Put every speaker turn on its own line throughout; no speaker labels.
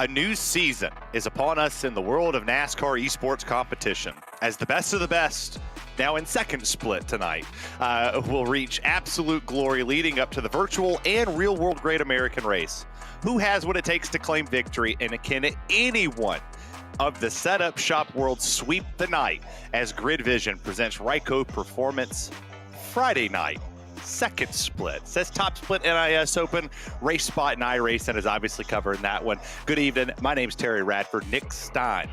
A new season is upon us in the world of NASCAR esports competition, as the best of the best, now in second split tonight, will reach absolute glory leading up to the virtual and real-world Great American Race. Who has what it takes to claim victory, and can anyone of the setup shop world sweep the night as GridVision presents Ryco Performance Friday night? Second split. Says top split NIS Open. Race Spot and iRacing is obviously covering that one. Good evening. My name's Terry Radford. Nick Stein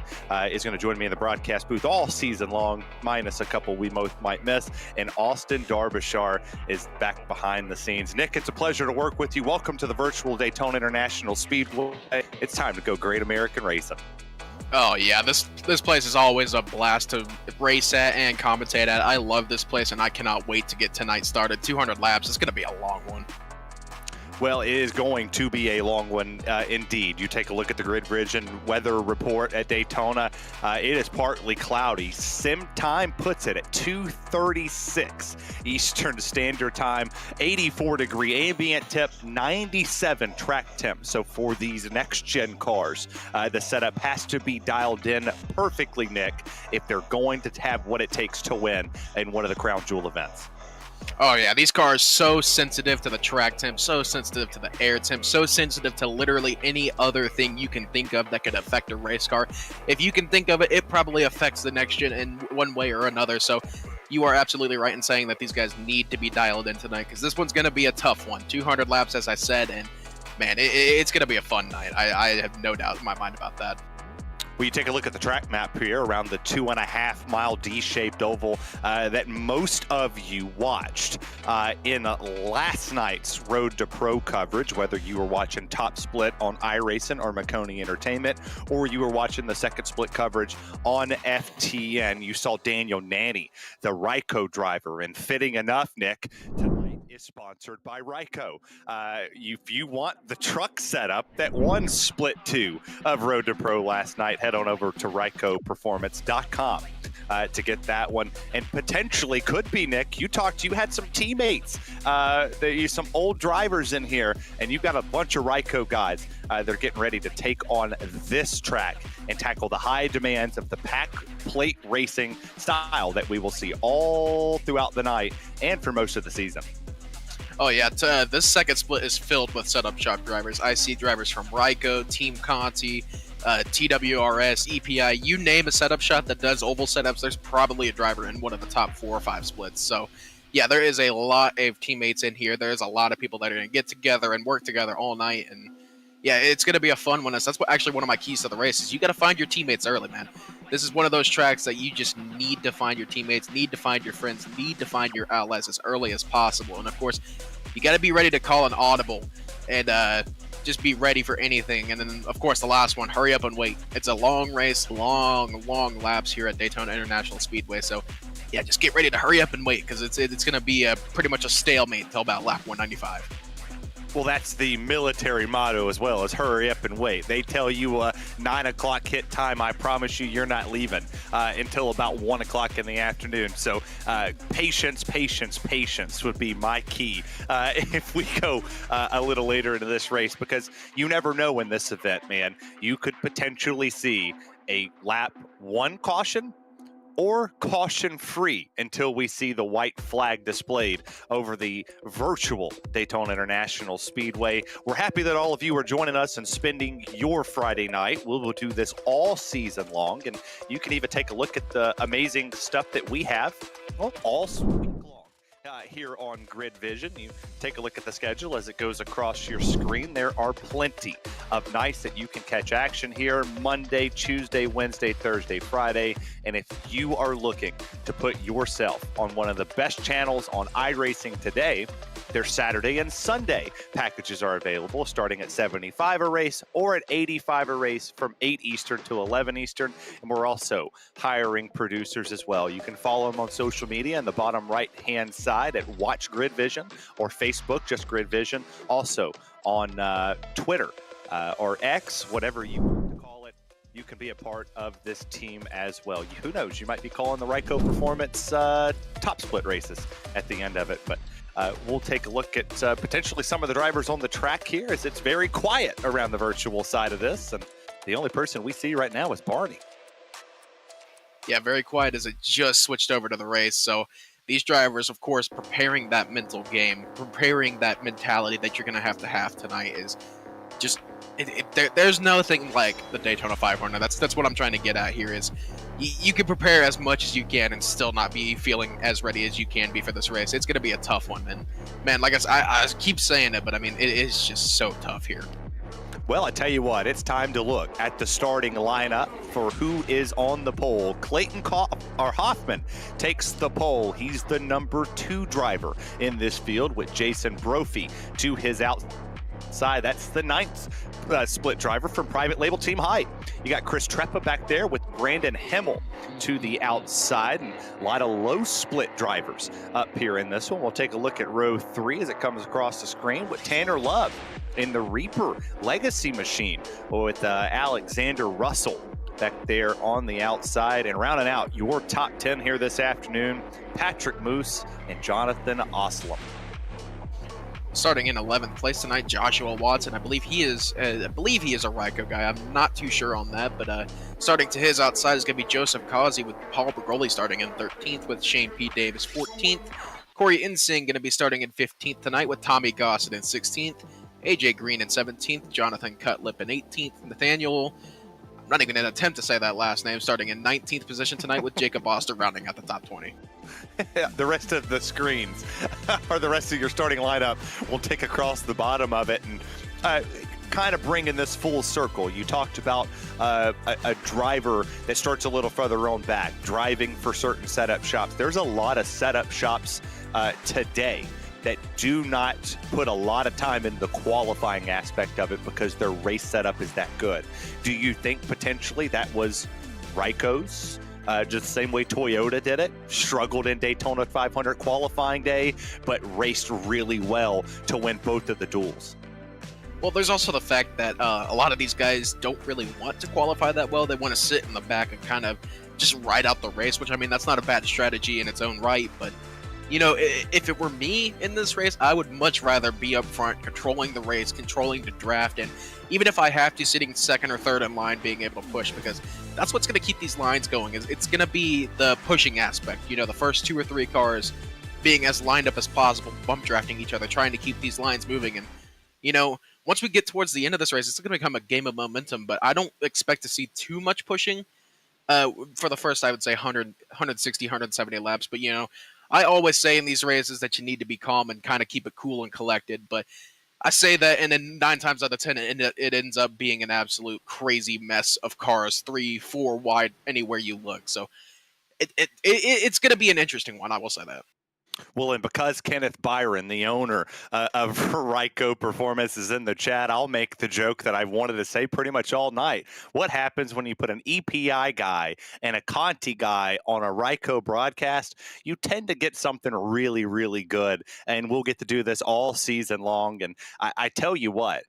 is going to join me in the broadcast booth all season long, minus a couple we might miss. And Austin Darbyshire is back behind the scenes. Nick, it's a pleasure to work with you. Welcome to the virtual Daytona International Speedway. It's time to go Great American Racing.
Oh yeah, this place is always a blast to race at and commentate at. I love this place, and I cannot wait to get tonight started. 200 laps. It's going to be a long one.
Well, it is going to be a long one indeed. You take a look at the GridVision weather report at Daytona. It is partly cloudy. Sim time puts it at 2:36 Eastern Standard Time, 84-degree ambient temp, 97 track temp. So for these next-gen cars, the setup has to be dialed in perfectly, Nick, if they're going to have what it takes to win in one of the crown jewel events.
Oh yeah, these cars so sensitive to the track temp, so sensitive to the air temp, so sensitive to literally any other thing you can think of that could affect a race car. If you can think of it, it probably affects the next gen in one way or another. So you are absolutely right in saying that these guys need to be dialed in tonight, because this one's going to be a tough one. 200 laps, as I said, and man, it's going to be a fun night. I have no doubt in my mind about that.
Well, you take a look at the track map here around the 2.5-mile D-shaped oval that most of you watched in last night's Road to Pro coverage, whether you were watching Top Split on iRacing or Marconi Entertainment, or you were watching the second split coverage on FTN. You saw Daniel Nanny, the Ryco driver, and fitting enough, Nick, tonight is sponsored by Ryco. If you want the truck setup that won Split 2 of Road to Pro last night, head on over to RycoPerformance.com to get that one. And potentially could be, Nick, you had some teammates, some old drivers in here, and you've got a bunch of Ryco guys. They're getting ready to take on this track and tackle the high demands of the pack plate racing style that we will see all throughout the night and for most of the season.
Oh yeah, this second split is filled with setup shop drivers. I see drivers from Ryco, Team Conti, TWRS, EPI, you name a setup shop that does oval setups, there's probably a driver in one of the top 4 or 5 splits. So yeah, there is a lot of teammates in here. There's a lot of people that are going to get together and work together all night. And yeah, it's going to be a fun one. That's actually one of my keys to the race is you got to find your teammates early, man. This is one of those tracks that you just need to find your teammates, need to find your friends, need to find your allies as early as possible. And of course, you got to be ready to call an audible and just be ready for anything. And then, of course, the last one, hurry up and wait. It's a long race, long laps here at Daytona International Speedway. So, yeah, just get ready to hurry up and wait, because it's going to be pretty much a stalemate until about lap 195.
Well, that's the military motto as well, is hurry up and wait. They tell you 9 o'clock hit time. I promise you're not leaving until about 1 o'clock in the afternoon. So patience would be my key if we go a little later into this race, because you never know in this event, man. You could potentially see a lap 1 caution or caution-free until we see the white flag displayed over the virtual Daytona International Speedway. We're happy that all of you are joining us and spending your Friday night. We will do this all season long, and you can even take a look at the amazing stuff that we have all week long. Here on GridVision, you take a look at the schedule as it goes across your screen. There are plenty of nights that you can catch action here: Monday, Tuesday, Wednesday, Thursday, Friday. And if you are looking to put yourself on one of the best channels on iRacing today, their Saturday and Sunday packages are available, starting at 75 a race or at 85 a race from 8 Eastern to 11 Eastern. And we're also hiring producers as well. You can follow them on social media in the bottom right-hand side at Watch GridVision, or Facebook, just GridVision. Also on Twitter or X, whatever you want to call it. You can be a part of this team as well. Who knows? You might be calling the Ryco Performance top split races at the end of it. But we'll take a look at potentially some of the drivers on the track here, as it's very quiet around the virtual side of this. And The only person we see right now is Barney.
Yeah, very quiet as it just switched over to the race. So these drivers, of course, preparing that mental game, preparing that mentality that you're going to have tonight is just there's nothing like the Daytona 500. That's what I'm trying to get at here is you can prepare as much as you can and still not be feeling as ready as you can be for this race. It's going to be a tough one. And man, like I keep saying it, but I mean, it is just so tough here.
Well, I tell you what, it's time to look at the starting lineup for who is on the pole. Clayton Hoffman takes the pole. He's the number 2 driver in this field with Jason Brophy to his outside. That's the 9th split driver from private label Team Hype. You got Chris Treppa back there with Brandon Hemmel to the outside, and a lot of low split drivers up here in this one. We'll take a look at row 3 as it comes across the screen with Tanner Love in the Reaper Legacy machine with Alexander Russell back there on the outside. And rounding out your top 10 here this afternoon, Patrick Moose and Jonathan Oslam.
Starting in 11th place tonight, Joshua Watson. I believe he is a Ryco guy. I'm not too sure on that, but starting to his outside is going to be Joseph Causey with Paul Bergoli starting in 13th with Shane P. Davis 14th. Corey Insing going to be starting in 15th tonight with Tommy Gossett in 16th. AJ Green in 17th, Jonathan Cutlip in 18th, Nathaniel, I'm not even going to attempt to say that last name, starting in 19th position tonight with Jacob Oster rounding out the top 20.
The rest of the screens, or the rest of your starting lineup, will take across the bottom of it and kind of bringing this full circle. You talked about a driver that starts a little further on back, driving for certain setup shops. There's a lot of setup shops today that do not put a lot of time in the qualifying aspect of it because their race setup is that good. Do you think potentially that was Ryco's? Just the same way Toyota did it, struggled in Daytona 500 qualifying day, but raced really well to win both of the duels.
Well, there's also the fact that a lot of these guys don't really want to qualify that well. They want to sit in the back and kind of just ride out the race, which, I mean, that's not a bad strategy in its own right, but you know, if it were me in this race, I would much rather be up front, controlling the race, controlling the draft, and even if I have to, sitting second or third in line, being able to push, because that's what's going to keep these lines going. It's going to be the pushing aspect. You know, the first 2 or 3 cars being as lined up as possible, bump drafting each other, trying to keep these lines moving. And, you know, once we get towards the end of this race, it's going to become a game of momentum, but I don't expect to see too much pushing for the first, I would say, 160, 170 laps. But, you know, I always say in these races that you need to be calm and kind of keep it cool and collected, but I say that, and then 9 times out of 10, it ends up being an absolute crazy mess of cars, 3, 4 wide, anywhere you look. So it's going to be an interesting one, I will say that.
Well, and because Kenneth Byron, the owner of Ryco Performance, is in the chat, I'll make the joke that I've wanted to say pretty much all night. What happens when you put an EPI guy and a Conti guy on a Ryco broadcast? You tend to get something really, really good, and we'll get to do this all season long. And I tell you what,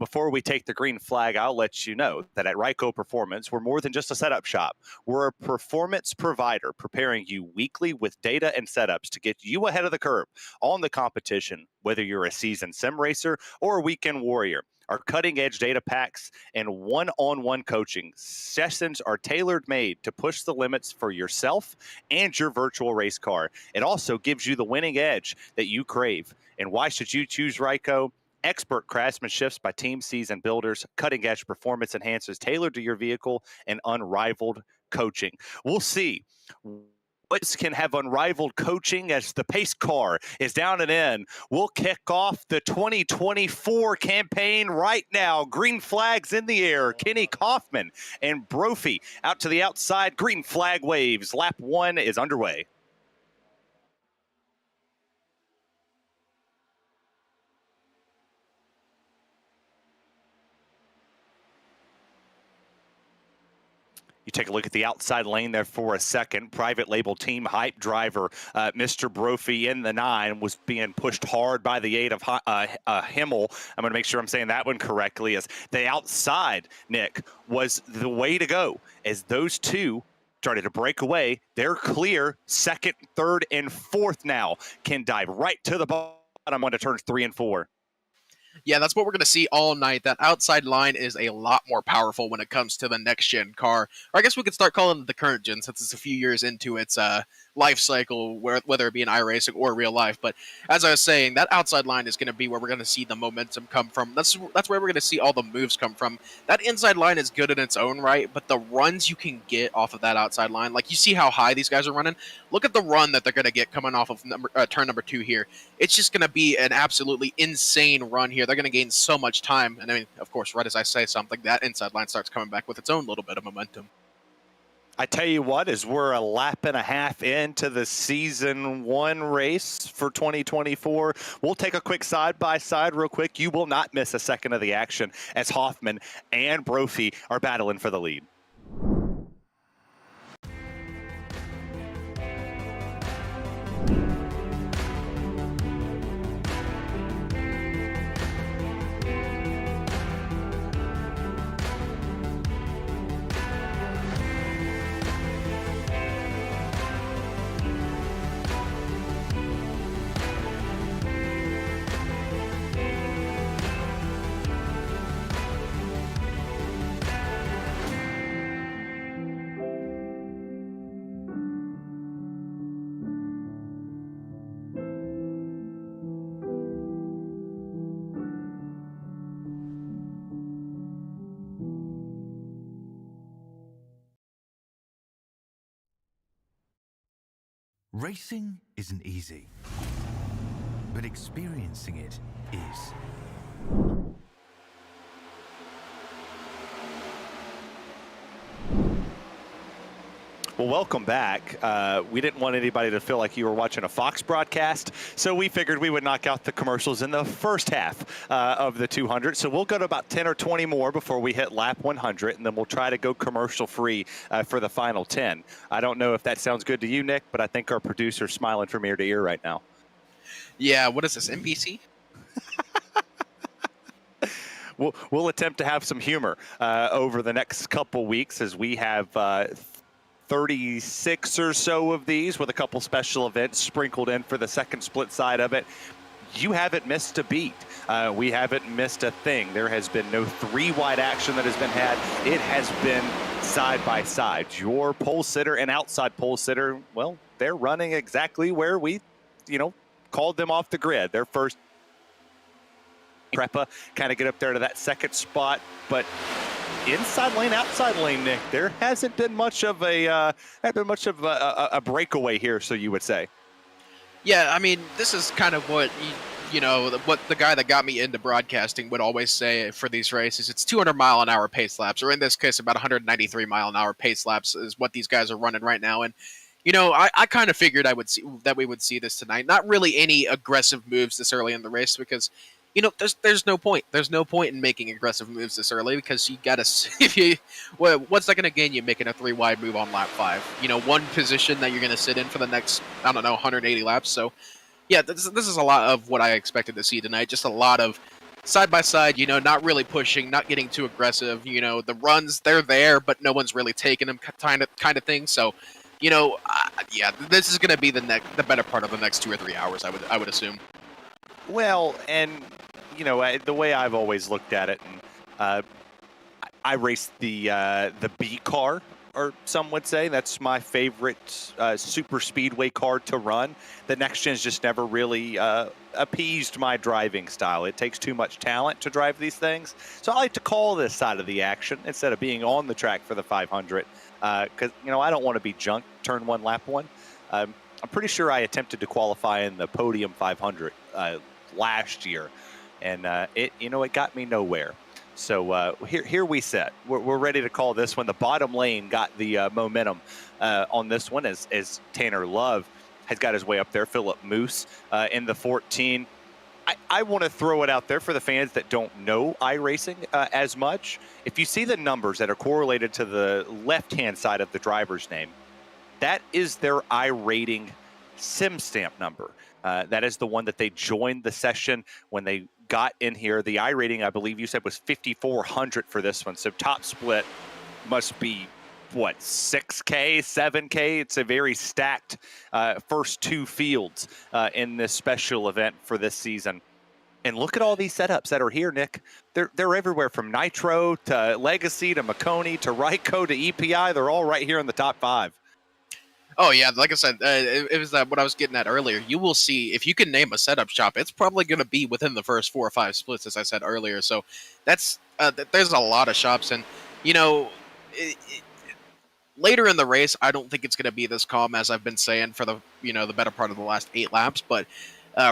before we take the green flag, I'll let you know that at Ryco Performance, we're more than just a setup shop. We're a performance provider, preparing you weekly with data and setups to get you ahead of the curve on the competition, whether you're a seasoned sim racer or a weekend warrior. Our cutting-edge data packs and one-on-one coaching sessions are tailor-made to push the limits for yourself and your virtual race car. It also gives you the winning edge that you crave. And why should you choose Ryco? Expert craftsmanship by team seasoned builders, cutting-edge performance enhancers tailored to your vehicle, and unrivaled coaching. We'll see what can have unrivaled coaching as the pace car is down and in. We'll kick off the 2024 campaign right now. Green flags in the air. Kenny Kaufman and Brophy out to the outside. Green flag waves. Lap 1 is underway. You take a look at the outside lane there for a second. Private label Team Hype driver, Mr. Brophy in the 9, was being pushed hard by the 8 of Himmel. I'm going to make sure I'm saying that one correctly. As the outside, Nick, was the way to go. As those two started to break away, they're clear. Second, third, and fourth now can dive right to the bottom when it turns 3 and 4.
Yeah, that's what we're going to see all night. That outside line is a lot more powerful when it comes to the next gen car. Or I guess we could start calling it the current gen since it's a few years into its life cycle, whether it be in iRacing or real life. But as I was saying, that outside line is going to be where we're going to see the momentum come from. That's where we're going to see all the moves come from. That inside line is good in its own right, but the runs you can get off of that outside line, like you see how high these guys are running. Look at the run that they're going to get coming off of turn number 2 here. It's just going to be an absolutely insane run here. They're going to gain so much time. And I mean, of course, right as I say something, that inside line starts coming back with its own little bit of momentum.
I tell you what, as we're a lap and a half into the season 1 race for 2024, we'll take a quick side-by-side real quick. You will not miss a second of the action as Hoffman and Brophy are battling for the lead.
Racing isn't easy, but experiencing it is.
Well, welcome back. We didn't want anybody to feel like you were watching a Fox broadcast, so we figured we would knock out the commercials in the first half of the 200. So we'll go to about 10 or 20 more before we hit lap 100, and then we'll try to go commercial-free for the final 10. I don't know if that sounds good to you, Nick, but I think our producer's smiling from ear to ear right now.
Yeah, what is this, NBC?
We'll attempt to have some humor over the next couple weeks as we have 36 or so of these with a couple special events sprinkled in for the second split side of it. You haven't missed a beat. We haven't missed a thing. There has been no 3-wide action that has been had. It has been side by side. Your pole sitter and outside pole sitter, well, they're running exactly where we, called them off the grid. Their first Prepa kind of get up there to that second spot, but inside lane, outside lane, Nick, there hasn't been much of a breakaway here, so you would say.
Yeah, I mean, this is kind of what what the guy that got me into broadcasting would always say for these races. It's 200-mile-an-hour pace laps, or in this case, about 193-mile-an-hour pace laps is what these guys are running right now. And I kind of figured we would see this tonight. Not really any aggressive moves this early in the race because. There's no point. There's no point in making aggressive moves this early because you gotta. What's that gonna gain you making a 3-wide move on lap 5? One position that you're gonna sit in for the next 180 laps. So, yeah, this is a lot of what I expected to see tonight. Just a lot of side by side. Not really pushing, not getting too aggressive. The runs they're there, but no one's really taking them, kind of thing. So, yeah, this is gonna be the better part of the next 2 or 3 hours. I would assume.
Well, and the way I've always looked at it, and I race the B car, or some would say that's my favorite super speedway car to run. The next gen's just never really appeased my driving style. It takes too much talent to drive these things, so I like to call this side of the action instead of being on the track for the 500, because I don't want to be junk turn 1 lap 1. I'm pretty sure I attempted to qualify in the podium 500 last year, and it got me nowhere. So here we sit. We're ready to call this one. The bottom lane got the momentum on this one as Tanner Love has got his way up there. Philip Moose in the 14. I want to throw it out there for the fans that don't know iRacing as much. If you see the numbers that are correlated to the left-hand side of the driver's name, that is their iRating sim stamp number. That is the one that they joined the session when they got in here. The iRating, I believe you said, was 5,400 for this one. So top split must be, what, 6K, 7K? It's a very stacked first 2 fields in this special event for this season. And look at all these setups that are here, Nick. They're everywhere from Nitro to Legacy to Makoni to Ryco to EPI. They're all right here in the top 5.
Oh yeah, like I said, it was what I was getting at earlier. You will see if you can name a setup shop, it's probably going to be within the first 4 or 5 splits, as I said earlier. So that's there's a lot of shops, and you know, later in the race, I don't think it's going to be this calm as I've been saying for the the better part of the last 8 laps. But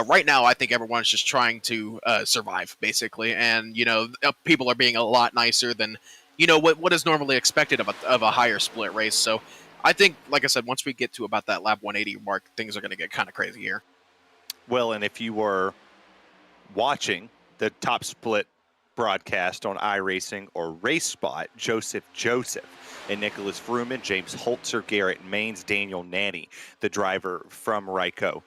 right now, I think everyone's just trying to survive basically, and people are being a lot nicer than what is normally expected of a higher split race. So I think, like I said, once we get to about that lap 180 mark, things are going to get kind of crazy here.
Well, and if you were watching the top split broadcast on iRacing or Race Spot, Joseph and Nicholas Fruman, James Holzer, Garrett Maines, Daniel Nanny, the driver from Ryco,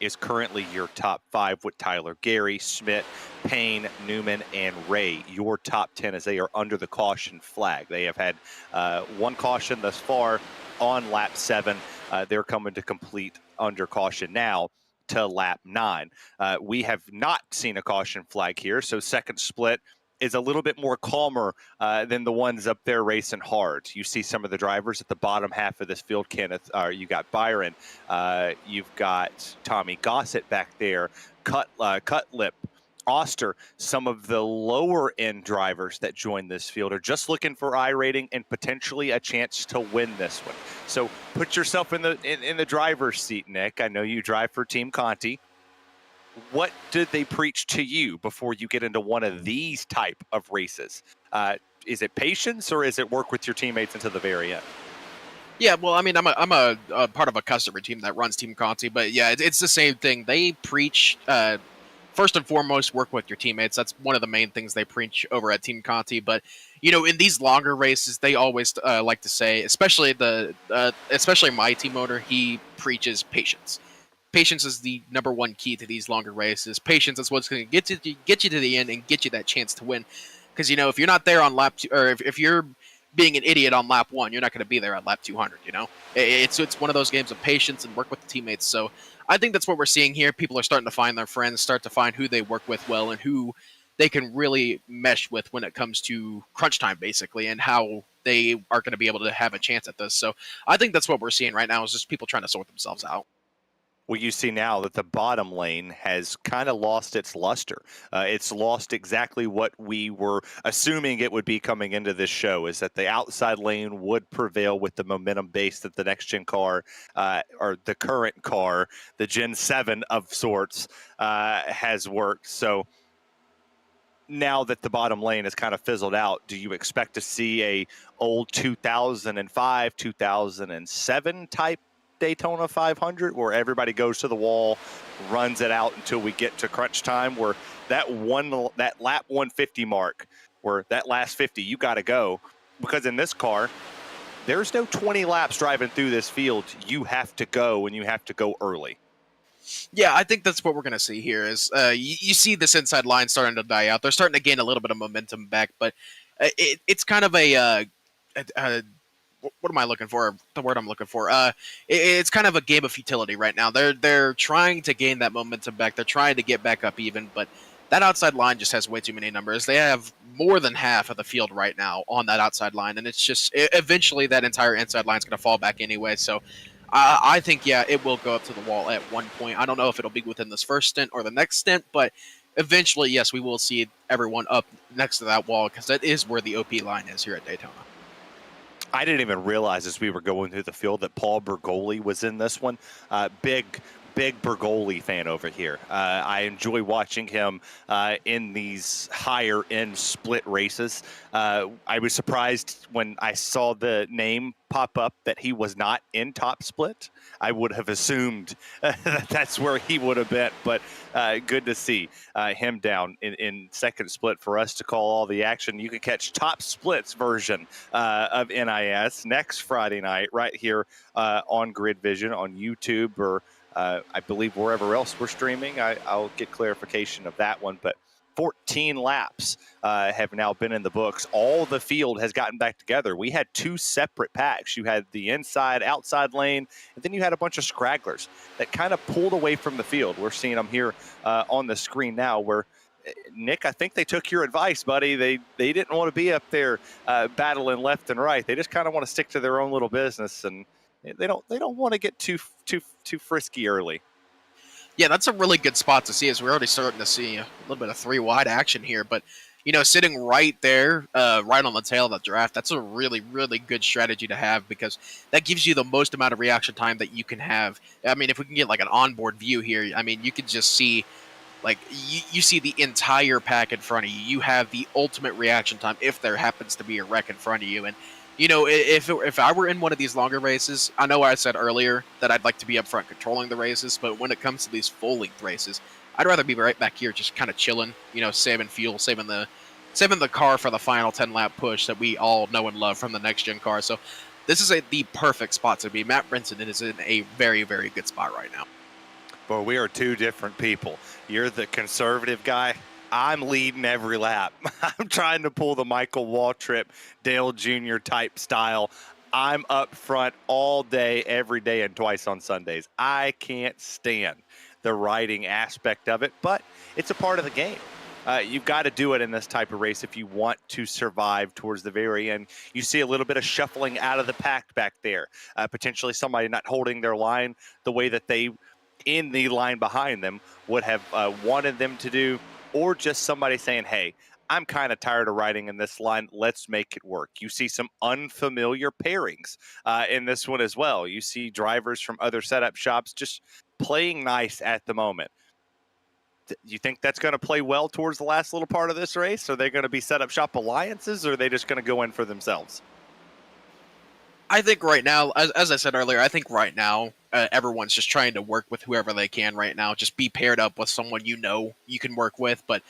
is currently your top 5 with Tyler, Gary, Schmidt, Payne, Newman, and Ray. Your top 10 as they are under the caution flag. They have had 1 caution thus far on lap 7. They're coming to complete under caution now to lap 9. We have not seen a caution flag here, so second split is a little bit more calmer than the ones up there racing hard. You see some of the drivers at the bottom half of this field, Kenneth. You got Byron. You've got Tommy Gossett back there. Cutlip, Oster. Some of the lower end drivers that join this field are just looking for iRating and potentially a chance to win this one. So put yourself in the driver's seat, Nick. I know you drive for Team Conti. What did they preach to you before you get into one of these type of races? Is it patience or is it work with your teammates until the very end?
Yeah, well, I mean, I'm a part of a customer team that runs Team Conti, but yeah, it's the same thing. They preach first and foremost, work with your teammates. That's one of the main things they preach over at Team Conti. But in these longer races, they always like to say, especially my team owner, he preaches patience. Patience is the number 1 key to these longer races. Patience is what's going to get you to the end and get you that chance to win. Because if you're not there on lap 2, or if you're being an idiot on lap 1, you're not going to be there on lap 200. It's one of those games of patience and work with the teammates. So I think that's what we're seeing here. People are starting to find their friends, start to find who they work with well, and who they can really mesh with when it comes to crunch time, basically, and how they are going to be able to have a chance at this. So I think that's what we're seeing right now is just people trying to sort themselves out.
Well, you see now that the bottom lane has kind of lost its luster. It's lost exactly what we were assuming it would be coming into this show, is that the outside lane would prevail with the momentum base that the next-gen car, or the current car, the Gen 7 of sorts, has worked. So now that the bottom lane has kind of fizzled out, do you expect to see a old 2005, 2007 type Daytona 500 where everybody goes to the wall, runs it out until we get to crunch time, where that lap 150 mark, where that last 50 you got to go? Because in this car there's no 20 laps driving through this field. You have to go, and you have to go early.
Yeah, I think that's what we're going to see here is you see this inside line starting to die out. They're starting to gain a little bit of momentum back, but it's kind of what am I looking for? The word I'm looking for. It's kind of a game of futility right now. They're trying to gain that momentum back. They're trying to get back up even, but that outside line just has way too many numbers. They have more than half of the field right now on that outside line, and it's just eventually that entire inside line is going to fall back anyway. So I think, yeah, it will go up to the wall at one point. I don't know if it'll be within this first stint or the next stint, but eventually, yes, we will see everyone up next to that wall because that is where the OP line is here at Daytona.
I didn't even realize as we were going through the field that Paul Bergoli was in this one. Big Bergoli fan over here. I enjoy watching him in these higher end split races. I was surprised when I saw the name pop up that he was not in top split. I would have assumed that's where he would have been, but good to see him down in second split for us to call all the action. You can catch top splits version of NiS next Friday night right here on GridVision on YouTube, or I believe wherever else we're streaming. I'll get clarification of that one, but 14 laps have now been in the books. All the field has gotten back together. We had 2 separate packs. You had the inside, outside lane, and then you had a bunch of scragglers that kind of pulled away from the field. We're seeing them here on the screen now, where Nick, I think they took your advice, buddy. They didn't want to be up there battling left and right. They just kind of want to stick to their own little business, and they don't want to get too frisky early.
Yeah, that's a really good spot to see, as we're already starting to see a little bit of 3-wide action here. But, sitting right there, right on the tail of the draft, that's a really, really good strategy to have, because that gives you the most amount of reaction time that you can have. I mean, if we can get like an onboard view here, I mean, you can just see, like, you see the entire pack in front of you. You have the ultimate reaction time if there happens to be a wreck in front of you. And, if I were in one of these longer races, I know I said earlier that I'd like to be up front controlling the races, but when it comes to these full-length races, I'd rather be right back here just kind of chilling, saving fuel, saving the car for the final 10-lap push that we all know and love from the next-gen car. So this is the perfect spot to be. Matt Brinson is in a very, very good spot right now.
Well, we are two different people. You're the conservative guy. I'm leading every lap. I'm trying to pull the Michael Waltrip, Dale Jr. type style. I'm up front all day, every day, and twice on Sundays. I can't stand the riding aspect of it, but it's a part of the game. You've got to do it in this type of race if you want to survive towards the very end. You see a little bit of shuffling out of the pack back there. Potentially somebody not holding their line the way that they, in the line behind them, would have wanted them to do, or just somebody saying, hey, I'm kind of tired of riding in this line. Let's make it work. You see some unfamiliar pairings in this one as well. You see drivers from other setup shops just playing nice at the moment. You think that's going to play well towards the last little part of this race? Are they going to be setup shop alliances, or are they just going to go in for themselves?
I think right now, as I said earlier, I think right now everyone's just trying to work with whoever they can right now. Just be paired up with someone you can work with. But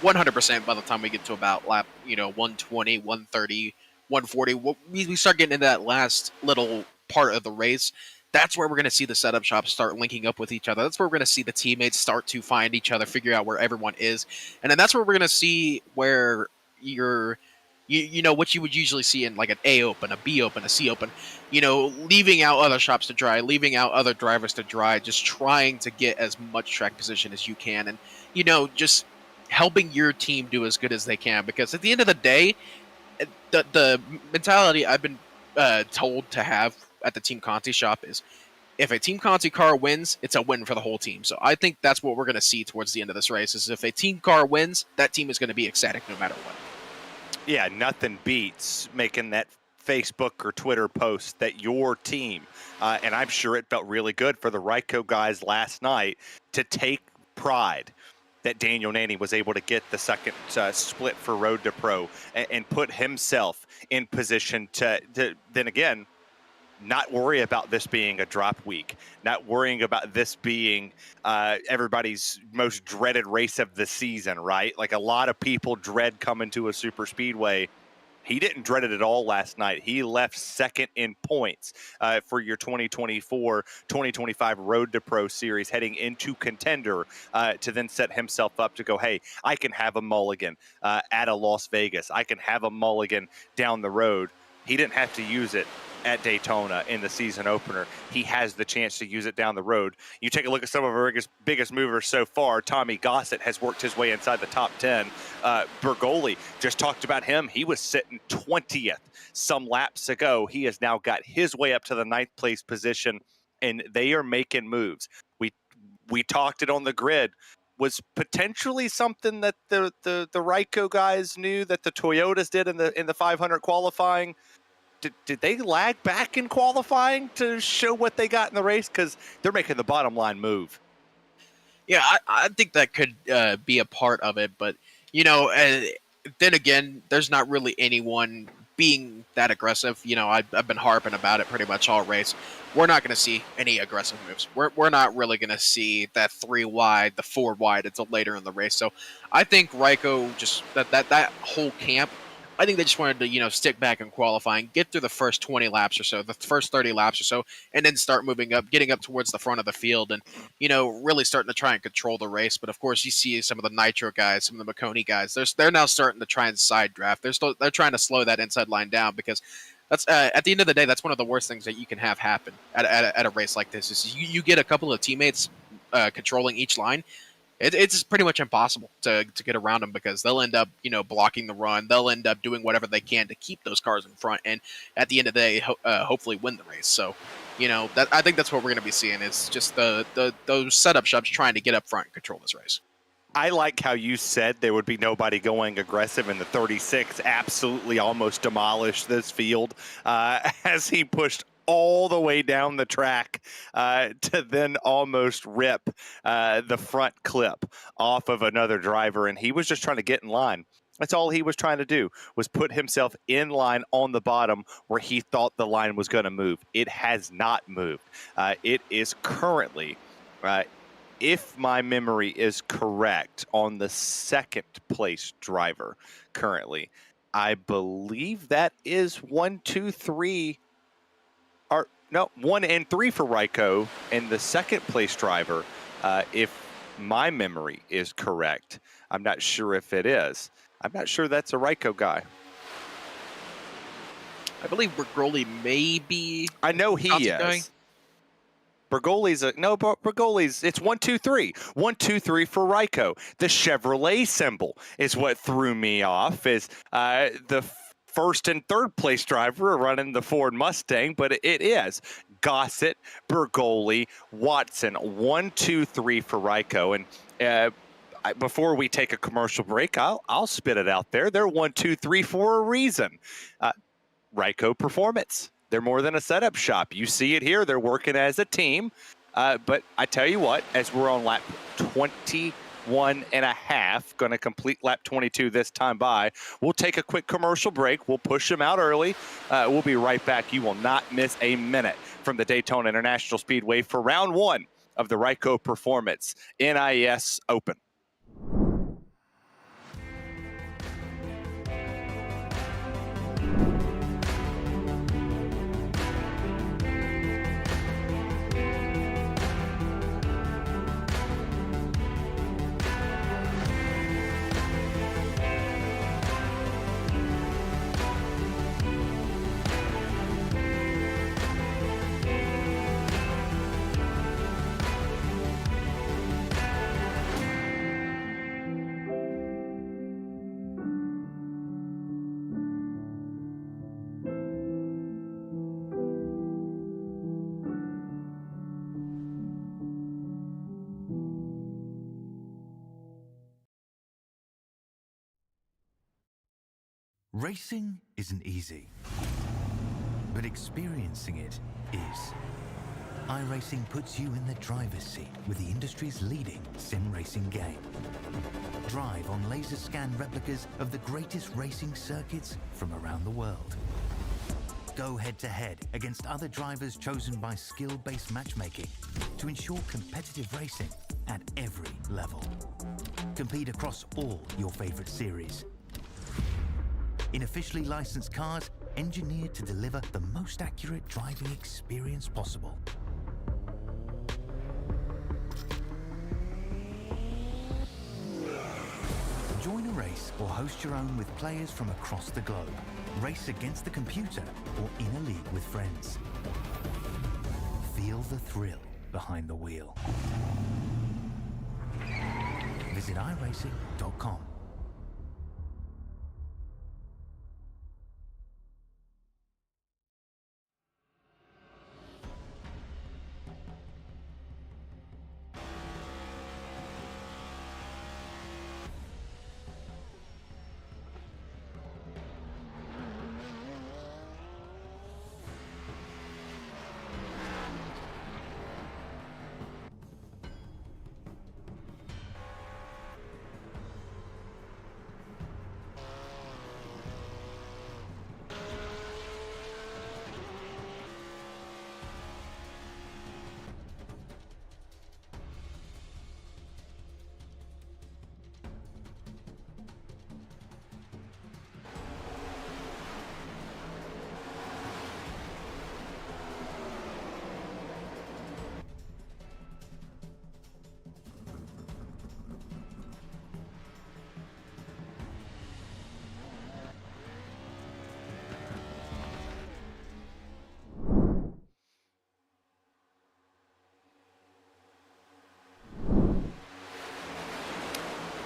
100% by the time we get to about lap 120, 130, 140, we start getting into that last little part of the race. That's where we're going to see the setup shops start linking up with each other. That's where we're going to see the teammates start to find each other, figure out where everyone is. And then that's where we're going to see where what you would usually see in like an A open, a B open, a C open, leaving out other shops to dry, leaving out other drivers to dry, just trying to get as much track position as you can. And, just helping your team do as good as they can. Because at the end of the day, the mentality I've been told to have at the Team Conti shop is, if a Team Conti car wins, it's a win for the whole team. So I think that's what we're going to see towards the end of this race, is if a team car wins, that team is going to be ecstatic no matter what.
Yeah, nothing beats making that Facebook or Twitter post that your team, and I'm sure it felt really good for the Ryco guys last night to take pride that Daniel Nanny was able to get the second split for Road to Pro and put himself in position to then again, not worry about this being a drop week, not worrying about this being everybody's most dreaded race of the season, right? Like, a lot of people dread coming to a super speedway. He didn't dread it at all last night. He left second in points for your 2024-2025 Road to Pro series, heading into contender to then set himself up to go, hey, I can have a mulligan at a Las Vegas. I can have a mulligan down the road. He didn't have to use it at Daytona in the season opener. He has the chance to use it down the road. You take a look at some of our biggest movers so far. Tommy Gossett has worked his way inside the top 10. Bergoli, just talked about him. He was sitting 20th some laps ago. He has now got his way up to the 9th place position, and they are making moves. We talked it on the grid. Was potentially something that the Ryco guys knew that the Toyotas did in the 500 qualifying. Did they lag back in qualifying to show what they got in the race? Because they're making the bottom line move.
Yeah, I think that could be a part of it. But, then again, there's not really anyone being that aggressive. I've been harping about it pretty much all race. We're not going to see any aggressive moves. We're not really going to see that 3 wide, the 4 wide until later in the race. So I think Ryco, just that whole camp, I think they just wanted to, stick back in qualifying, get through the first 20 laps or so, the first 30 laps or so, and then start moving up, getting up towards the front of the field and, really starting to try and control the race. But of course, you see some of the Nitro guys, some of the Makoni guys, they're now starting to try and side draft. They're trying to slow that inside line down, because that's at the end of the day, that's one of the worst things that you can have happen at a race like this. Is you get a couple of teammates controlling each line. It's pretty much impossible to get around them because they'll end up, blocking the run. They'll end up doing whatever they can to keep those cars in front, and at the end of the day, hopefully win the race. So, I think that's what we're going to be seeing is just those setup shops trying to get up front and control this race.
I like how you said there would be nobody going aggressive, and the 36 absolutely almost demolished this field as he pushed all the way down the track to then almost rip the front clip off of another driver, and he was just trying to get in line. That's all he was trying to do, was put himself in line on the bottom where he thought the line was going to move. It has not moved. It is currently, if my memory is correct, on the second place driver currently. I believe that is 1, 2, 3. Or no, 1 and 3 for Ryco, and the second place driver, if my memory is correct. I'm not sure if it is. I'm not sure that's a Ryco guy.
I believe Bergoli may be.
I know he is.
Going.
Bergoli's Bergoli's. It's 1, 2, 3. 1, 2, 3 for Ryco. The Chevrolet symbol is what threw me off. Is the first and third place driver are running the Ford Mustang, but it is Gossett, Bergoli, Watson. 1, 2, 3 for Ryco. And before we take a commercial break, I'll spit it out there. They're 1, 2, 3 for a reason. Ryco Performance. They're more than a setup shop. You see it here. They're working as a team. But I tell you what, as we're on lap 21 and a half, going to complete lap 22 this time by, we'll take a quick commercial break. We'll push them out early. We'll be right back. You will not miss a minute from the Daytona International Speedway for round 1 of the Ryco Performance NiS Open.
Racing isn't easy, but experiencing it is. iRacing puts you in the driver's seat with the industry's leading sim racing game. Drive on laser scan replicas of the greatest racing circuits from around the world. Go head-to-head against other drivers chosen by skill-based matchmaking to ensure competitive racing at every level. Compete across all your favorite series. In officially licensed cars, engineered to deliver the most accurate driving experience possible. Join a race or host your own with players from across the globe. Race against the computer or in a league with friends. Feel the thrill behind the wheel. Visit iRacing.com.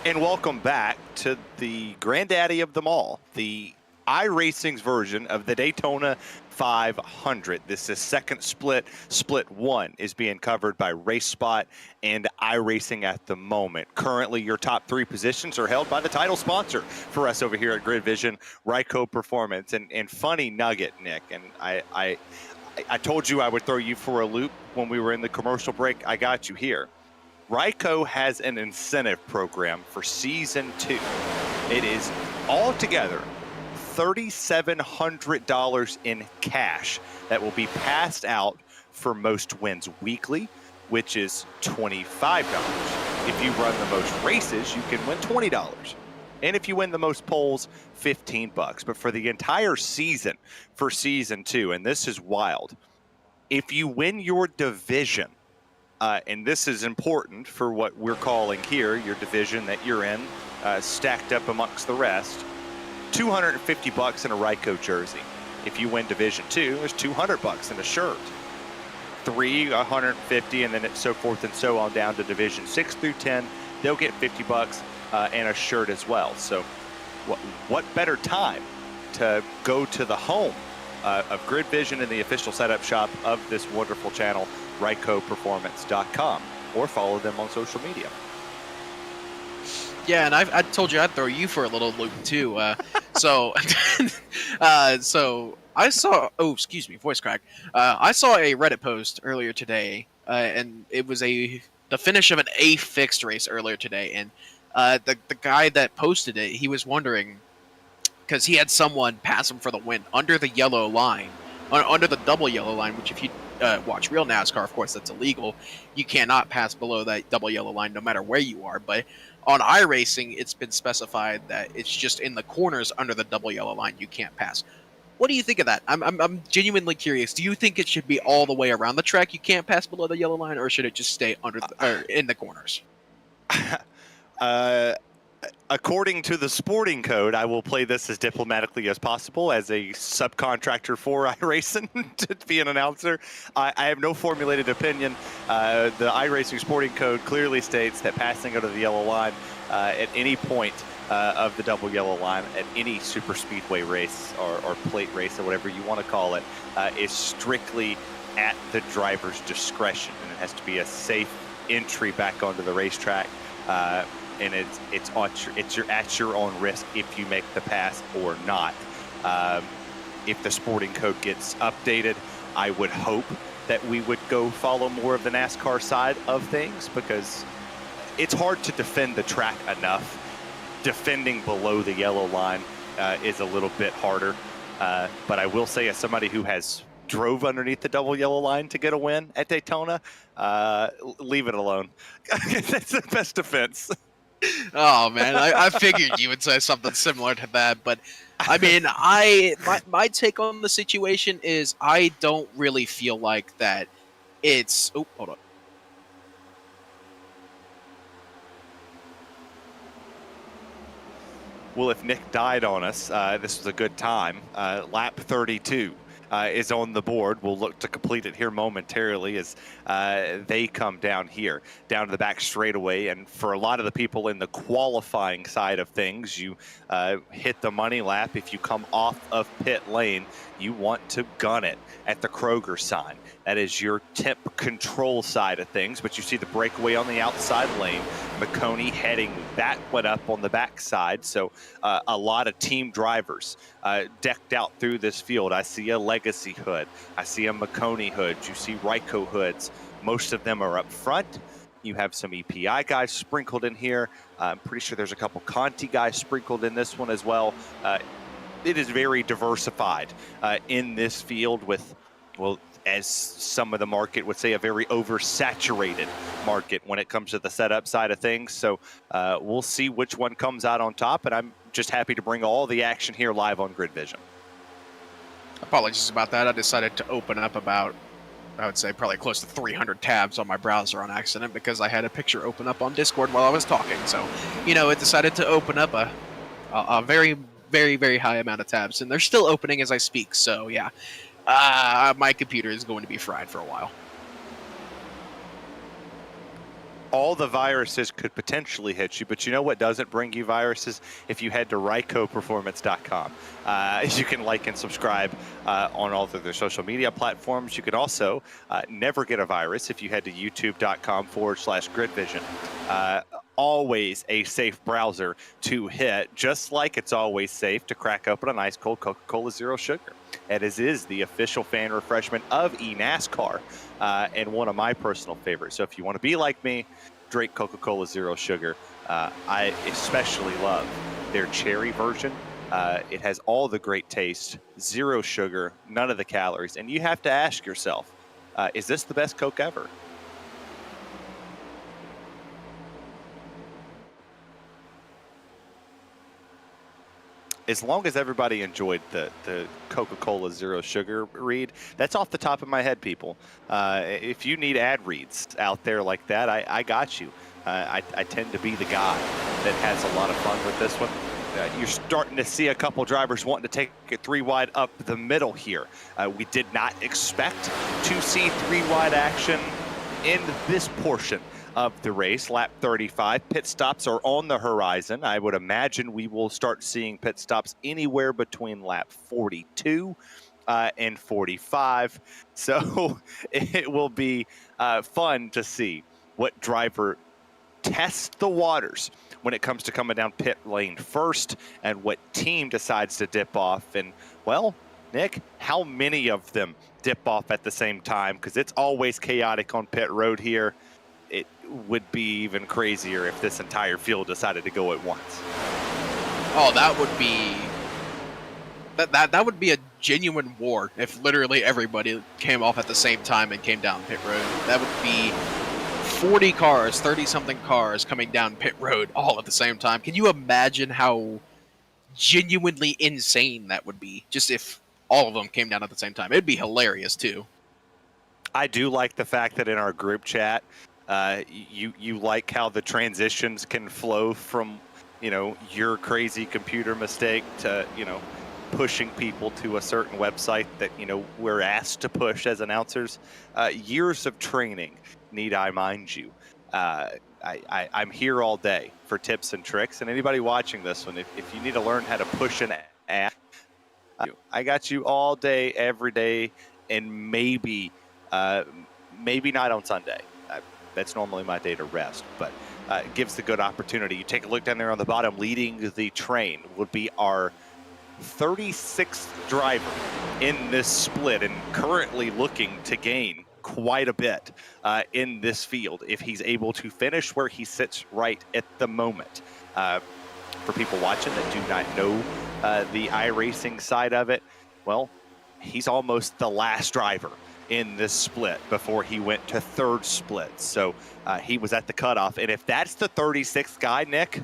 And welcome back to the granddaddy of them all, the iRacing's version of the Daytona 500. This is second split. Split 1 is being covered by RaceSpot and iRacing at the moment. Currently, your top 3 positions are held by the title sponsor for us over here at GridVision, Ryco Performance. And funny nugget, Nick, and I told you I would throw you for a loop when we were in the commercial break. I got you here. Ryco has an incentive program for Season 2. It is altogether $3,700 in cash that will be passed out for most wins weekly, which is $25. If you run the most races, you can win $20. And if you win the most poles, $15. But for the entire season, for Season 2, and this is wild, if you win your division, and this is important for what we're calling here, your division that you're in, stacked up amongst the rest, $250 in a Ryco jersey. If you win Division 2, there's $200 in a shirt. 3, $150, and then it's so forth and so on down to Division 6 through 10. They'll get $50 and a shirt as well. So what better time to go to the home of GridVision and the official setup shop of this wonderful channel, RycoPerformance.com, or follow them on social media.
Yeah, and I told you I'd throw you for a little loop too. So I saw. Oh, excuse me, voice crack. I saw a Reddit post earlier today, and it was the finish of an A fixed race earlier today, and the guy that posted it, he was wondering because he had someone pass him for the win under the yellow line, under the double yellow line, which if you watch real NASCAR, of course, that's illegal. You cannot pass below that double yellow line no matter where you are. But on iRacing, it's been specified that it's just in the corners under the double yellow line you can't pass. What do you think of that? I'm genuinely curious. Do you think it should be all the way around the track you can't pass below the yellow line, or should it just stay under or in the corners?
According to the sporting code, I will play this as diplomatically as possible as a subcontractor for iRacing to be an announcer. I have no formulated opinion. The iRacing sporting code clearly states that passing under the yellow line at any point of the double yellow line at any super speedway race or plate race or whatever you want to call it is strictly at the driver's discretion, and it has to be a safe entry back onto the racetrack. And it's at your own risk if you make the pass or not. If the sporting code gets updated, I would hope that we would go follow more of the NASCAR side of things, because it's hard to defend the track enough. Defending below the yellow line is a little bit harder. But I will say, as somebody who has drove underneath the double yellow line to get a win at Daytona, leave it alone. That's the best defense.
Oh man, I figured you would say something similar to that, but I mean, my take on the situation is I don't really feel like that it's. Oh, hold on.
Well, if Nick died on us, this was a good time. Lap 32 is on the board. We'll look to complete it here momentarily as they come down here, down to the back straightaway. And for a lot of the people in the qualifying side of things, you hit the money lap. If you come off of pit lane, you want to gun it at the Kroger sign. That is your temp control side of things, but you see the breakaway on the outside lane. McConey heading that one up on the backside. So a lot of team drivers decked out through this field. I see a Legacy hood. I see a McConey hood. You see Ryco hoods. Most of them are up front. You have some EPI guys sprinkled in here. I'm pretty sure there's a couple Conti guys sprinkled in this one as well. It is very diversified in this field with, well, as some of the market would say, a very oversaturated market when it comes to the setup side of things. So we'll see which one comes out on top, and I'm just happy to bring all the action here live on GridVision.
Apologies about that. I decided to open up about, I would say, probably close to 300 tabs on my browser on accident because I had a picture open up on Discord while I was talking. So, you know, it decided to open up a very, very, very high amount of tabs, and they're still opening as I speak. So, yeah. My computer is going to be fried for a while.
all the viruses could potentially hit you, but you know what doesn't bring you viruses? If you head to rycoperformance.com. You can like and subscribe on all of their social media platforms. You can also never get a virus if you head to youtube.com/GridVision. Always a safe browser to hit, just like it's always safe to crack open an ice cold Coca-Cola Zero Sugar. And it is the official fan refreshment of eNASCAR, and one of my personal favorites. So if you want to be like me, drink Coca-Cola Zero Sugar. I especially love their cherry version. It has all the great taste, zero sugar, none of the calories. And you have to ask yourself, is this the best Coke ever? As long as everybody enjoyed the Coca-Cola Zero Sugar read, that's off the top of my head, people. If you need ad reads out there like that, I got you. I tend to be the guy that has a lot of fun with this one. You're starting to see a couple drivers wanting to take it 3 wide up the middle here. We did not expect to see 3 wide action in this portion of the race. Lap 35, pit stops are on the horizon. I would imagine we will start seeing pit stops anywhere between lap 42 and 45. So it will be fun to see what driver tests the waters when it comes to coming down pit lane first, and what team decides to dip off. And, well, Nick, how many of them dip off at the same time? Because it's always chaotic on pit road here. It would be even crazier if this entire field decided to go at once.
Oh, that would be that would be a genuine war if literally everybody came off at the same time and came down pit road. That would be 40 cars, 30-something cars coming down pit road all at the same time. Can you imagine how genuinely insane that would be? Just if all of them came down at the same time. It'd be hilarious, too.
I do like the fact that in our group chat, you like how the transitions can flow from, your crazy computer mistake to, pushing people to a certain website that, we're asked to push as announcers. Years of training, need I mind you. I'm here all day for tips and tricks, and anybody watching this one, if you need to learn how to push an ad, I got you all day, every day, and maybe not on Sunday. That's normally my day to rest, but it gives the good opportunity. You take a look down there on the bottom, leading the train would be our 36th driver in this split, and currently looking to gain quite a bit in this field if he's able to finish where he sits right at the moment. For people watching that do not know the iRacing side of it, well, he's almost the last driver in this split before he went to 3rd split. So he was at the cutoff. And if that's the 36th guy, Nick,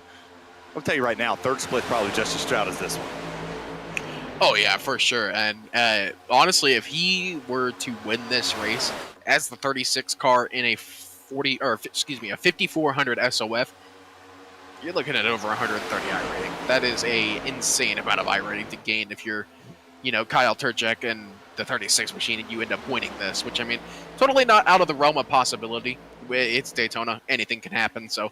I'll tell you right now, 3rd split probably just as stroud as this one.
Oh, yeah, for sure. And honestly, if he were to win this race as the 36 car in a 5400 SOF, you're looking at over 130 iRating. That is a insane amount of iRating to gain if you're, Kyle Turchek and the 36 machine and you end up winning this, which, I mean, totally not out of the realm of possibility. It's Daytona. Anything can happen, so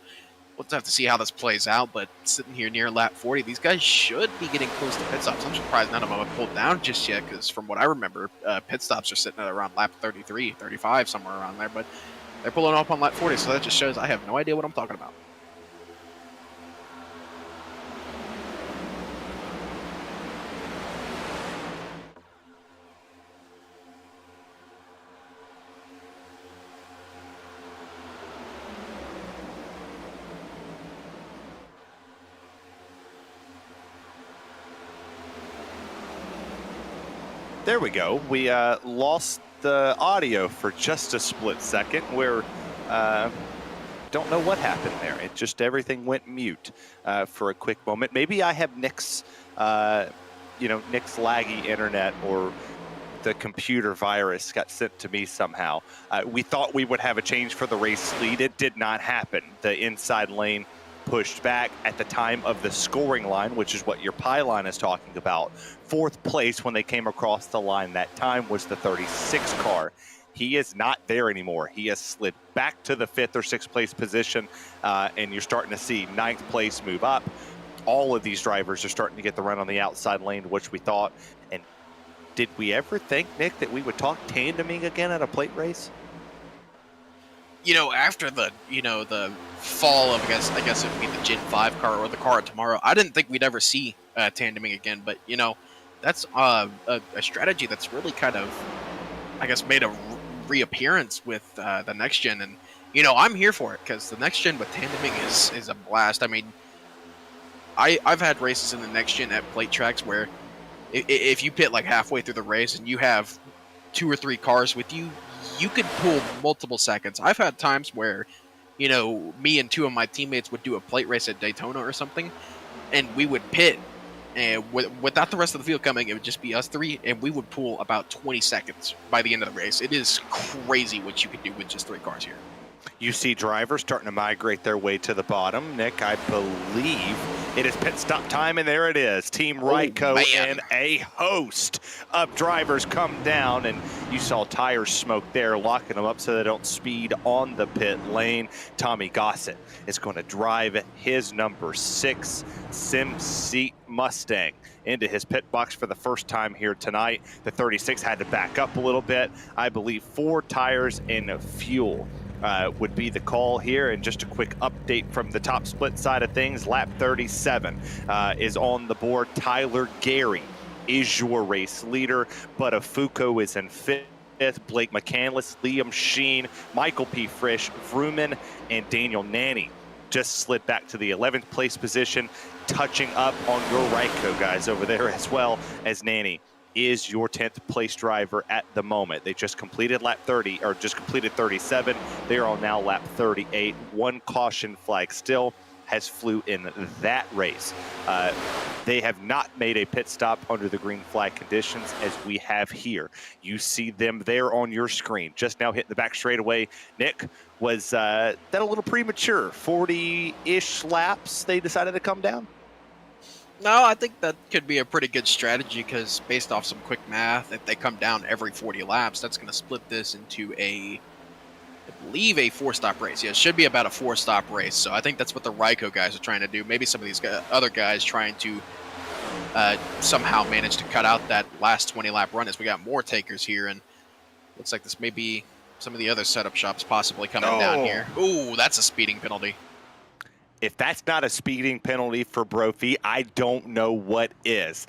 we'll have to see how this plays out. But sitting here near lap 40, these guys should be getting close to pit stops. I'm surprised none of them have pulled down just yet, because from what I remember, pit stops are sitting at around lap 33, 35, somewhere around there. But they're pulling up on lap 40, so that just shows I have no idea what I'm talking about.
There we go. We lost the audio for just a split second. We're don't know what happened there. It just, everything went mute for a quick moment. Maybe I have Nick's laggy internet, or the computer virus got sent to me somehow. We thought we would have a change for the race lead. It did not happen. The inside lane pushed back at the time of the scoring line, which is what your pylon is talking about. 4th place when they came across the line that time was the 36 car. He is not there anymore. He has slid back to the 5th or 6th place position, and you're starting to see 9th place move up. All of these drivers are starting to get the run on the outside lane, which we thought. And did we ever think, Nick, that we would talk tandeming again at a plate race?
After the fall of, I guess it would be the Gen 5 car or the car tomorrow, I didn't think we'd ever see tandeming again. But, that's a strategy that's really kind of, I guess, made a reappearance with the next gen. And, I'm here for it because the next gen with tandeming is a blast. I mean, I've had races in the next gen at plate tracks where if you pit like halfway through the race and you have 2 or 3 cars with you, you could pull multiple seconds. I've had times where, me and 2 of my teammates would do a plate race at Daytona or something, and we would pit, and without the rest of the field coming, it would just be us 3, and we would pull about 20 seconds by the end of the race. It is crazy what you can do with just 3 cars here.
You see drivers starting to migrate their way to the bottom. Nick, I believe it is pit stop time, and there it is. Team Ryco and a host of drivers come down, and you saw tires smoke there, locking them up so they don't speed on the pit lane. Tommy Gossett is going to drive his number 6 Sim Seat Mustang into his pit box for the first time here tonight. The 36 had to back up a little bit. I believe 4 tires and fuel would be the call here. And just a quick update from the top split side of things, lap 37 is on the board. Tyler Gary is your race leader. Buttafuoco is in 5th. Blake McCandless, Liam Sheen, Michael P. Frisch, Vrooman, and Daniel Nanny just slid back to the 11th place position, touching up on your Ryco guys over there, as well as Nanny is your 10th place driver at the moment. They just completed lap 30, or just completed 37. They are on now lap 38. 1 caution flag still has flew in that race. They have not made a pit stop under the green flag conditions as we have here. You see them there on your screen. Just now hitting the back straightaway. Nick, was that a little premature? 40-ish laps they decided to come down?
No, I think that could be a pretty good strategy because based off some quick math, if they come down every 40 laps, that's going to split this into I believe a 4-stop race. Yeah, it should be about a 4-stop race. So I think that's what the Ryco guys are trying to do. Maybe some of these other guys trying to somehow manage to cut out that last 20-lap run as we got more takers here. And looks like this may be some of the other setup shops possibly coming down here. Ooh, that's a speeding penalty.
If that's not a speeding penalty for Brophy, I don't know what is.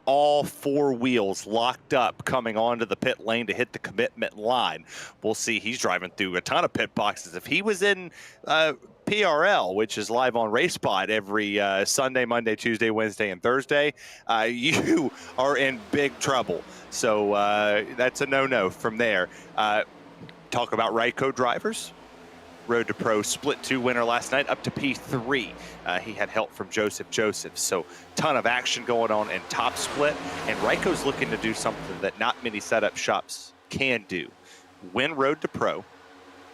All 4 wheels locked up coming onto the pit lane to hit the commitment line. We'll see. He's driving through a ton of pit boxes. If he was in PRL, which is live on RaceSpot every Sunday, Monday, Tuesday, Wednesday, and Thursday, you are in big trouble. So that's a no-no from there. Talk about Ryco drivers. Road to Pro Split 2 winner last night, up to P3. He had help from Joseph. So ton of action going on in top split. And Ryco's looking to do something that not many setup shops can do. Win Road to Pro,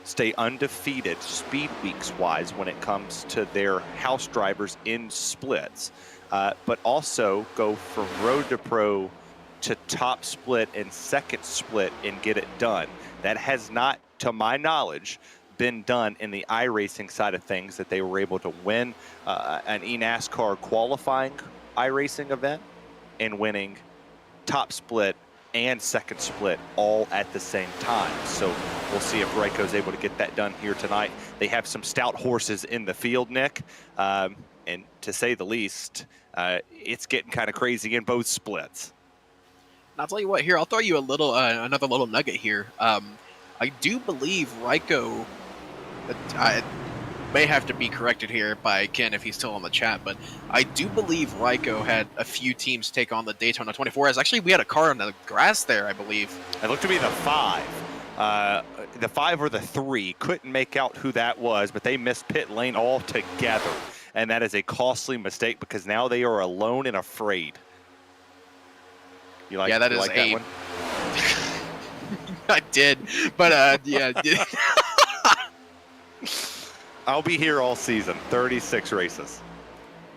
stay undefeated speed weeks wise when it comes to their house drivers in splits, but also go from Road to Pro to top split and second split and get it done. That has not, to my knowledge, been done in the iRacing side of things, that they were able to win an eNASCAR qualifying iRacing event and winning top split and second split all at the same time. So we'll see if Ryco's able to get that done here tonight. They have some stout horses in the field, Nick, and to say the least, it's getting kind of crazy in both splits.
I'll tell you what, here, I'll throw you a little another little nugget here. I do believe Ryco, I may have to be corrected here by Ken if he's still on the chat, but I do believe Ryco had a few teams take on the Daytona 24, as actually we had a car on the grass there, I believe.
It looked to be the 5. The 5 or the 3, couldn't make out who that was, but they missed pit lane altogether. And that is a costly mistake because now they are alone and afraid. You like,
yeah, that
you
is
like that one?
I did, but yeah.
I'll be here all season, 36 races.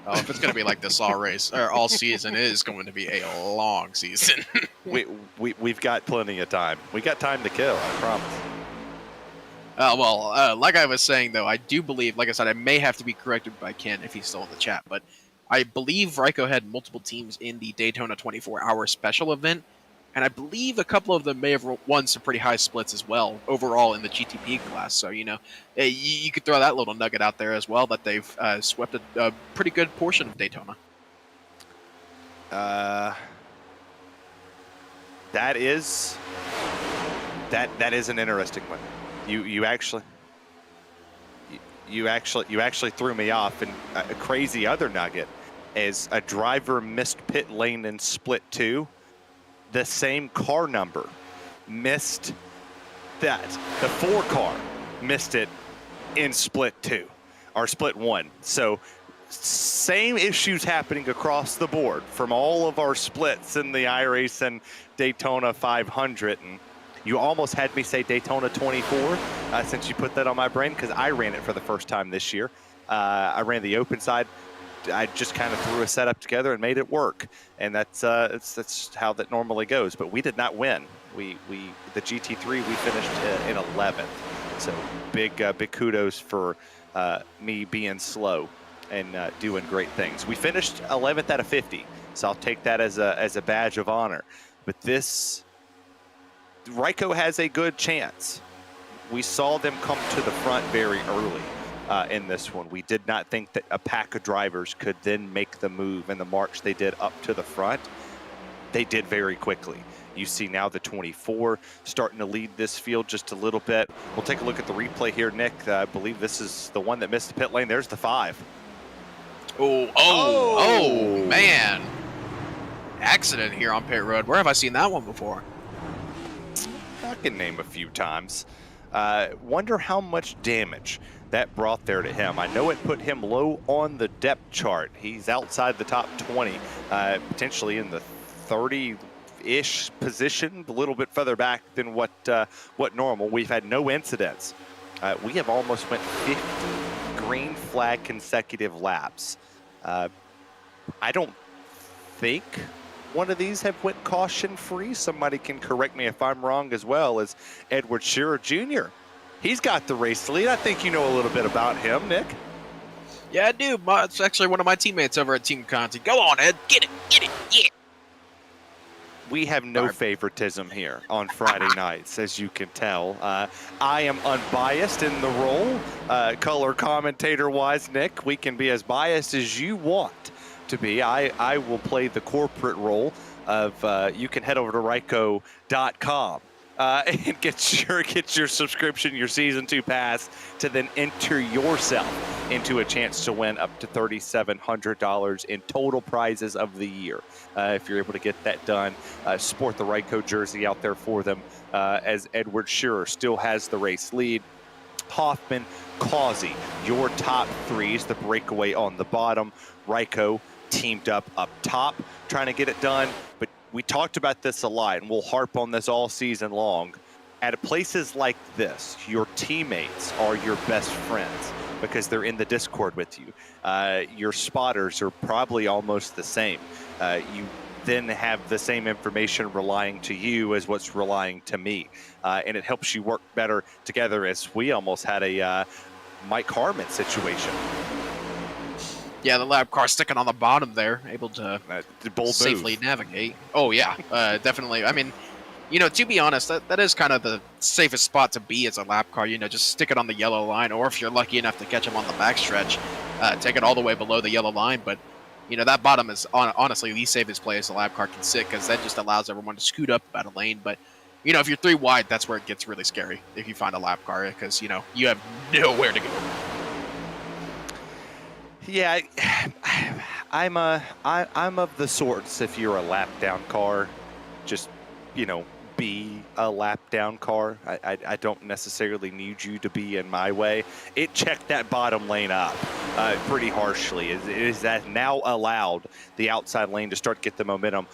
Oh, if it's going to be like this all race or all season, it is going to be a long season.
We've got plenty of time. We got time to kill, I promise.
Like I was saying, though, I do believe, like I said, I may have to be corrected by Ken if he's still in the chat, but I believe Ryco had multiple teams in the Daytona 24-hour special event, and I believe a couple of them may have won some pretty high splits as well overall in the GTP class. So, you could throw that little nugget out there as well, that they've swept a pretty good portion of Daytona.
That is an interesting one. You actually threw me off. And a crazy other nugget is a driver missed pit lane in split 2. The same car number missed that. The 4 car missed it in split 2 or split 1. So same issues happening across the board from all of our splits in the iRacing Daytona 500. And you almost had me say Daytona 24 since you put that on my brain, because I ran it for the first time this year. I ran the open side. I just kind of threw a setup together and made it work, and that's how that normally goes. But we did not win. The GT3 we finished in 11th. So big kudos for me being slow and doing great things. We finished 11th out of 50, so I'll take that as a badge of honor. But this Ryco has a good chance. We saw them come to the front very early. In this one, we did not think that a pack of drivers could then make the move in the march they did up to the front. They did very quickly. You see now the 24 starting to lead this field just a little bit. We'll take a look at the replay here, Nick. I believe this is the one that missed the pit lane. There's the 5.
Oh, man. Accident here on pit road. Where have I seen that one before?
I can name a few times. Wonder how much damage that brought there to him. I know it put him low on the depth chart. He's outside the top 20, potentially in the 30-ish position, a little bit further back than what normal. We've had no incidents. We have almost went 50 green flag consecutive laps. I don't think one of these have went caution-free. Somebody can correct me if I'm wrong as well, as Edward Shearer Jr. He's got the race lead. I think you know a little bit about him, Nick.
Yeah, I do. It's actually one of my teammates over at Team Conti. Go on, Ed. Get it, yeah.
We have no favoritism here on Friday nights, as you can tell. I am unbiased in the role, color commentator-wise, Nick. We can be as biased as you want to be. I will play the corporate role of you can head over to Ryco.com. And get your subscription, your Season 2 pass, to then enter yourself into a chance to win up to $3,700 in total prizes of the year. If you're able to get that done, sport the Ryco jersey out there for them, as Edward Shearer still has the race lead. Hoffman, Causey, your top 3s, the breakaway on the bottom. Ryco teamed up top, trying to get it done, but we talked about this a lot, and we'll harp on this all season long. At places like this, your teammates are your best friends because they're in the Discord with you. Your spotters are probably almost the same. You then have the same information relying to you as what's relying to me. And it helps you work better together, as we almost had a Mike Harmon situation.
Yeah, the lab car sticking on the bottom there, able to safely navigate. Oh, yeah, definitely. I mean, to be honest, that is kind of the safest spot to be as a lap car. Just stick it on the yellow line, or if you're lucky enough to catch them on the backstretch, take it all the way below the yellow line. But, that bottom is honestly the safest place a lap car can sit, because that just allows everyone to scoot up about a lane. But, if you're 3 wide, that's where it gets really scary if you find a lap car, because, you have nowhere to go.
Yeah, I'm of the sorts, if you're a lap down car, just, be a lap down car. I don't necessarily need you to be in my way. It checked that bottom lane up pretty harshly. It is that now allowed the outside lane to start to get the momentum.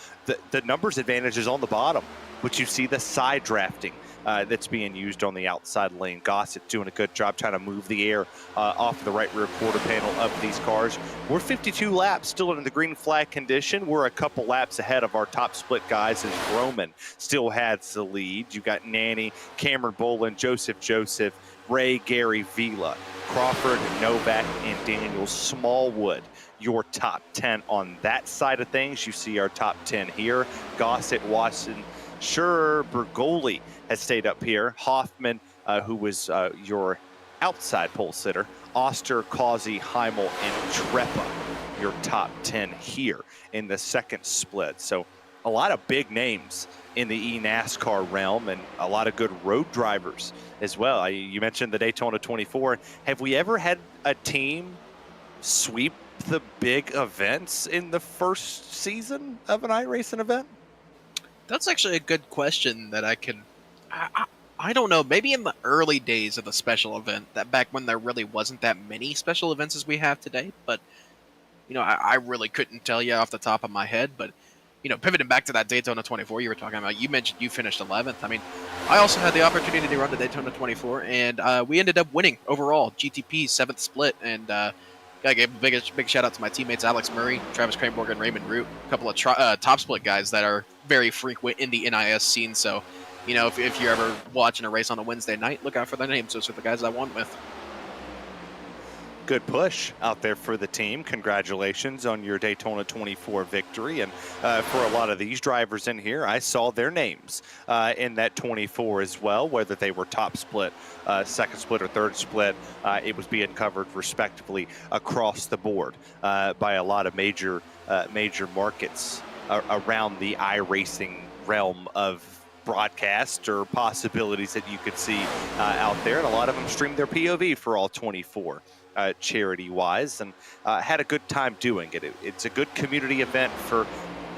the numbers advantage is on the bottom, but you see the side drafting that's being used on the outside lane. Gossett doing a good job trying to move the air off the right rear quarter panel of these cars. We're 52 laps still in the green flag condition. We're a couple laps ahead of our top split guys as Roman still has the lead. You got Nanny, Cameron Bolin, Joseph, Ray, Gary, Vila, Crawford, Novak, and Daniel Smallwood. Your top 10 on that side of things. You see our top 10 here. Gossett, Watson, Sure, Bergoli has stayed up here. Hoffman, who was your outside pole sitter. Oster, Causey, Heimel, and Treppa, your top 10 here in the second split. So a lot of big names in the eNASCAR realm and a lot of good road drivers as well. You mentioned the Daytona 24. Have we ever had a team sweep the big events in the first season of an iRacing event?
That's actually a good question that I don't know. Maybe in the early days of the special event, that back when there really wasn't that many special events as we have today. But, I really couldn't tell you off the top of my head. But, pivoting back to that Daytona 24 you were talking about, you mentioned you finished 11th. I mean, I also had the opportunity to run the Daytona 24, and we ended up winning overall, GTP 7th split. And I gave a big shout out to my teammates Alex Murray, Travis Cranborg, and Raymond Root, a couple of top split guys that are very frequent in the NIS scene. So, if you're ever watching a race on a Wednesday night, look out for their names. Those are the guys I won with.
Good push out there for the team. Congratulations on your Daytona 24 victory. And for a lot of these drivers in here, I saw their names in that 24 as well, whether they were top split, second split, or third split. It was being covered respectively across the board by a lot of major markets around the iRacing realm of broadcast or possibilities that you could see out there. And a lot of them streamed their POV for all 24. Charity-wise, and had a good time doing it. It's a good community event for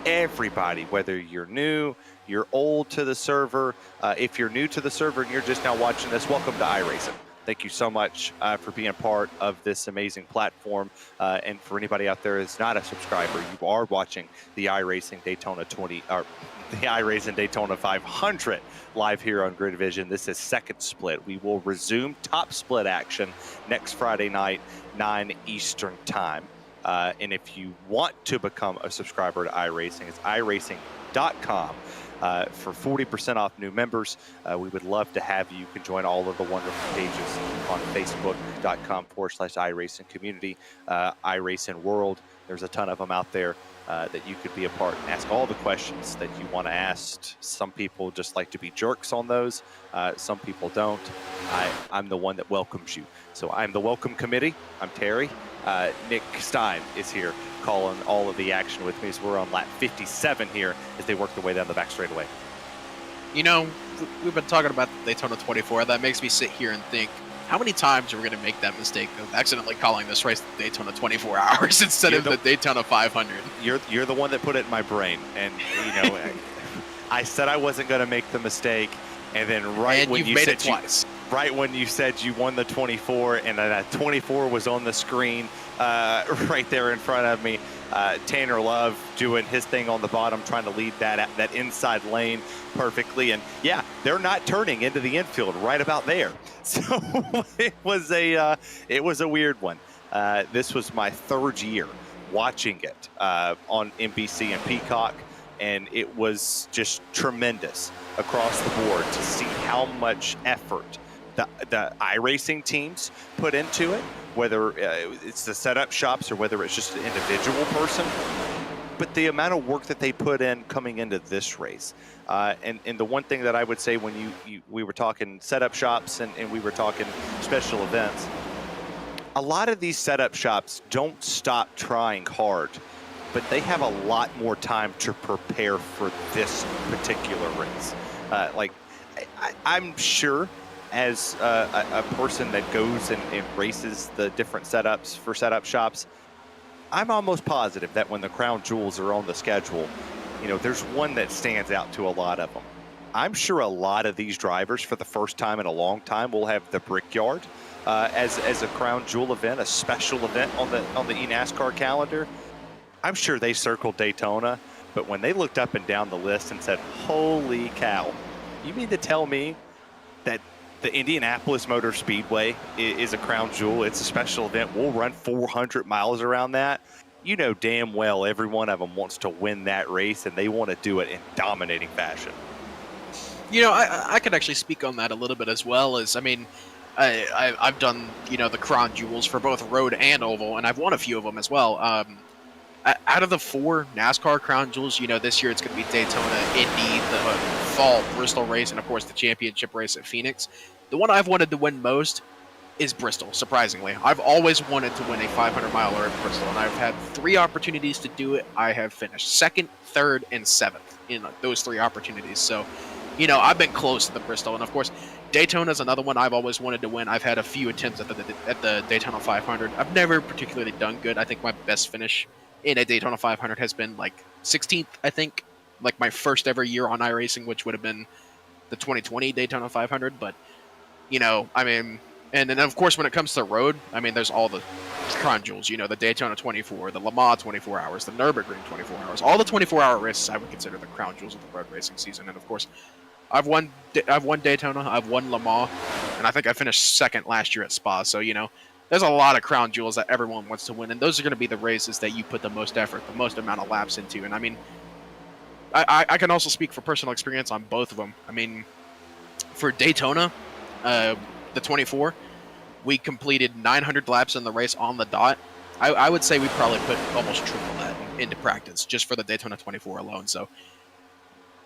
everybody, whether you're new, you're old to the server. If you're new to the server and you're just now watching this, welcome to iRacing. Thank you so much for being part of this amazing platform. And for anybody out there that's not a subscriber, you are watching the iRacing Daytona 20, or the iRacing Daytona 500 live here on GridVision. This is second split. We will resume top split action next Friday night, 9 Eastern time. And if you want to become a subscriber to iRacing, it's iRacing.com. For 40% off new members. We would love to have you. You can join all of the wonderful pages on Facebook.com/iRacing community, iRacing World. There's a ton of them out there that you could be a part and ask all the questions that you want to ask. Some people just like to be jerks on those. Some people don't. I'm the one that welcomes you. So I'm the welcome committee. I'm Terry. Nick Stein is here calling all of the action with me. So we're on lap 57 here as they work their way down the back straightaway.
We've been talking about the Daytona 24. That makes me sit here and think, how many times are we going to make that mistake of accidentally calling this race the Daytona 24 hours instead of the Daytona 500?
You're the one that put it in my brain. And, I said I wasn't going to make the mistake. And then when you said twice. Right when you said you won the 24, and then that 24 was on the screen right there in front of me. Tanner Love doing his thing on the bottom, trying to lead that inside lane perfectly. And yeah, they're not turning into the infield right about there. So it was a weird one. This was my third year watching it on NBC and Peacock, and it was just tremendous across the board to see how much effort the iRacing teams put into it, whether it's the setup shops or whether it's just an individual person, but the amount of work that they put in coming into this race. And the one thing that I would say when we were talking setup shops and we were talking special events, a lot of these setup shops don't stop trying hard, but they have a lot more time to prepare for this particular race. I'm sure as a person that goes and races the different setups for setup shops, I'm almost positive that when the crown jewels are on the schedule, there's one that stands out to a lot of them. I'm sure a lot of these drivers for the first time in a long time will have the Brickyard as a crown jewel event, a special event on the eNASCAR calendar. I'm sure they circled Daytona But when they looked up and down the list and said, holy cow, you mean to tell me that the Indianapolis Motor Speedway is a crown jewel? It's a special event. We'll run 400 miles around that. You know damn well every one of them wants to win that race, and they want to do it in dominating fashion.
You know, I could actually speak on that a little bit as well. As I mean, I've done, you know, the crown jewels for both road and oval, and I've won a few of them as well. Out of the 4 NASCAR crown jewels, you know, this year it's going to be Daytona, Indy, the fall Bristol race, and of course the championship race at Phoenix. The one I've wanted to win most is Bristol, surprisingly. I've always wanted to win a 500-miler at Bristol, and I've had 3 opportunities to do it. I have finished 2nd, 3rd, and 7th in those 3 opportunities. So, you know, I've been close to the Bristol, and of course, Daytona is another one I've always wanted to win. I've had a few attempts at the Daytona 500. I've never particularly done good. I think my best finish in a Daytona 500 has been like 16th, I think, like my first ever year on iRacing, which would have been the 2020 Daytona 500. But, you know, I mean, and then of course when it comes to road, I mean, there's all the crown jewels, you know, the Daytona 24, the Le Mans 24 hours, the Nürburgring 24 hours, all the 24-hour races I would consider the crown jewels of the road racing season. And of course, I've won Daytona, I've won Le Mans, and I think I finished 2nd last year at Spa. So, you know, there's a lot of crown jewels that everyone wants to win, and those are going to be the races that you put the most effort, the most amount of laps into. And I mean, I can also speak for personal experience on both of them. I mean, for Daytona, the 24, we completed 900 laps in the race on the dot. I would say we probably put almost triple that into practice just for the Daytona 24 alone. So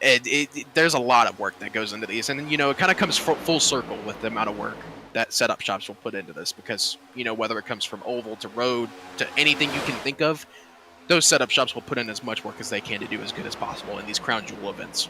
there's a lot of work that goes into these, and you know, it kind of comes full circle with the amount of work that setup shops will put into this, because, you know, whether it comes from oval to road to anything you can think of, those setup shops will put in as much work as they can to do as good as possible in these crown jewel events.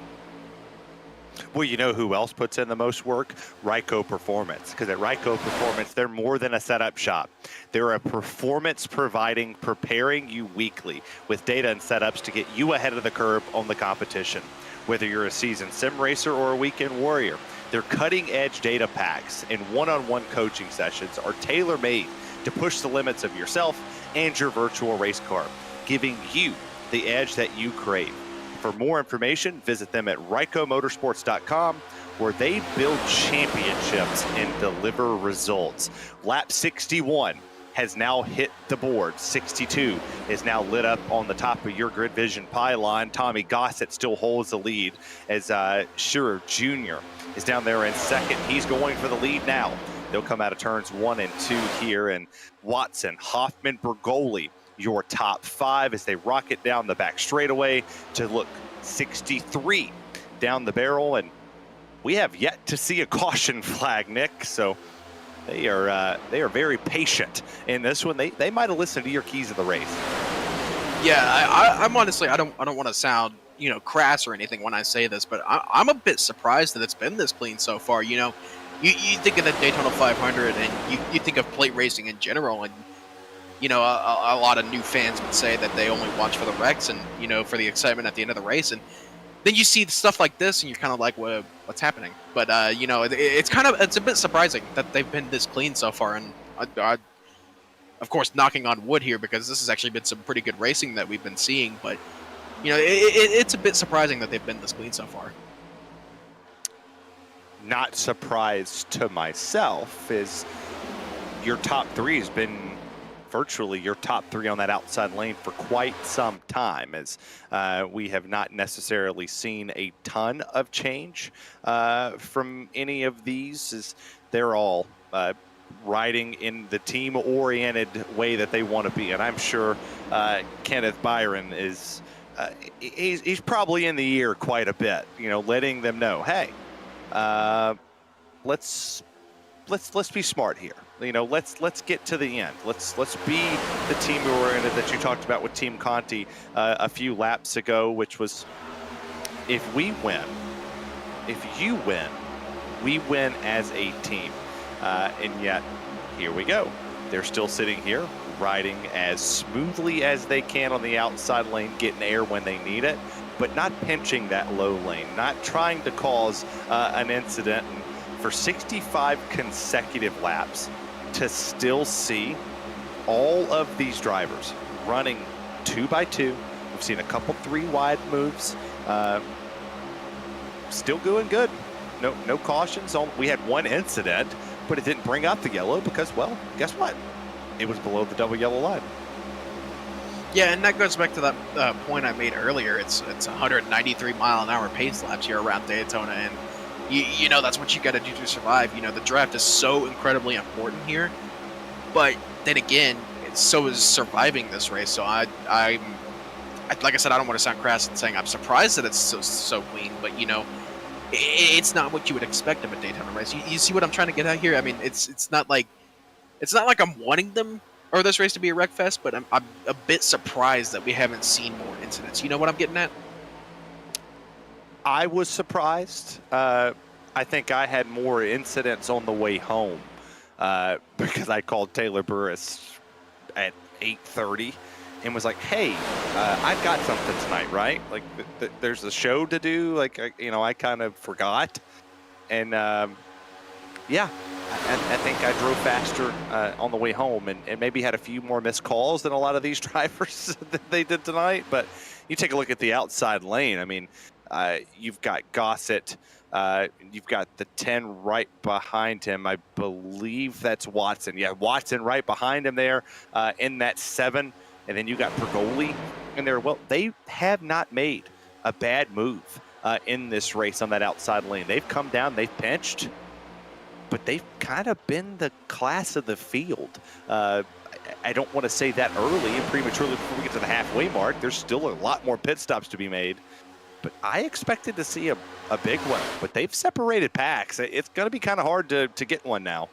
Well, you know who else puts in the most work? Ryco Performance. Because at Ryco Performance, they're more than a setup shop. They're a performance preparing you weekly with data and setups to get you ahead of the curve on the competition. Whether you're a seasoned sim racer or a weekend warrior, their cutting-edge data packs and one-on-one coaching sessions are tailor-made to push the limits of yourself and your virtual race car, giving you the edge that you crave. For more information, visit them at rycomotorsports.com, where they build championships and deliver results. Lap 61 has now hit the board. 62 is now lit up on the top of your GridVision pylon. Tommy Gossett still holds the lead as Shearer Jr. is down there in 2nd. He's going for the lead now. They'll come out of turns 1 and 2 here, and Watson, Hoffman, Bergoli, your top 5 as they rocket down the back straightaway to look 63 down the barrel. And we have yet to see a caution flag, Nick, so they are very patient in this one. They might have listened to your keys of the race.
Yeah, I'm honestly, I don't want to sound, you know, crass or anything when I say this, but I'm a bit surprised that it's been this clean so far. You know, you think of the Daytona 500 and you think of plate racing in general, and you know, a lot of new fans would say that they only watch for the wrecks and, you know, for the excitement at the end of the race. And then you see stuff like this and you're kind of like, well, what's happening? But, you know, it's a bit surprising that they've been this clean so far. And I, of course, knocking on wood here, because this has actually been some pretty good racing that we've been seeing. But, you know, it's a bit surprising that they've been this clean so far.
Not surprised to myself, is your top 3 has been virtually your top 3 on that outside lane for quite some time, as we have not necessarily seen a ton of change from any of these, as they're all riding in the team-oriented way that they want to be. And I'm sure Kenneth Byron is he's probably in the ear quite a bit, you know, letting them know, hey, let's be smart here. You know, let's get to the end. Let's be the team oriented that you talked about with Team Conti a few laps ago, which was, if we win, if you win, we win as a team. And yet, here we go. They're still sitting here, riding as smoothly as they can on the outside lane, getting air when they need it, but not pinching that low lane, not trying to cause an incident. And for 65 consecutive laps, to still see all of these drivers running 2 by 2, We've seen a couple 3-wide moves. Still doing good. No cautions. We had one incident, but it didn't bring up the yellow because, well, guess what? It was below the double yellow line.
Yeah, and that goes back to that point I made earlier. It's 193 mile an hour pace laps here around Daytona, and you know that's what you got to do to survive. You know, the draft is so incredibly important here, but then again, so is surviving this race. So I'm like I said, I don't want to sound crass in saying I'm surprised that it's so clean, but you know, it's not what you would expect of a Daytona race. You see what I'm trying to get at here? I mean, it's not like I'm wanting them or this race to be a wreck fest, but I'm a bit surprised that we haven't seen more incidents. You know what I'm getting at?
I was surprised. I think I had more incidents on the way home because I called Taylor Burris at 8:30 and was like, "Hey, I've got something tonight, right? Like, there's a show to do. Like, I kind of forgot, and yeah." I think I drove faster on the way home and maybe had a few more missed calls than a lot of these drivers that they did tonight. But you take a look at the outside lane. I mean, you've got Gossett. You've got the 10 right behind him. I believe that's Watson. Yeah, Watson right behind him there in that 7. And then you got Pergoli in there. Well, they have not made a bad move in this race on that outside lane. They've come down. They've pinched. But they've kind of been the class of the field. I don't want to say that early and prematurely before we get to the halfway mark. There's still a lot more pit stops to be made. But I expected to see a big one. But they've separated packs. It's going to be kind of hard to get one now.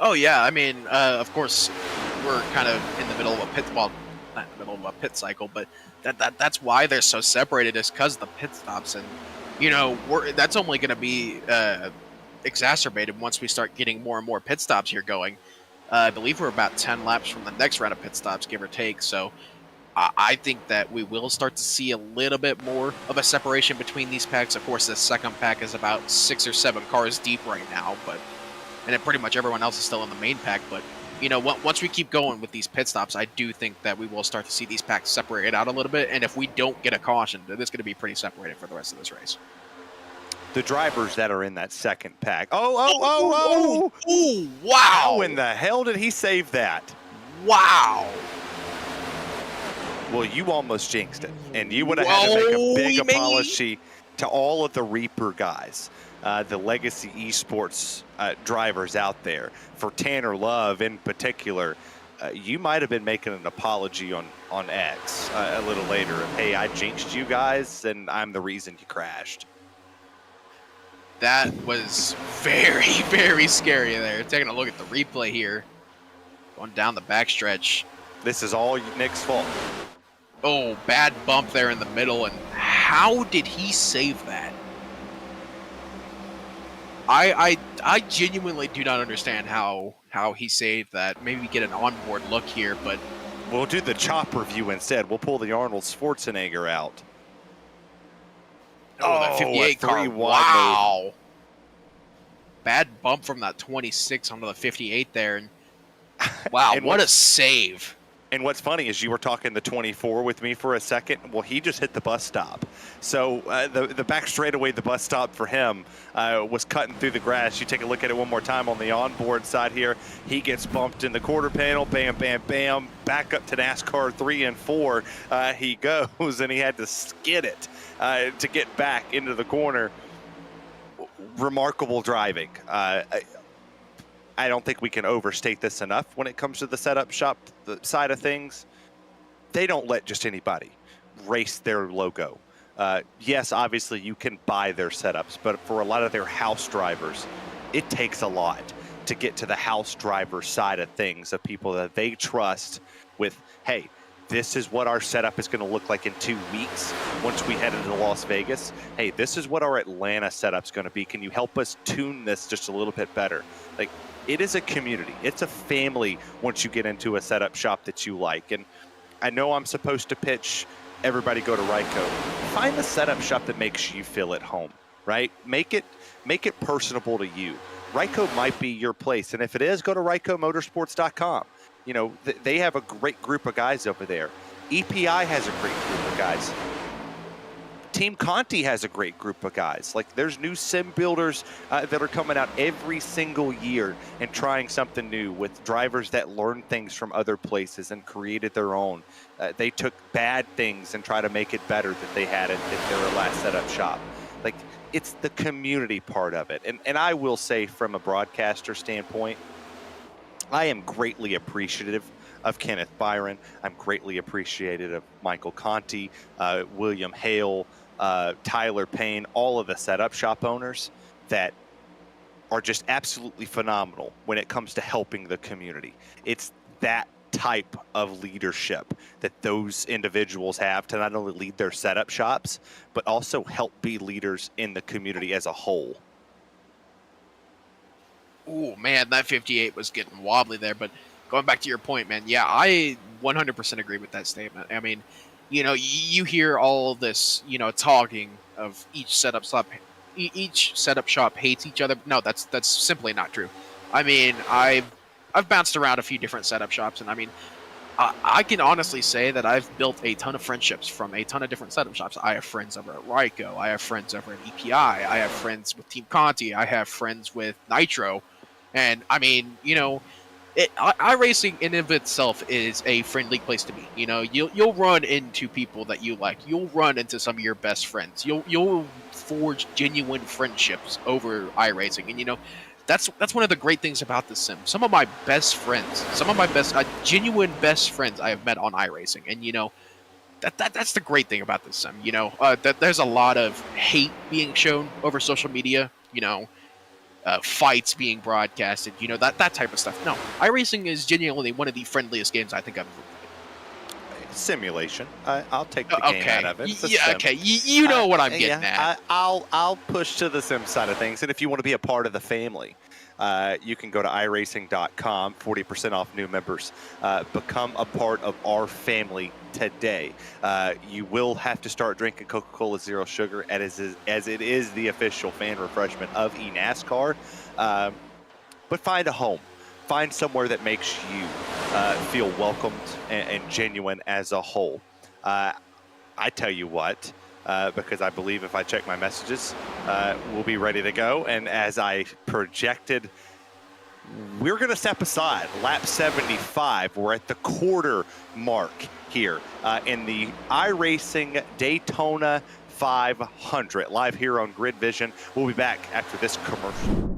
Oh, yeah. I mean, of course, we're kind of in the middle of a pit, well, not in the middle of a pit cycle, but that's why they're so separated is because of the pit stops. And, you know, that's only going to be exacerbated once we start getting more and more pit stops here going. I believe we're about 10 laps from the next round of pit stops, give or take. So I think that we will start to see a little bit more of a separation between these packs. Of course, the second pack is about 6 or 7 cars deep right now, and then pretty much everyone else is still in the main pack. But you know, once we keep going with these pit stops, I do think that we will start to see these packs separate out a little bit. And if we don't get a caution, then it's going to be pretty separated for the rest of this race.
The drivers that are in that second pack. Oh,
wow.
How in the hell did he save that?
Wow.
Well, you almost jinxed it. And you would have had to make a big apology to all of the Reaper guys, the legacy eSports drivers out there. For Tanner Love in particular, you might have been making an apology on X a little later. Hey, I jinxed you guys, and I'm the reason you crashed.
That was very, very scary there. Taking a look at the replay here. Going down the backstretch.
This is all Nick's fault.
Oh, bad bump there in the middle. And how did he save that? I genuinely do not understand how he saved that. Maybe get an onboard look here, but...
We'll do the chopper view instead. We'll pull the Arnold Schwarzenegger out.
Oh, that 58 car. Wow. Move. Bad bump from that 26 onto the 58 there. And wow, what a save.
And what's funny is you were talking the 24 with me for a second. Well, he just hit the bus stop. So the back straightaway, the bus stop for him was cutting through the grass. You take a look at it one more time on the onboard side here. He gets bumped in the quarter panel. Bam, bam, bam. Back up to NASCAR 3 and 4 he goes, and he had to skid it to get back into the corner. Remarkable driving. I don't think we can overstate this enough when it comes to the setup shop side of things. They don't let just anybody race their logo. Yes, obviously you can buy their setups, but for a lot of their house drivers, it takes a lot to get to the house driver side of things, of people that they trust with, hey, this is what our setup is going to look like in 2 weeks once we head into Las Vegas. Hey, this is what our Atlanta setup's going to be. Can you help us tune this just a little bit better? Like, it is a community. It's a family once you get into a setup shop that you like. And I know I'm supposed to pitch everybody go to Ryco. Find the setup shop that makes you feel at home, right? Make it personable to you. Ryco might be your place. And if it is, go to RycoMotorsports.com. You know, they have a great group of guys over there. EPI has a great group of guys. Team Conti has a great group of guys. Like, there's new sim builders that are coming out every single year and trying something new with drivers that learn things from other places and created their own. They took bad things and try to make it better that they had at their last setup shop. Like, it's the community part of it. And I will say, from a broadcaster standpoint, I am greatly appreciative of Kenneth Byron. I'm greatly appreciative of Michael Conti, William Hale, Tyler Payne, all of the setup shop owners that are just absolutely phenomenal when it comes to helping the community. It's that type of leadership that those individuals have to not only lead their setup shops, but also help be leaders in the community as a whole.
Oh man, that 58 was getting wobbly there. But going back to your point, man, yeah, I 100% agree with that statement. I mean, you hear all this, talking of each setup shop hates each other. No, that's simply not true. I mean, I've bounced around a few different setup shops, and I mean, I can honestly say that I've built a ton of friendships from a ton of different setup shops. I have friends over at Ryco. I have friends over at EPI. I have friends with Team Conti. I have friends with Nitro. And I mean, iRacing in of itself is a friendly place to be. You'll run into people that you like. You'll run into some of your best friends. You'll forge genuine friendships over iRacing. And that's one of the great things about this sim. Some of my best friends, genuine best friends I have met on iRacing. And that's the great thing about this sim. That there's a lot of hate being shown over social media. Fights being broadcasted, that type of stuff. No, iRacing is genuinely one of the friendliest games I think I've ever played.
Simulation. I'll take the game out of it.
Okay. You know what I'm getting at.
I'll push to the sim side of things, and if you want to be a part of the family, you can go to iRacing.com, 40% off new members. Become a part of our family today. You will have to start drinking Coca-Cola Zero Sugar as it is the official fan refreshment of eNASCAR. But find a home. Find somewhere that makes you feel welcomed and genuine as a whole. I tell you what, because I believe if I check my messages, we'll be ready to go. And as I projected, we're going to step aside. Lap 75. We're at the quarter mark here in the iRacing Daytona 500. Live here on GridVision. We'll be back after this commercial.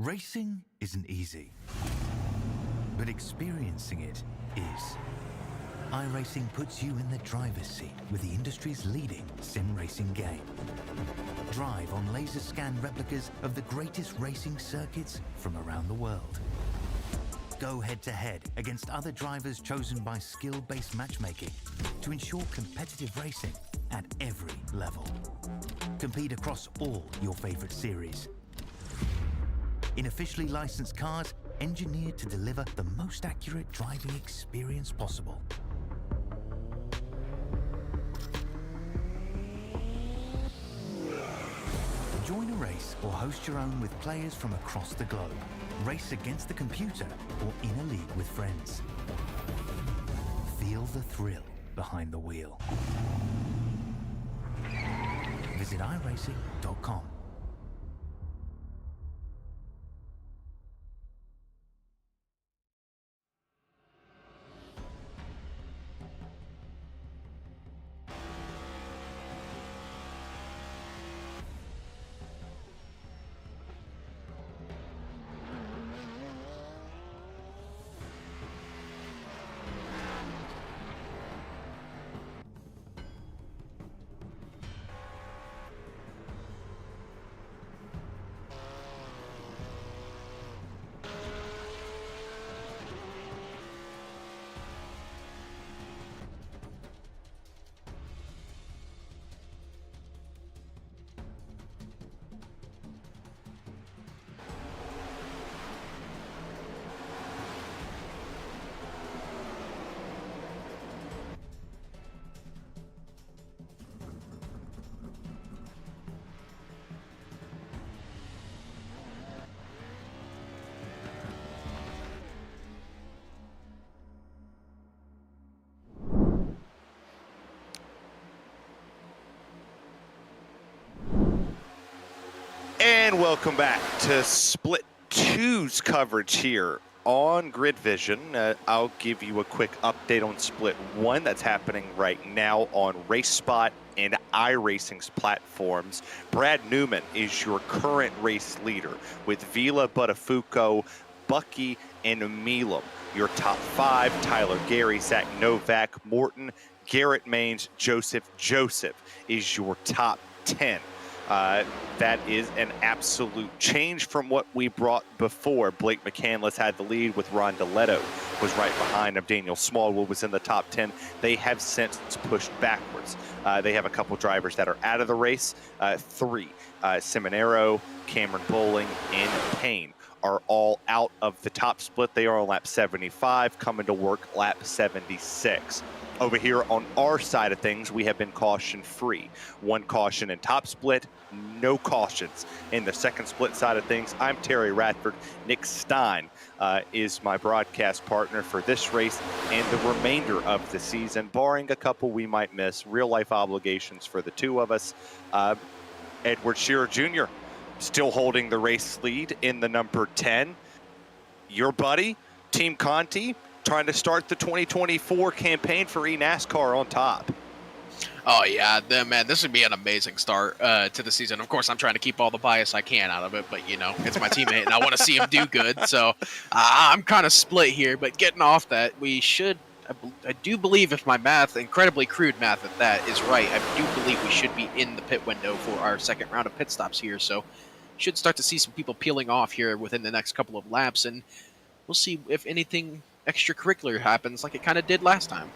Racing isn't easy, but experiencing it is. iRacing puts you in the driver's seat with the industry's leading sim racing game. Drive on laser scan replicas of the greatest racing circuits from around the world. Go head-to-head against other drivers chosen by skill-based matchmaking to ensure competitive racing at every level. Compete across all your favorite series. In officially licensed cars, engineered to deliver the most accurate driving experience possible. Join a race or host your own with players from across the globe. Race against the computer or in a league with friends. Feel the thrill behind the wheel. Visit iRacing.com.
And welcome back to Split 2's coverage here on GridVision. I'll give you a quick update on Split 1 that's happening right now on RaceSpot and iRacing's platforms. Brad Newman is your current race leader with Vila Buttafuoco, Bucky, and Milam. Your top 5, Tyler Gary, Zach Novak, Morton, Garrett Maines, Joseph is your top 10. That is an absolute change from what we brought before. Blake McCandless had the lead with Ron DeLetto was right behind him. Daniel Smallwood was in the top 10. They have since pushed backwards. They have a couple drivers that are out of the race. 3, Seminaro, Cameron Bowling, and Payne are all out of the top split. They are on lap 75, coming to work lap 76. Over here on our side of things, we have been caution-free. 1 caution in top split, no cautions in the second split side of things. I'm Terry Radford. Nick Stein is my broadcast partner for this race and the remainder of the season, barring a couple we might miss. Real-life obligations for the two of us. Edward Shearer Jr. still holding the race lead in the number 10. Your buddy, Team Conti, trying to start the 2024 campaign for eNASCAR on top.
Oh, yeah, man, this would be an amazing start to the season. Of course, I'm trying to keep all the bias I can out of it, but, you know, it's my teammate, and I want to see him do good. So I'm kind of split here, but getting off that, we should, I do believe if my math, incredibly crude math at that, is right, I do believe we should be in the pit window for our second round of pit stops here. So should start to see some people peeling off here within the next couple of laps, and we'll see if anything extracurricular happens like it kind of did last time.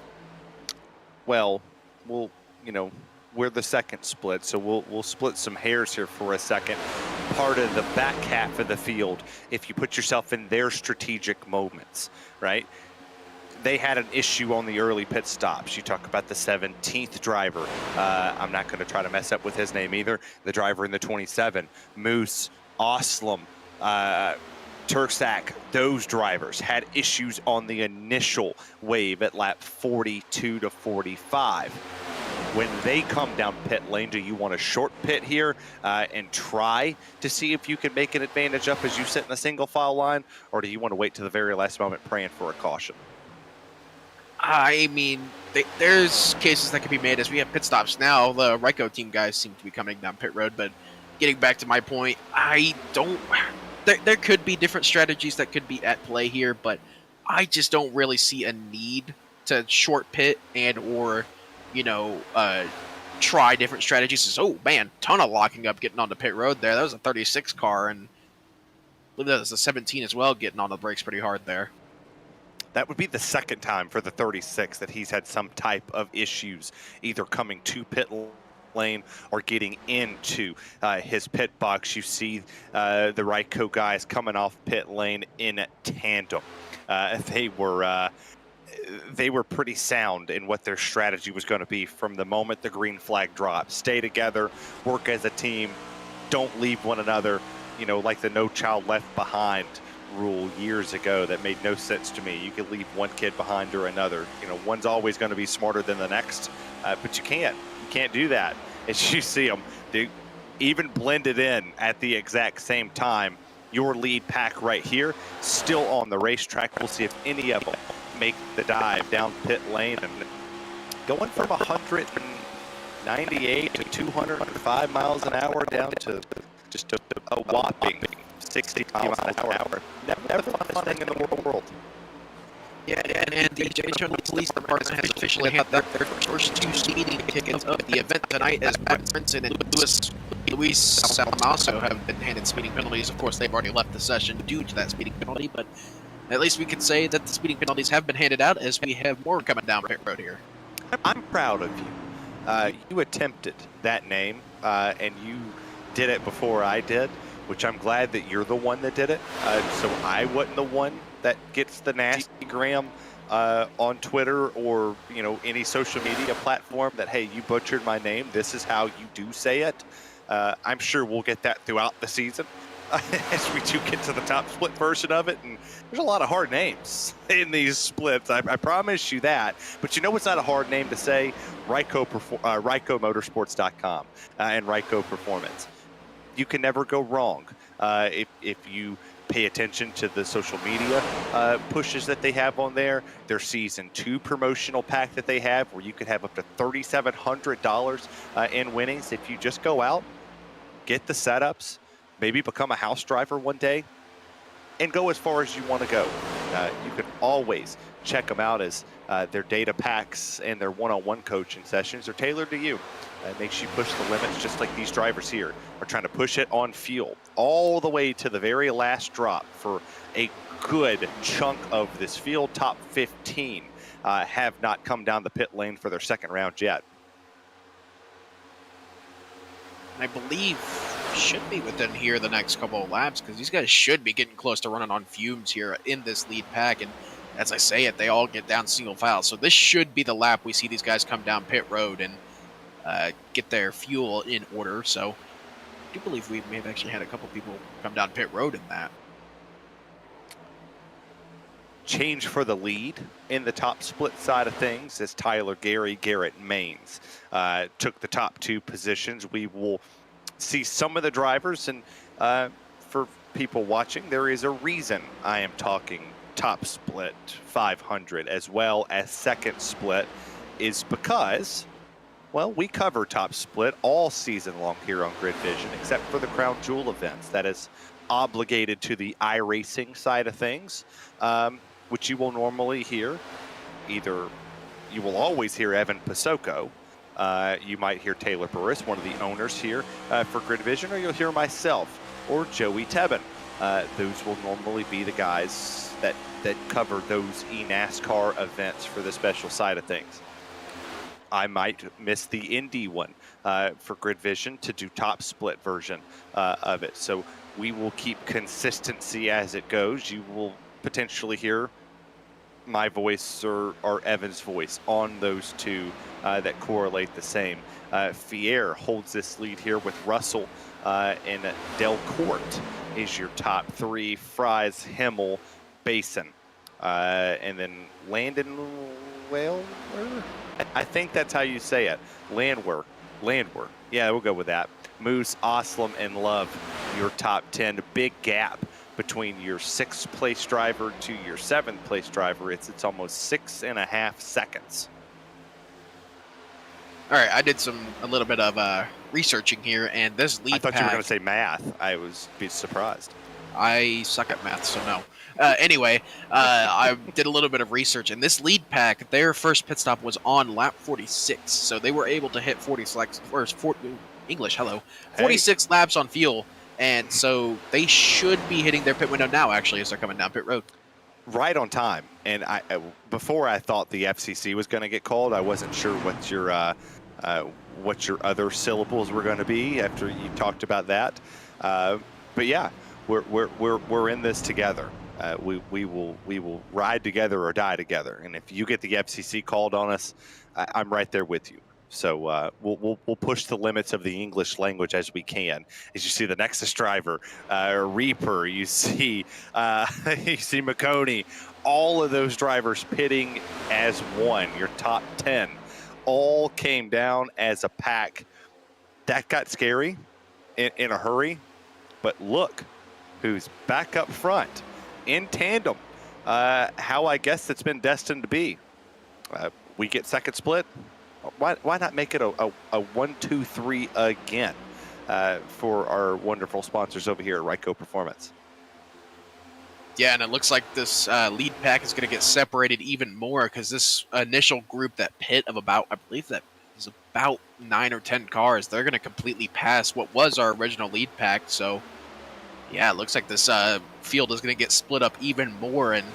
Well, you know, we're the second split, so we'll split some hairs here for a second. Part of the back half of the field, if you put yourself in their strategic moments, right? They had an issue on the early pit stops. You talk about the 17th driver. I'm not going to try to mess up with his name either. The driver in the 27, Moose, Oslam, Turksack, those drivers had issues on the initial wave at lap 42 to 45. When they come down pit lane, do you want to short pit here and try to see if you can make an advantage up as you sit in the single file line, or do you want to wait to the very last moment praying for a caution?
I mean, there's cases that can be made as we have pit stops now. The Ryco team guys seem to be coming down pit road, but getting back to my point, there could be different strategies that could be at play here, but I just don't really see a need to short pit and or, you know, try different strategies. Oh, man, ton of locking up getting onto pit road there. That was a 36 car, and I believe that was a 17 as well, getting on the brakes pretty hard there.
That would be the second time for the 36 that he's had some type of issues, either coming to pit lane or getting into his pit box. You see the Ryco guys coming off pit lane in tandem. They were pretty sound in what their strategy was going to be from the moment the green flag dropped. Stay together, work as a team, don't leave one another, you know, like the no child left behind rule years ago that made no sense to me. You could leave one kid behind or another. You know, one's always going to be smarter than the next, but you can't do that. As you see them, they even blended in at the exact same time. Your lead pack right here, still on the racetrack. We'll see if any of them make the dive down pit lane, and going from 198 to 205 miles an hour down to just a whopping 60 miles an hour. Never the funnest thing in the world.
Yeah, and the Daytona Police Department has officially had their first 2 speeding tickets of the event tonight, as Brett Brinson and Luis Salamaso have been handed speeding penalties. Of course, they've already left the session due to that speeding penalty, but at least we can say that the speeding penalties have been handed out as we have more coming down pit road here.
I'm proud of you. You attempted that name, and you did it before I did, which I'm glad that you're the one that did it. So I wasn't the one that gets the nasty gram on Twitter or, you know, any social media platform that, hey, you butchered my name. This is how you do say it. I'm sure we'll get that throughout the season as we do get to the top split version of it. And there's a lot of hard names in these splits. I promise you that. But you know what's not a hard name to say? Ryco Motorsports.com and Ryco Performance. you can never go wrong. If you pay attention to the social media pushes that they have on there, their season 2 promotional pack that they have, where you could have up to $3,700 in winnings if you just go out, get the setups, maybe become a house driver one day, and go as far as you want to go. You can always check them out, as their data packs and their one-on-one coaching sessions are tailored to you. It makes you push the limits, just like these drivers here are trying to push it on fuel all the way to the very last drop for a good chunk of this field. Top 15 have not come down the pit lane for their second round yet.
I believe should be within here the next couple of laps, because these guys should be getting close to running on fumes here in this lead pack. And as I say it, they all get down single file. So this should be the lap we see these guys come down pit road and get their fuel in order. So I do believe we may have actually had a couple people come down pit road in that.
Change for the lead in the top split side of things as Tyler Garrett Maines took the top 2 positions. We will see some of the drivers, and for people watching, there is a reason I am talking top split 500 as well as second split, is because, well, we cover top split all season long here on GridVision, except for the Crown Jewel events. That is obligated to the iRacing side of things, which you will normally hear. Either you will always hear Evan Pasoko, you might hear Taylor Burris, one of the owners here for GridVision, or you'll hear myself or Joey Tebbin. Those will normally be the guys that cover those eNASCAR events for the special side of things. I might miss the Indy one for GridVision to do top split version of it. So we will keep consistency as it goes. You will potentially hear my voice or Evan's voice on those 2 that correlate the same. Fier holds this lead here with Russell and Delcourt is your top 3. Fries, Himmel, Basin, and then Landon Whalmer. I think that's how you say it. Landwer. Yeah, we'll go with that. Moose, Oslam, and Love, your top 10. Big gap between your 6th place driver to your 7th place driver. It's almost 6.5 seconds.
All right, I did a little bit of researching here, and this lead
I thought
pack,
you were going to say math. I was be surprised.
I suck at math, so no. Anyway, I did a little bit of research, and this lead pack, their first pit stop was on lap 46, so they were able to hit 46 laps on fuel, and so they should be hitting their pit window now, actually, as they're coming down pit road.
Right on time. And before I thought the FCC was going to get called, I wasn't sure what your other syllables were going to be after you talked about that. But yeah, we're in this together. We will ride together or die together. And if you get the FCC called on us, I'm right there with you. So we'll push the limits of the English language as we can. As you see the Nexus driver, Reaper, you see McConey, all of those drivers pitting as one. Your top 10 all came down as a pack. That got scary in a hurry, but look who's back up front in tandem. How I guess it's been destined to be. We get second split. Why not make it a 1-2-3 again for our wonderful sponsors over here at Ryco Performance?
Yeah, and it looks like this lead pack is going to get separated even more, because this initial group that pit of about, I believe that is about 9 or 10 cars, they're going to completely pass what was our original lead pack. So yeah, it looks like this field is going to get split up even more, and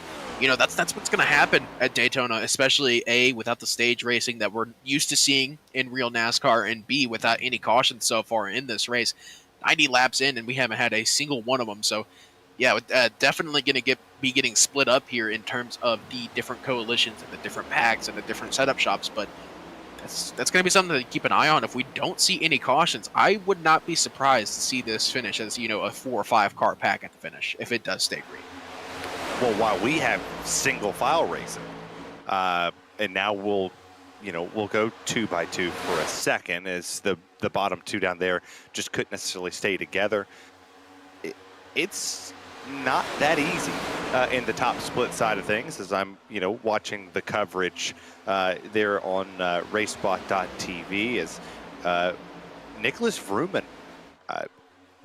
you know, that's what's going to happen at Daytona, especially A, without the stage racing that we're used to seeing in real NASCAR, and B, without any caution so far in this race. 90 laps in, and we haven't had a single one of them. So, yeah, definitely going to be getting split up here in terms of the different coalitions and the different packs and the different setup shops. But that's going to be something to keep an eye on. If we don't see any cautions, I would not be surprised to see this finish as, you know, a 4 or 5 car pack at the finish if it does stay green.
Well, while we have single file racing, and now we'll we'll go 2 by 2 for a second, as the bottom two down there just couldn't necessarily stay together. It's not that easy in the top split side of things, as I'm, watching the coverage there on racebot.tv, as Nicholas Vrooman,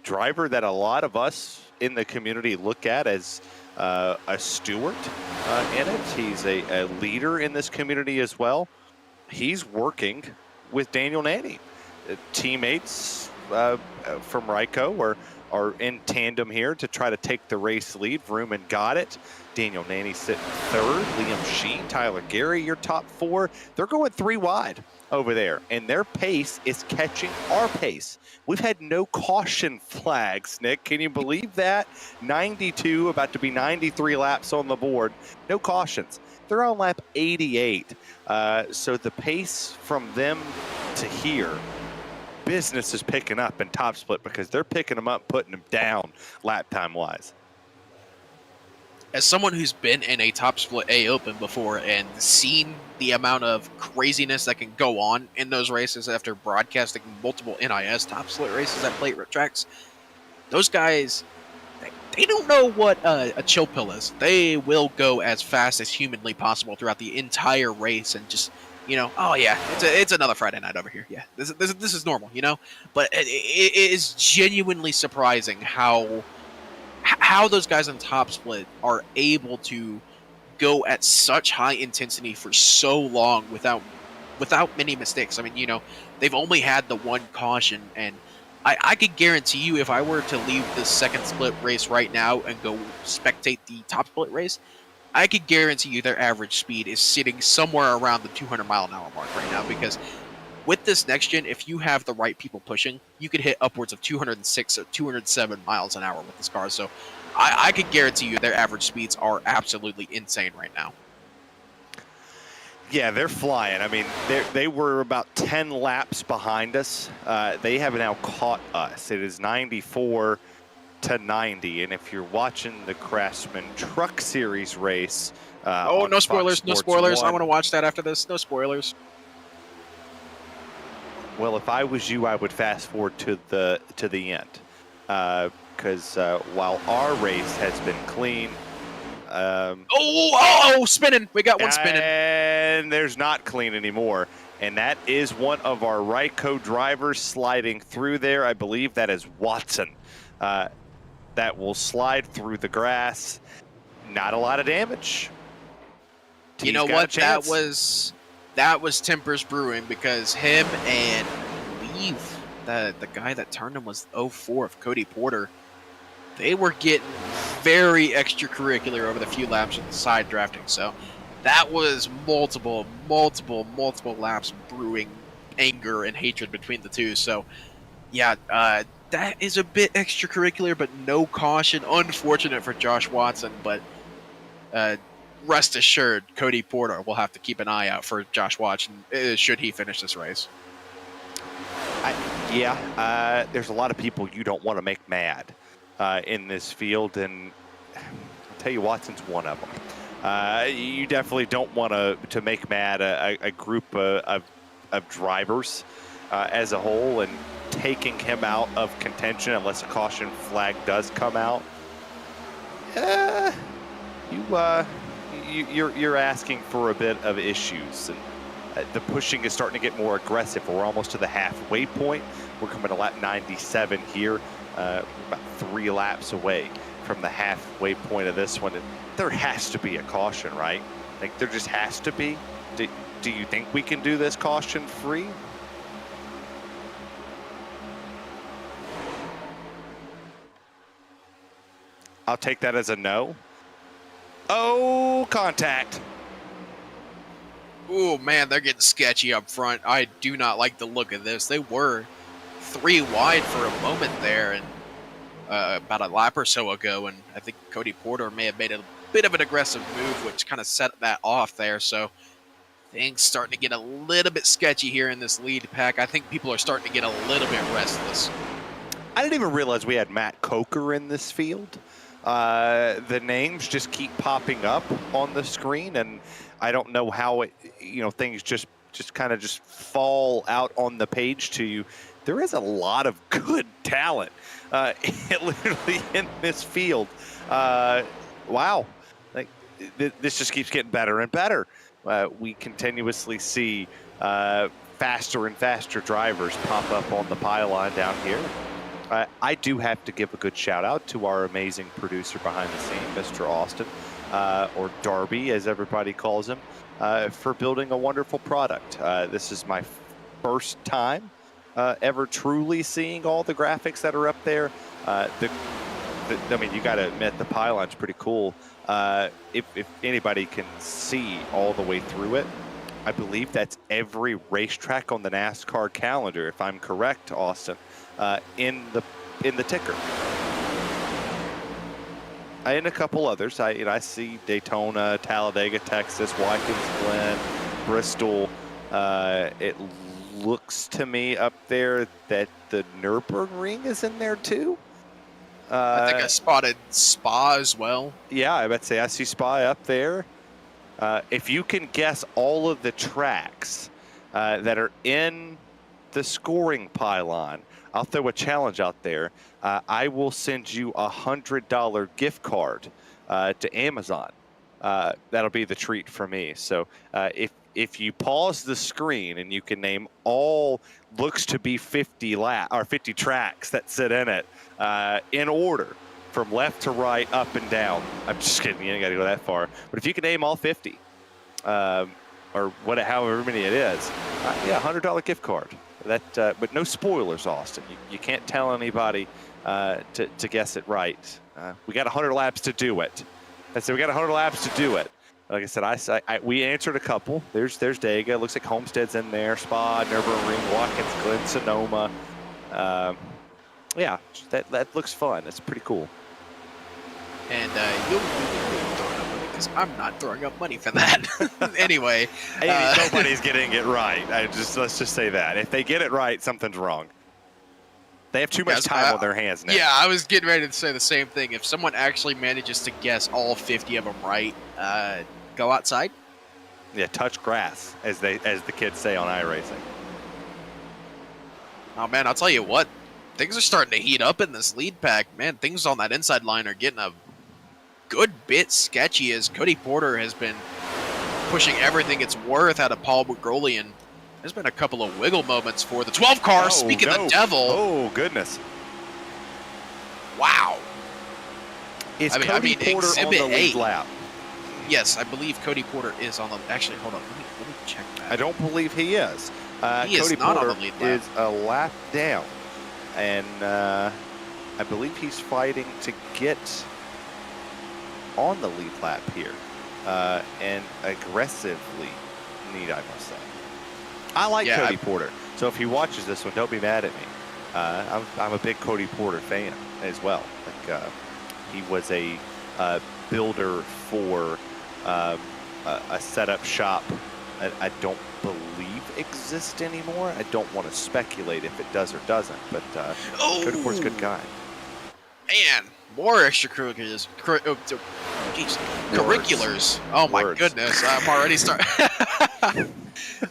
driver that a lot of us in the community look at as a steward in it. He's a leader in this community as well. He's working with Daniel Nanny. Teammates from Ryco are in tandem here to try to take the race lead. Vrooman got it. Daniel Nanny sitting third. Liam Sheen, Tyler Gary, your top four. They're going 3 wide over there, and their pace is catching our pace. We've had no caution flags, Nick. Can you believe that? 92, about to be 93 laps on the board. No cautions. They're on lap 88. So the pace from them to here, business is picking up in top split, because they're picking them up, putting them down lap time wise.
As someone who's been in a top split A Open before and seen the amount of craziness that can go on in those races after broadcasting multiple NiS top split races at plate tracks, those guys, they don't know what a chill pill is. They will go as fast as humanly possible throughout the entire race and just, oh yeah, it's another Friday night over here. Yeah, this is normal, But it is genuinely surprising how those guys on top split are able to go at such high intensity for so long without many mistakes. I mean, they've only had the one caution, and I could guarantee you, if I were to leave the second split race right now and go spectate the top split race, I could guarantee you their average speed is sitting somewhere around the 200-mile-an-hour mark right now, because with this next gen, if you have the right people pushing, you could hit upwards of 206 or 207 miles an hour with this car. So I could guarantee you their average speeds are absolutely insane right now.
Yeah, they're flying. I mean, they were about 10 laps behind us. They have now caught us. It is 94 to 90. And if you're watching the Craftsman Truck Series race...
no spoilers, no spoilers.
1,
I want to watch that after this. No spoilers.
Well, if I was you, I would fast forward to the end, because while our race has been clean,
spinning! We got one spinning,
and there's not clean anymore, and that is one of our Ryco drivers sliding through there. I believe that is Watson. That will slide through the grass. Not a lot of damage.
You know what? That was Tempers Brewing, because him and I believe the guy that turned him was 04 of Cody Porter. They were getting very extracurricular over the few laps of the side drafting. So that was multiple laps brewing anger and hatred between the two. So yeah, that is a bit extracurricular, but no caution. Unfortunate for Josh Watson, but rest assured, Cody Porter will have to keep an eye out for Josh Watson should he finish this race.
There's a lot of people you don't want to make mad in this field, and I'll tell you, Watson's one of them. You definitely don't want to make mad a group of drivers as a whole, and taking him out of contention unless a caution flag does come out. You're asking for a bit of issues, and the pushing is starting to get more aggressive. We're almost to the halfway point. We're coming to lap 97 here, about 3 laps away from the halfway point of this one. And there has to be a caution, right? Like, there just has to be. Do you think we can do this caution free? I'll take that as a no. Oh, contact.
Oh man, they're getting sketchy up front. I do not like the look of this. They were 3 wide for a moment there, and about a lap or so ago, and I think Cody Porter may have made a bit of an aggressive move, which kind of set that off there. So things starting to get a little bit sketchy here in this lead pack. I think people are starting to get a little bit restless.
I didn't even realize we had Matt Coker in this field. The names just keep popping up on the screen, and I don't know how things just just kind of just fall out on the page to you, there is a lot of good talent literally in this field. Wow. Like, this just keeps getting better and better. We continuously see faster and faster drivers pop up on the pylon down here. I do have to give a good shout out to our amazing producer behind the scene, Mr. Austin, or Darby, as everybody calls him, for building a wonderful product. This is my first time ever truly seeing all the graphics that are up there. I mean, you got to admit, the pylon's pretty cool. If anybody can see all the way through it, I believe that's every racetrack on the NASCAR calendar, if I'm correct, Austin, in the ticker. And a couple others. I see Daytona, Talladega, Texas, Watkins Glen, Bristol. It looks to me up there that the Nürburgring is in there too.
I think I spotted Spa as well.
Yeah, I bet say I see Spa up there. If you can guess all of the tracks that are in the scoring pylon, I'll throw a challenge out there. I will send you a $100 gift card to Amazon. That'll be the treat for me. So if you pause the screen and you can name all looks to be 50 tracks that sit in it in order from left to right, up and down. I'm just kidding. You ain't got to go that far. But if you can name all 50, or however many it is, yeah, $100 gift card. But no spoilers, Austin. You can't tell anybody to guess it right. We got 100 laps to do it. We got 100 laps to do it. Like I said, we answered a couple. There's Dega. Looks like Homestead's in there. Spa, Nürburgring, Watkins Glen, Sonoma. Yeah, that looks fun. It's pretty cool.
And you'll be throwing up money because I'm not throwing up money for that. Anyway,
nobody's getting it right. Let's just say that if they get it right, something's wrong. They have too much time on their hands now.
Yeah, I was getting ready to say the same thing. If someone actually manages to guess all 50 of them right, go outside.
Yeah, touch grass, as the kids say on iRacing.
Oh man, I'll tell you what, things are starting to heat up in this lead pack. Man, things on that inside line are getting a good bit sketchy as Cody Porter has been pushing everything it's worth out of Paul Bugrolian. There's been a couple of wiggle moments for the 12 car. Speaking of the devil.
Oh, goodness.
Wow.
Is Cody Porter on the lead lap?
Yes, I believe Cody Porter is on the... Actually, hold on. Let me check that.
I don't believe he is.
He is
Cody
not
Porter
on the lead lap.
is a lap down. And I believe he's fighting to get on the lead lap here. And aggressively need, I must say. I like Cody Porter, so if he watches this one, don't be mad at me. I'm a big Cody Porter fan as well. Like he was a builder for a setup shop I don't believe exists anymore. I don't want to speculate if it does or doesn't, but Cody Porter's a good guy.
Man, more extracurriculars. Curriculars. Oh my goodness!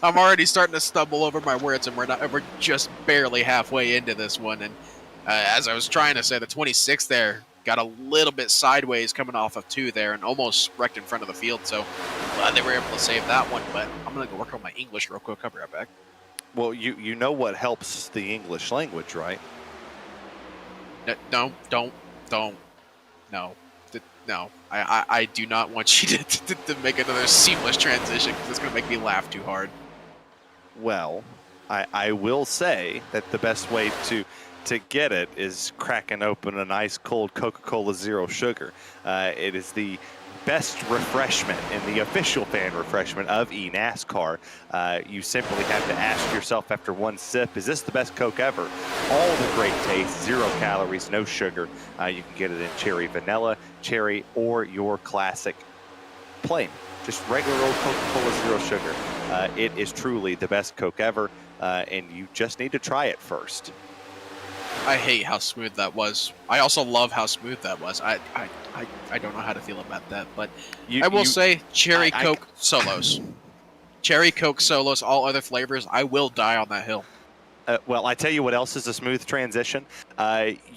I'm already starting to stumble over my words, and we're just barely halfway into this one. And as I was trying to say, the 26 there got a little bit sideways coming off of 2 there, and almost wrecked in front of the field. So glad they were able to save that one. But I'm gonna go work on my English real quick. I'll be right back.
Well, you know what helps the English language, right?
No, don't. No, I do not want you to make another seamless transition because it's going to make me laugh too hard.
Well, I will say that the best way to get it is cracking open an ice cold Coca-Cola Zero Sugar. It is the best refreshment and the official fan refreshment of eNASCAR. You simply have to ask yourself after one sip, is this the best Coke ever? All the great taste, 0 calories, no sugar. You can get it in cherry vanilla, cherry, or your classic plain. Just regular old Coca-Cola Zero Sugar. It is truly the best Coke ever, and you just need to try it first.
I hate how smooth that was. I also love how smooth that was. I don't know how to feel about that, but I will say cherry Coke solos. cherry Coke solos, all other flavors, I will die on that hill.
Well, I tell you what else is a smooth transition.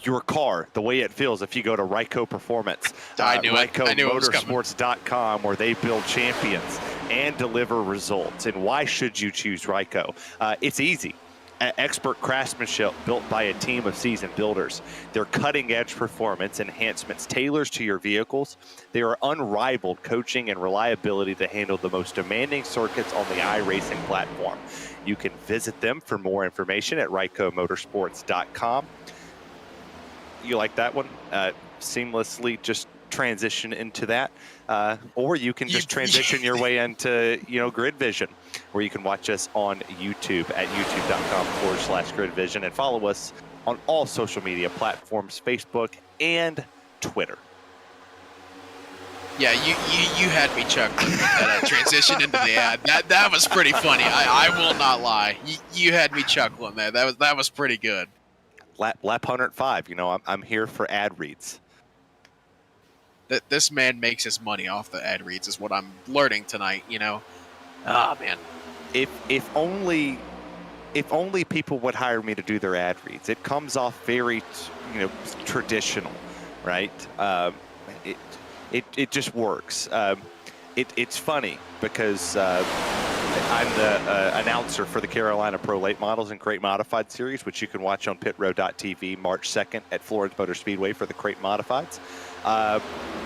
Your car, the way it feels if you go to Ryco Performance.
I knew it. I knew it was coming.
RycoMotorsports.com, where they build champions and deliver results. And why should you choose Ryco? It's easy. Expert craftsmanship built by a team of seasoned builders. Their cutting-edge performance enhancements tailors to your vehicles. They are unrivaled coaching and reliability to handle the most demanding circuits on the iRacing platform. You can visit them for more information at RycoMotorsports.com. You like that one? Seamlessly just transition into that, or you can just transition your way into GridVision, where you can watch us on YouTube at youtube.com/GridVision and follow us on all social media platforms, Facebook and Twitter.
Yeah, you had me chuckling with that transition into the ad. That was pretty funny. I will not lie. You had me chuckling there. That was pretty good.
Lap 105. I'm here for ad reads.
This man makes his money off the ad reads is what I'm learning tonight. Ah, man.
If only people would hire me to do their ad reads. It comes off very traditional, right? It just works. It's funny because I'm the announcer for the Carolina Pro Late Models and Crate Modified Series, which you can watch on pitrow.tv March 2nd at Florence Motor Speedway for the Crate Modifieds.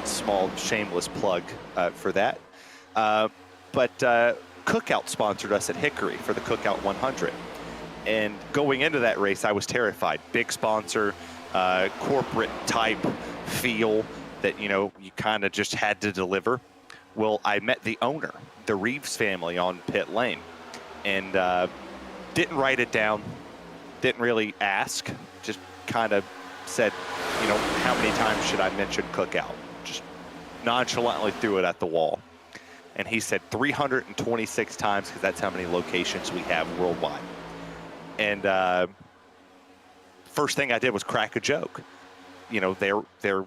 Small shameless plug for that. But Cookout sponsored us at Hickory for the Cookout 100. And going into that race, I was terrified. Big sponsor, corporate type feel that, you kind of just had to deliver. Well, I met the owner, the Reeves family, on pit lane, and didn't write it down, didn't really ask, just kind of said, how many times should I mention Cookout? Just nonchalantly threw it at the wall. And he said 326 times, because that's how many locations we have worldwide. And first thing I did was crack a joke. They're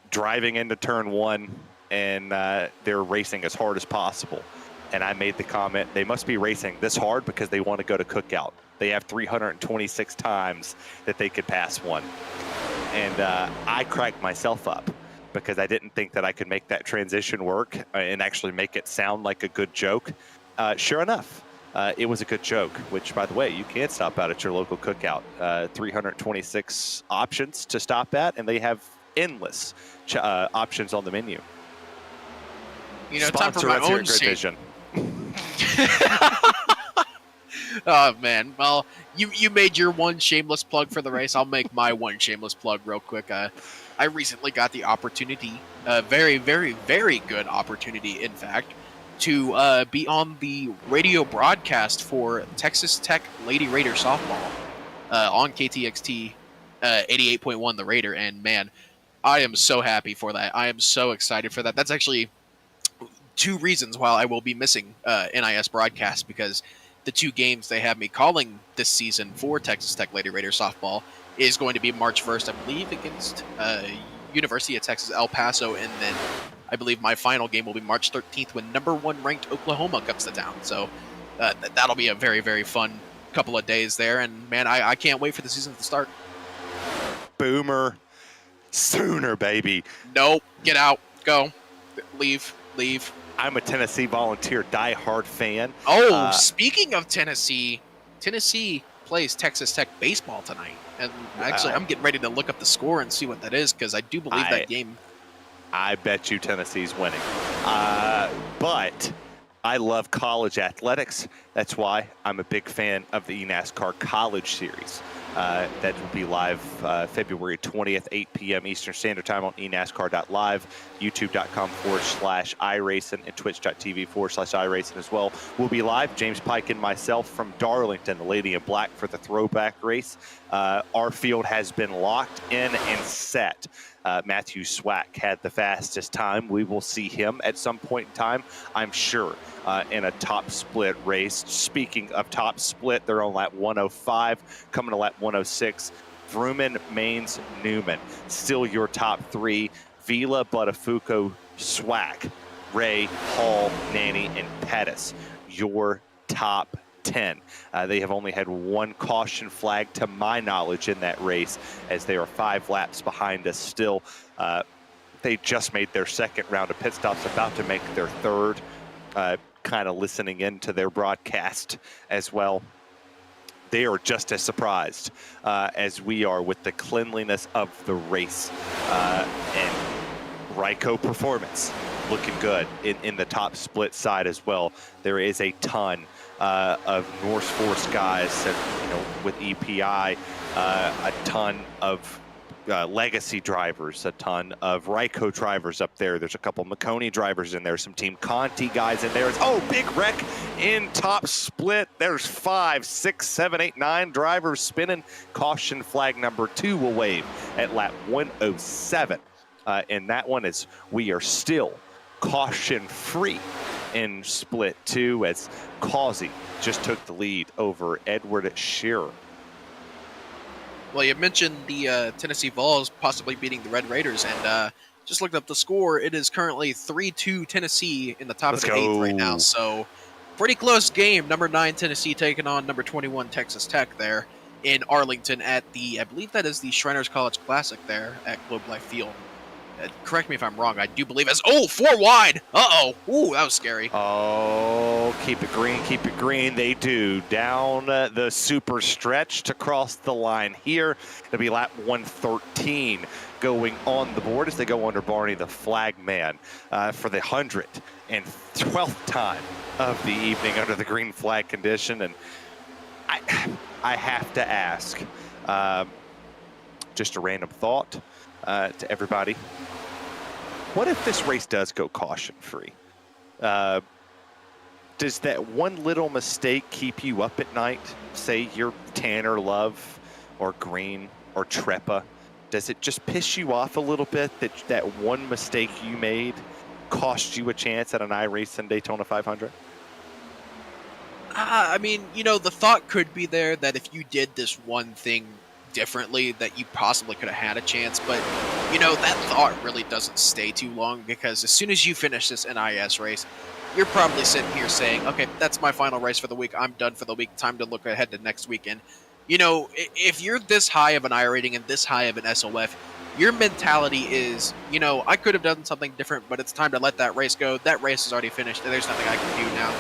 driving into turn one, and they're racing as hard as possible. And I made the comment, they must be racing this hard because they want to go to Cookout. They have 326 times that they could pass one. And I cracked myself up because I didn't think that I could make that transition work and actually make it sound like a good joke. Sure enough, it was a good joke, which, by the way, you can stop out at your local Cookout. 326 options to stop at, and they have endless options on the menu.
Time for my own
GridVision.
Oh, man. Well, you made your one shameless plug for the race. I'll make my one shameless plug real quick. I recently got the opportunity, a very, very, very good opportunity, in fact, to be on the radio broadcast for Texas Tech Lady Raider softball on KTXT 88.1 The Raider. And, man, I am so happy for that. I am so excited for that. That's actually two reasons why I will be missing NiS broadcast, because the two games they have me calling this season for Texas Tech Lady Raider softball is going to be March 1st, I believe, against University of Texas El Paso, and then I believe my final game will be March 13th when #1 ranked Oklahoma comes to town. So that'll be a very, very fun couple of days there, and man, I can't wait for the season to start.
Boomer Sooner, baby.
Nope. Get out. Go. Leave.
I'm a Tennessee Volunteer diehard fan.
Oh, speaking of Tennessee plays Texas Tech baseball tonight. And actually, I'm getting ready to look up the score and see what that is, because I do believe that game.
I bet you Tennessee's winning. But I love college athletics. That's why I'm a big fan of the eNASCAR College Series. That will be live February 20th, 8 p.m. Eastern Standard Time on enascar.live, youtube.com/iRacing, and twitch.tv/iRacing as well. We'll be live, James Pike and myself, from Darlington, the Lady in Black, for the throwback race. Our field has been locked in and set. Matthew Swack had the fastest time. We will see him at some point in time, I'm sure, in a top split race. Speaking of top split, they're on lap 105, coming to lap 106. Vrooman, Maines, Newman. Still your top three. Vila, Buttafuoco, Swack, Ray, Hall, Nanny, and Pettis. your top 10. They have only had one caution flag to my knowledge in that race, as they are 5 laps behind us still. They just made their second round of pit stops, about to make their third, kind of listening into their broadcast as well. They are just as surprised as we are with the cleanliness of the race, and Ryco performance looking good in the top split side as well. There is a ton of Norse Force guys, with EPI, a ton of legacy drivers, a ton of Ryco drivers up there. There's a couple Makoni drivers in there, some Team Conti guys in there. Oh, big wreck in top split. There's 5, 6, 7, 8, 9 drivers spinning. Caution flag number 2 will wave at lap 107. And that one is, we are still caution free in split 2, as Causey just took the lead over Edward Shearer.
Well, you mentioned the Tennessee Vols possibly beating the Red Raiders, and just looked up the score. It is currently 3-2 Tennessee in the top of the 8th right now. So pretty close game. Number 9 Tennessee taking on number 21 Texas Tech there in Arlington at I believe that is the Shriners College Classic there at Globe Life Field. Correct me if I'm wrong. I do believe as 4 wide. Uh-oh. Ooh, that was scary.
Oh, keep it green, keep it green. They do. Down the super stretch to cross the line here. It'll be lap 113 going on the board as they go under Barney, the flag man, for the 112th time of the evening under the green flag condition. And I have to ask, just a random thought to everybody. What if this race does go caution-free? Does that one little mistake keep you up at night? Say you're Tanner Love or Green or Trepa. Does it just piss you off a little bit that one mistake you made cost you a chance at an iRacing Daytona 500?
I mean, the thought could be there that if you did this one thing differently, that you possibly could have had a chance, but that thought really doesn't stay too long, because as soon as you finish this NIS race, you're probably sitting here saying, okay, that's my final race for the week, I'm done for the week, time to look ahead to next weekend. If you're this high of an I rating and this high of an SOF, your mentality is, I could have done something different, but it's time to let that race go. That race is already finished, and there's nothing I can do now.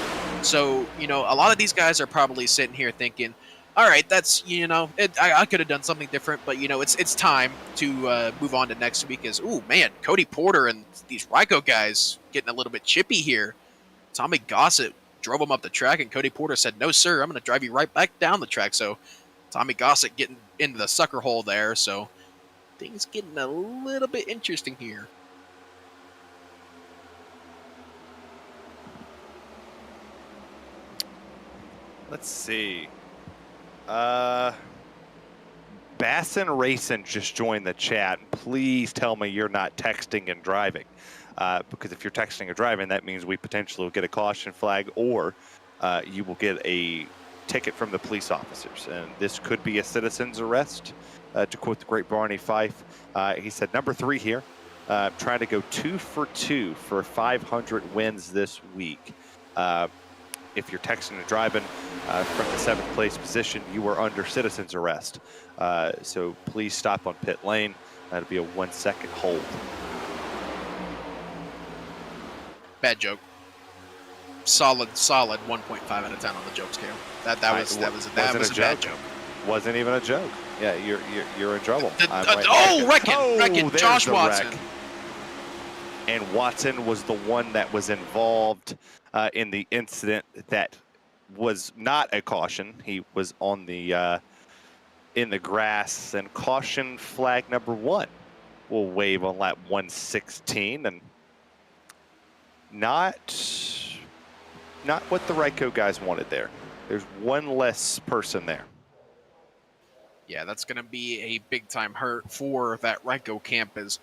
So, a lot of these guys are probably sitting here thinking, all right, that's, I could have done something different, but, it's time to move on to next week. Ooh, man, Cody Porter and these Ryco guys getting a little bit chippy here. Tommy Gossett drove him up the track, and Cody Porter said, no, sir, I'm going to drive you right back down the track. So Tommy Gossett getting into the sucker hole there. So things getting a little bit interesting here.
Let's see. Bassin Racing just joined the chat. Please tell me you're not texting and driving, because if you're texting or driving, that means we potentially will get a caution flag, or you will get a ticket from the police officers, and this could be a citizen's arrest, to quote the great Barney Fife. He said, number 3 here, trying to go 2 for 2 for 500 wins this week. If you're texting and driving from the 7th place position, you are under citizen's arrest. So please stop on pit lane. That'll be a 1-second hold.
Bad joke. Solid 1.5 out of 10 on the joke scale. That was a bad joke.
Wasn't even a joke. Yeah, you're in trouble.
Wrecking, Josh Watson.
Wreck. And Watson was the one that was involved in the incident that was not a caution. He was on the in the grass, and caution flag number 1 will wave on lap 116, and not what the Ryco guys wanted there. There's one less person there.
Yeah, that's going to be a big-time hurt for that Ryco camp, as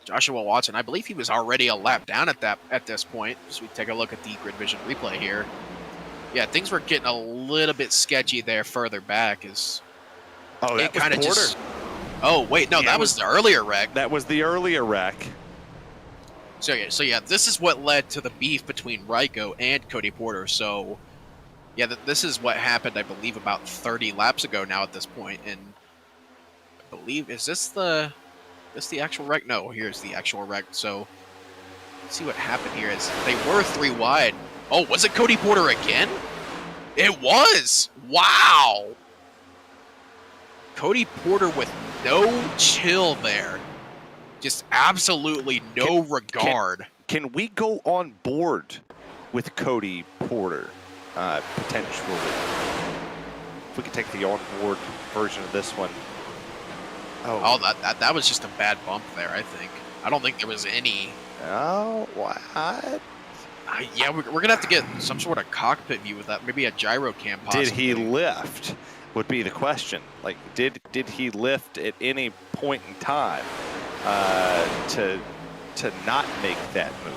Joshua Watson, I believe he was already a lap down at this point. As we take a look at the GridVision replay here. Yeah, things were getting a little bit sketchy there further back.
Oh, that was Porter.
Oh, wait, no, that was the earlier wreck.
That was the earlier wreck.
So yeah, this is what led to the beef between Ryco and Cody Porter. So Yeah, this is what happened, I believe, about 30 laps ago now at this point, and I believe, is this the actual wreck? No, here's the actual wreck. So, let's see what happened here is they were 3 wide. Oh, was it Cody Porter again? It was! Wow! Cody Porter with no chill there. Just absolutely no regard.
Can we go on board with Cody Porter, potentially? If we could take the on-board version of this one.
Oh, that was just a bad bump there, I think. I don't think there was any.
Oh, what?
Yeah, we're going to have to get some sort of cockpit view with that. Maybe a gyro cam possibly.
Did he lift would be the question. Like, did he lift at any point in time to not make that move?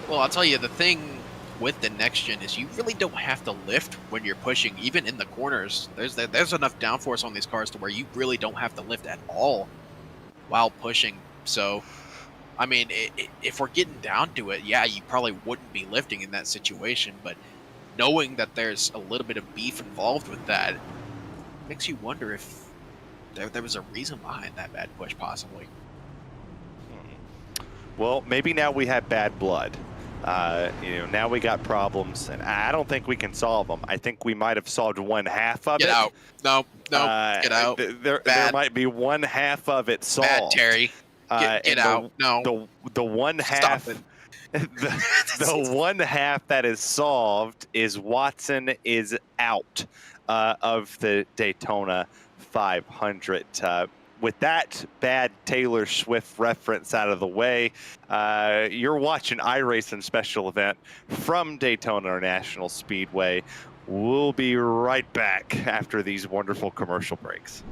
Well, I'll tell you, the thing with the next gen is you really don't have to lift when you're pushing, even in the corners. There's enough downforce on these cars to where you really don't have to lift at all while pushing. So, I mean, if we're getting down to it, yeah, you probably wouldn't be lifting in that situation, but knowing that there's a little bit of beef involved with that makes you wonder if there was a reason behind that bad push, possibly.
Well, maybe now we have bad blood. Now we got problems, and I don't think we can solve them. I think we might have solved one half of it.
Get out. No, get out.
There might be one half of it solved.
Bad, Terry. Get out. No.
The one half. The one half that is solved is Watson is out of the Daytona 500. With that bad Taylor Swift reference out of the way, you're watching iRacing special event from Daytona International Speedway. We'll be right back after these wonderful commercial breaks.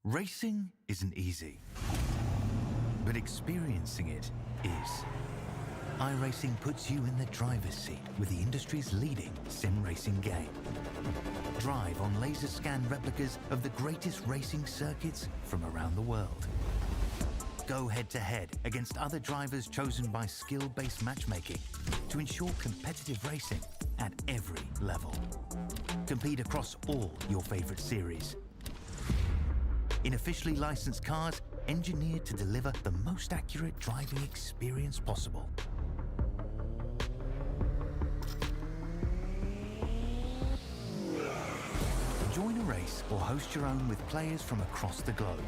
Racing isn't easy, but experiencing it is. iRacing puts you in the driver's seat with the industry's leading sim racing game. Drive on laser scan replicas of the greatest racing circuits from around the world. Go head-to-head against other drivers chosen by skill-based matchmaking to ensure competitive racing at every level. Compete across all your favorite series. In officially licensed cars, engineered to deliver the most accurate driving experience possible. Join a race or host your own with players from across the globe.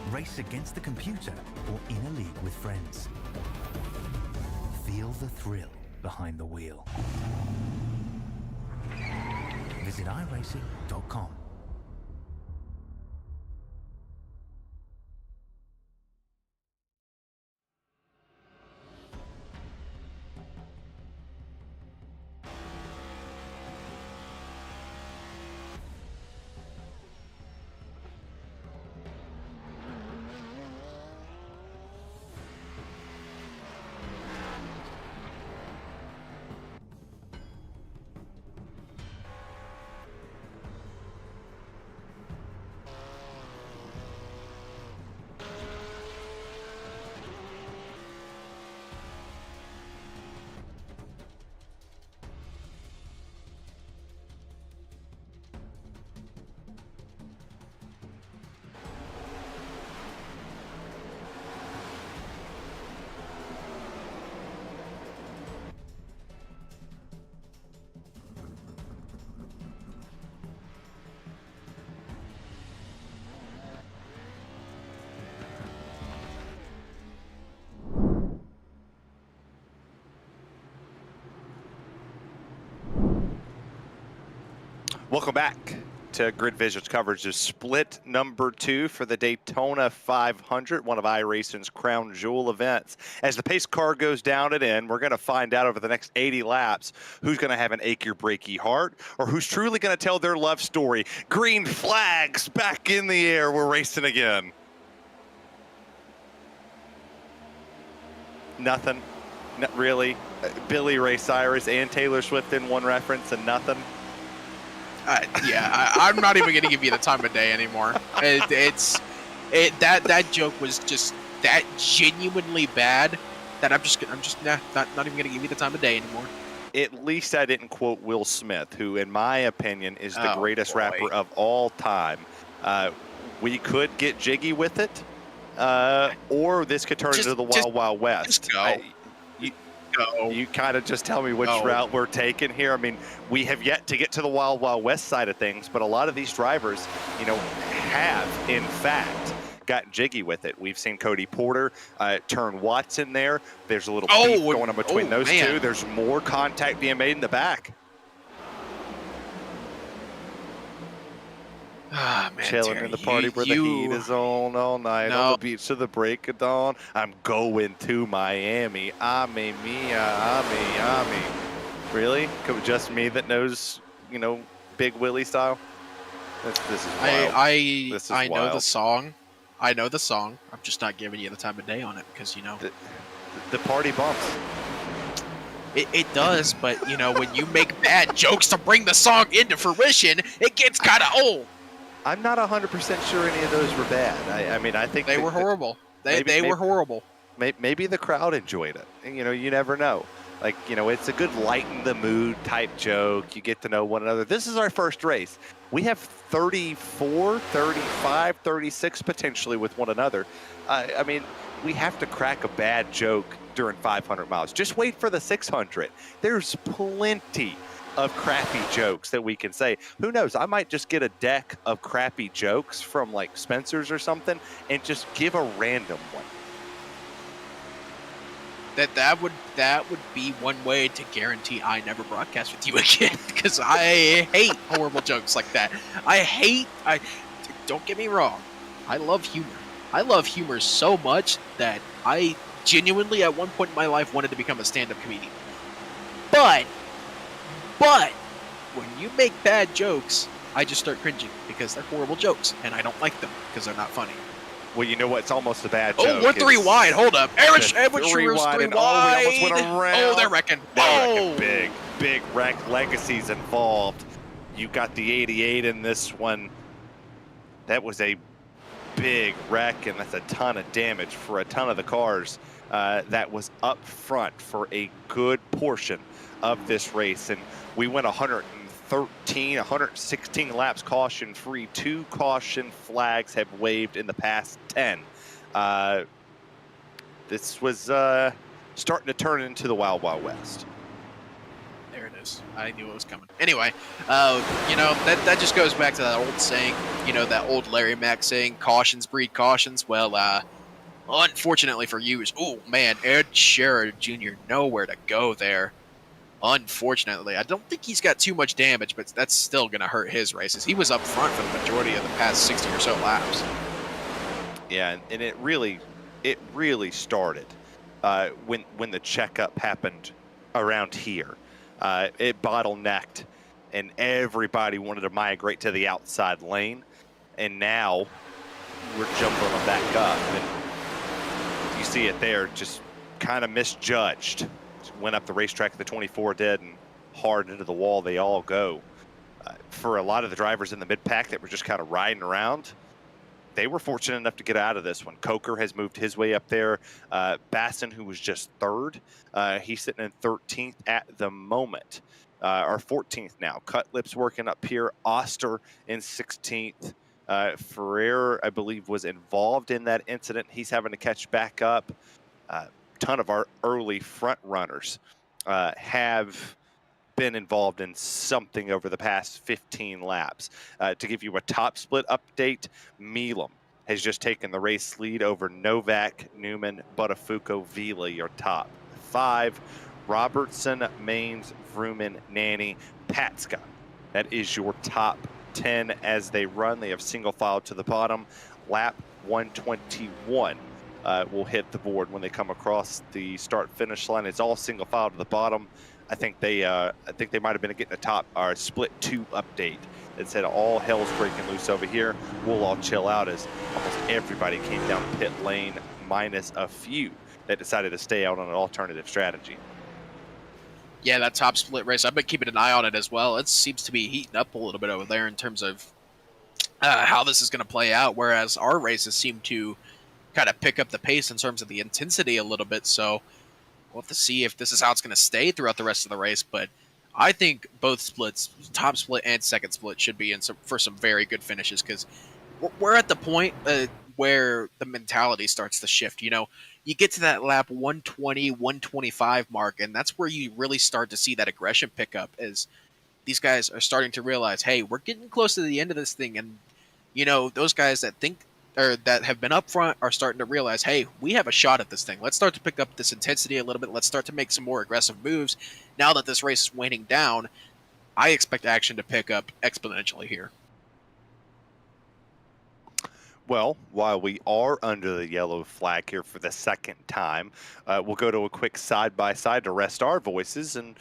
Race against the computer or in a league with friends. Feel the thrill behind the wheel. Visit iRacing.com.
Welcome back to GridVision's coverage of split number 2 for the Daytona 500, one of iRacing's crown jewel events. As the pace car goes down and in, we're going to find out over the next 80 laps who's going to have an achy-breaky heart or who's truly going to tell their love story. Green flags back in the air. We're racing again. Nothing. Not really. Billy Ray Cyrus and Taylor Swift in one reference and nothing.
I'm not even going to give you the time of day anymore. That joke was just that genuinely bad that I'm just not even going to give you the time of day anymore.
At least I didn't quote Will Smith, who, in my opinion, is the greatest rapper of all time. We could get jiggy with it, or this could turn into the Wild Wild West.
Just go.
You kind of just tell me which route we're taking here. I mean, we have yet to get to the Wild Wild West side of things, but a lot of these drivers, have, in fact, gotten jiggy with it. We've seen Cody Porter turn Watson there. There's a little beef going on between those two. There's more contact being made in the back.
Man,
chilling
Terry,
in the party where the heat is on all night on the beach to the break of dawn. I'm going to Miami. Ami mia, ami. Really? Could it just me that knows, Big Willie style? This is wild.
I know the song. I know the song. I'm just not giving you the time of day on it because
the party bumps.
It does, but when you make bad jokes to bring the song into fruition, it gets kind of old.
I'm not 100% sure any of those were bad. I mean, I think
they were horrible. They were horrible.
Maybe the crowd enjoyed it. You never know. It's a good lighten the mood type joke. You get to know one another. This is our first race. We have 34, 35, 36 potentially with one another. I mean, we have to crack a bad joke during 500 miles. Just wait for the 600. There's plenty of crappy jokes that we can say. Who knows? I might just get a deck of crappy jokes from like Spencer's or something and just give a random one.
That would be one way to guarantee I never broadcast with you again because I hate horrible jokes like that. Don't get me wrong. I love humor. I love humor so much that I genuinely at one point in my life wanted to become a stand-up comedian. But when you make bad jokes, I just start cringing because they're horrible jokes and I don't like them because they're not funny.
Well, you know what? It's almost a bad joke.
Oh, we're 3 wide. Hold up. Amateur's 3 wide.
We almost went around.
Oh, they're wrecking.
Big wreck. Legacy's involved. You got the 88 in this one. That was a big wreck, and that's a ton of damage for a ton of the cars that was up front for a good portion of this race. And we went 116 laps caution free. 2 caution flags have waved in the past 10. This was starting to turn into the Wild Wild West.
There it is. I knew it was coming. Anyway, that just goes back to that old saying, that old Larry Mack saying, cautions breed cautions. Well, unfortunately for you, Ed Sheeran Jr. nowhere to go there. Unfortunately, I don't think he's got too much damage, but that's still going to hurt his races. He was up front for the majority of the past 60 or so laps.
Yeah, and it really started when the checkup happened around here. It bottlenecked, and everybody wanted to migrate to the outside lane, and now we're jumping them back up. And you see it there, just kind of misjudged. Went up the racetrack, the 24 did, and hard into the wall they all go. For a lot of the drivers in the mid-pack that were just kind of riding around, they were fortunate enough to get out of this one. Coker has moved his way up there. Basson, who was just 3rd, he's sitting in 13th at the moment, or 14th now. Cutlip's working up here. Oster in 16th. Ferrer, I believe, was involved in that incident. He's having to catch back up. Ton of our early front runners have been involved in something over the past 15 laps. To give you a top split update, Milam has just taken the race lead over Novak, Newman, Buttafuoco, Vila, your top 5. Robertson, Maines, Vrooman, Nanny, Patska That is your top 10 as they run. They have single file to the bottom. Lap 121 will hit the board when they come across the start-finish line. It's all single file to the bottom. I think they might have been getting a top or split 2 update that said all hell's breaking loose over here. We'll all chill out, as almost everybody came down pit lane, minus a few that decided to stay out on an alternative strategy.
Yeah, that top split race, I've been keeping an eye on it as well. It seems to be heating up a little bit over there in terms of how this is going to play out, whereas our races seem to kind of pick up the pace in terms of the intensity a little bit. So we'll have to see if this is how it's going to stay throughout the rest of the race. But I think both splits, top split and second split, should be in for some very good finishes, because we're at the point where the mentality starts to shift. You know, you get to that lap 120, 125 mark, and that's where you really start to see that aggression pick up, as these guys are starting to realize, hey, we're getting close to the end of this thing. And, you know, those guys that think or that have been up front are starting to realize, hey, we have a shot at this thing. Let's start to pick up this intensity a little bit. Let's start to make some more aggressive moves. Now that this race is waning down, I expect action to pick up exponentially here.
Well, while we are under the yellow flag here for the second time, we'll go to a quick side-by-side to rest our voices, and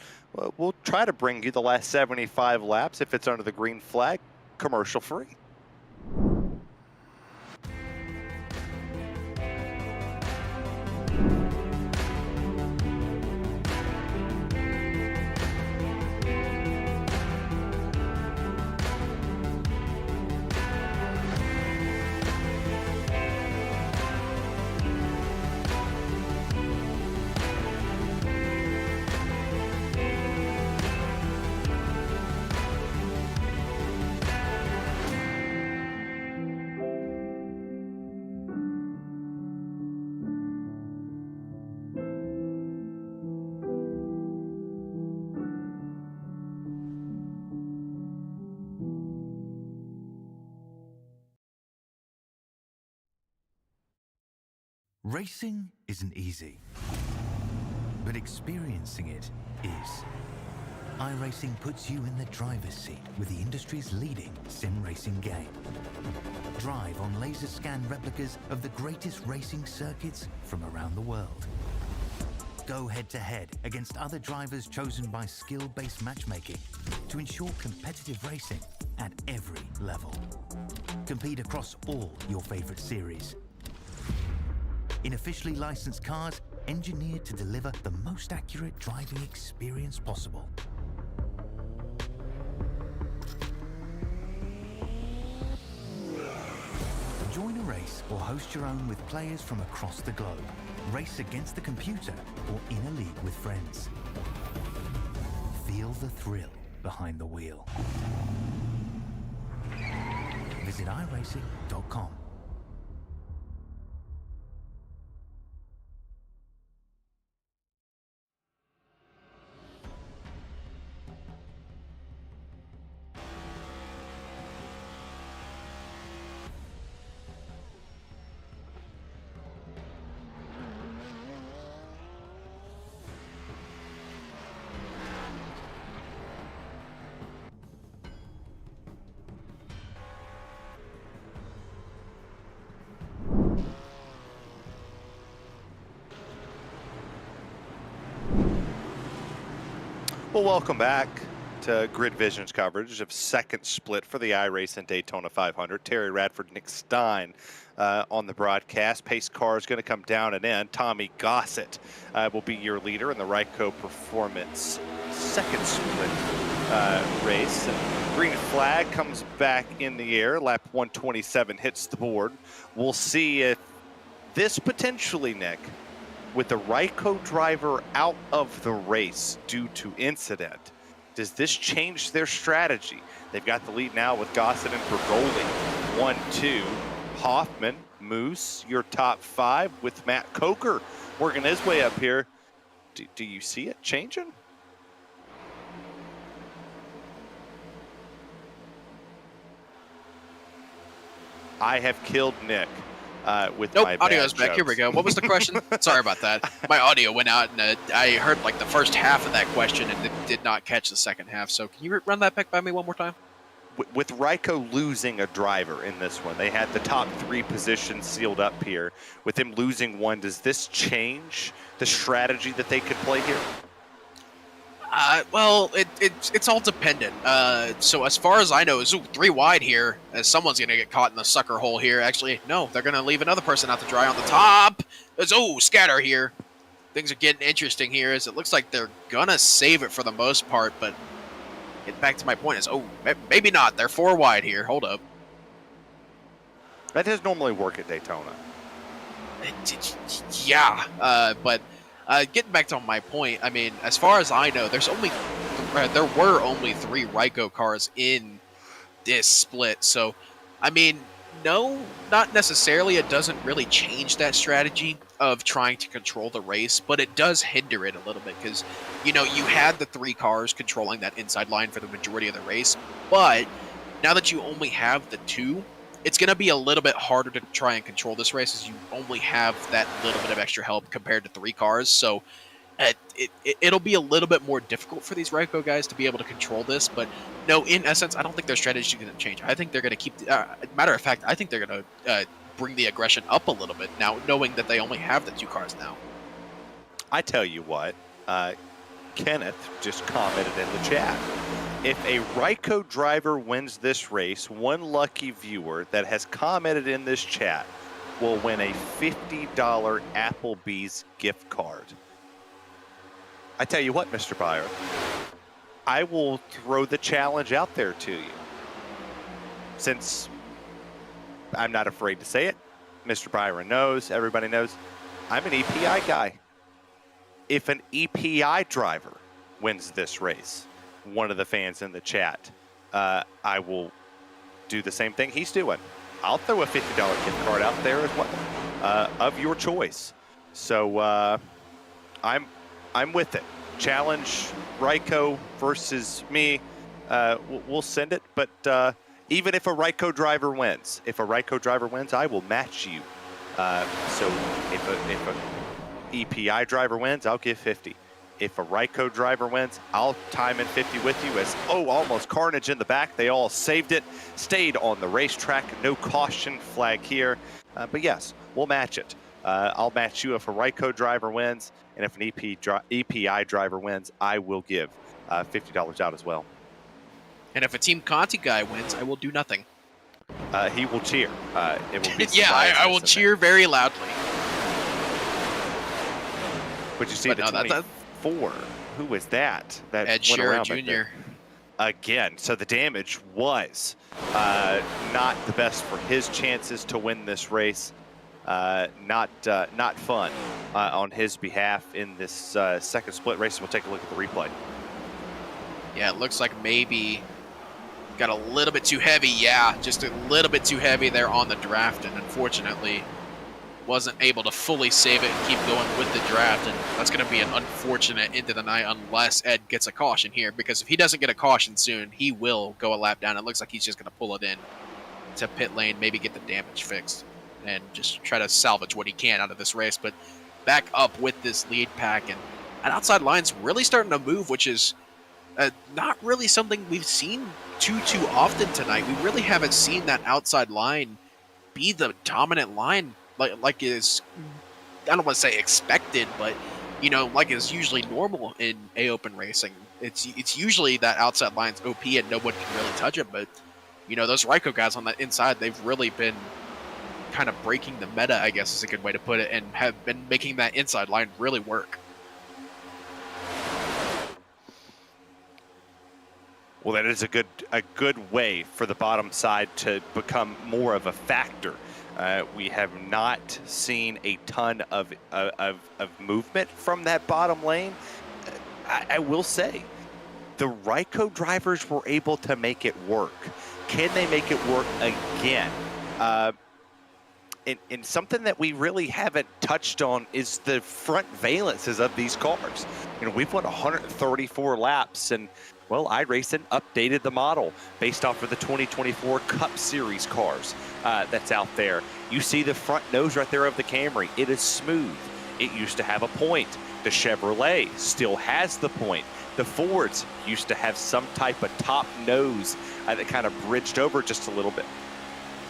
we'll try to bring you the last 75 laps, if it's under the green flag, commercial-free.
Racing isn't easy, but experiencing it is. iRacing puts you in the driver's seat with the industry's leading sim racing game. Drive on laser scan replicas of the greatest racing circuits from around the world. Go head-to-head against other drivers chosen by skill-based matchmaking to ensure competitive racing at every level. Compete across all your favorite series in officially licensed cars engineered to deliver the most accurate driving experience possible. Join a race or host your own with players from across the globe. Race against the computer or in a league with friends. Feel the thrill behind the wheel. Visit iRacing.com.
Well, welcome back to GridVision's coverage of second split for the iRacing Daytona 500. Terry Radford, Nick Stein on the broadcast. Pace car is going to come down and in. Tommy Gossett will be your leader in the Ryco Performance second split race. And green flag comes back in the air. Lap 127 hits the board. We'll see if this potentially, Nick, with the Ryco driver out of the race due to incident, does this change their strategy? They've got the lead now with Gossett and Bergoli. 1-2. Hoffman, Moose, your top 5 with Matt Coker working his way up here. Do you see it changing? I have killed Nick. with
Nope,
my
audio's
bad
back. Here we
jokes.
go. What was the question? Sorry about that. My audio went out, and I heard like the first half of that question and did not catch the second half. So can you run that back by me one more time?
With Ryco losing a driver in this one, they had the top 3 positions sealed up here. With them losing one, does this change the strategy that they could play here?
Well, it's all dependent. So as far as I know, it's 3 wide here. As someone's gonna get caught in the sucker hole here. Actually, no, they're gonna leave another person out to dry on the top. There's scatter here. Things are getting interesting here, as it looks like they're gonna save it for the most part. But getting back to my point is, maybe not. They're 4 wide here. Hold up.
That does normally work at Daytona.
Yeah, but getting back to my point, I mean, as far as I know, there were only 3 Ryco cars in this split. So, I mean, no, not necessarily. It doesn't really change that strategy of trying to control the race, but it does hinder it a little bit because, you had the 3 cars controlling that inside line for the majority of the race. But now that you only have the 2, it's going to be a little bit harder to try and control this race as you only have that little bit of extra help compared to 3 cars. So it'll be a little bit more difficult for these Ryco guys to be able to control this. But no, in essence, I don't think their strategy is going to change. I think they're going to keep... matter of fact, I think they're going to bring the aggression up a little bit now, knowing that they only have the 2 cars now.
I tell you what, Kenneth just commented in the chat. If a Ryco driver wins this race, one lucky viewer that has commented in this chat will win a $50 Applebee's gift card. I tell you what, Mr. Byron, I will throw the challenge out there to you. Since I'm not afraid to say it, Mr. Byron knows, everybody knows, I'm an EPI guy. If an EPI driver wins this race, one of the fans in the chat, I will do the same thing he's doing. I'll throw a $50 gift card out there as well, of your choice. So I'm with it. Challenge Ryco versus me. We'll send it. But even if a Ryco driver wins, I will match you. So if a EPI driver wins, I'll give 50. If a Ryco driver wins, I'll time in 50 with you as, almost carnage in the back. They all saved it, stayed on the racetrack. No caution flag here. But yes, we'll match it. I'll match you if a Ryco driver wins, and if an EPI driver wins, I will give $50 out as well.
And if a Team Conti guy wins, I will do nothing.
He will cheer. It will be
yeah, I will cheer very loudly.
But you see, the 24, who was that? That
Ed
went around
Sheeran Jr.
Again, so the damage was not the best for his chances to win this race. Not fun on his behalf in this second split race. We'll take a look at the replay.
Yeah, it looks like maybe got a little bit too heavy. Yeah, just a little bit too heavy there on the draft, and unfortunately wasn't able to fully save it and keep going with the draft. And that's going to be an unfortunate into the night unless Ed gets a caution here, because if he doesn't get a caution soon, he will go a lap down. It looks like he's just going to pull it in to pit lane, maybe get the damage fixed, and just try to salvage what he can out of this race. But back up with this lead pack, and outside line's really starting to move, which is not really something we've seen too often tonight. We really haven't seen that outside line be the dominant line like is, I don't want to say expected, but like is usually normal in A-Open racing. It's usually that outside line's OP and no one can really touch it. But those Ryco guys on that inside, they've really been kind of breaking the meta, I guess is a good way to put it, and have been making that inside line really work.
Well, that is a good way for the bottom side to become more of a factor. We have not seen a ton of movement from that bottom lane. I will say, the Ryco drivers were able to make it work. Can they make it work again? And something that we really haven't touched on is the front valences of these cars. We've won 134 laps, and Well, iRacing updated the model based off of the 2024 Cup Series cars that's out there. You see the front nose right there of the Camry. It is smooth. It used to have a point. The Chevrolet still has the point. The Fords used to have some type of top nose that kind of bridged over just a little bit.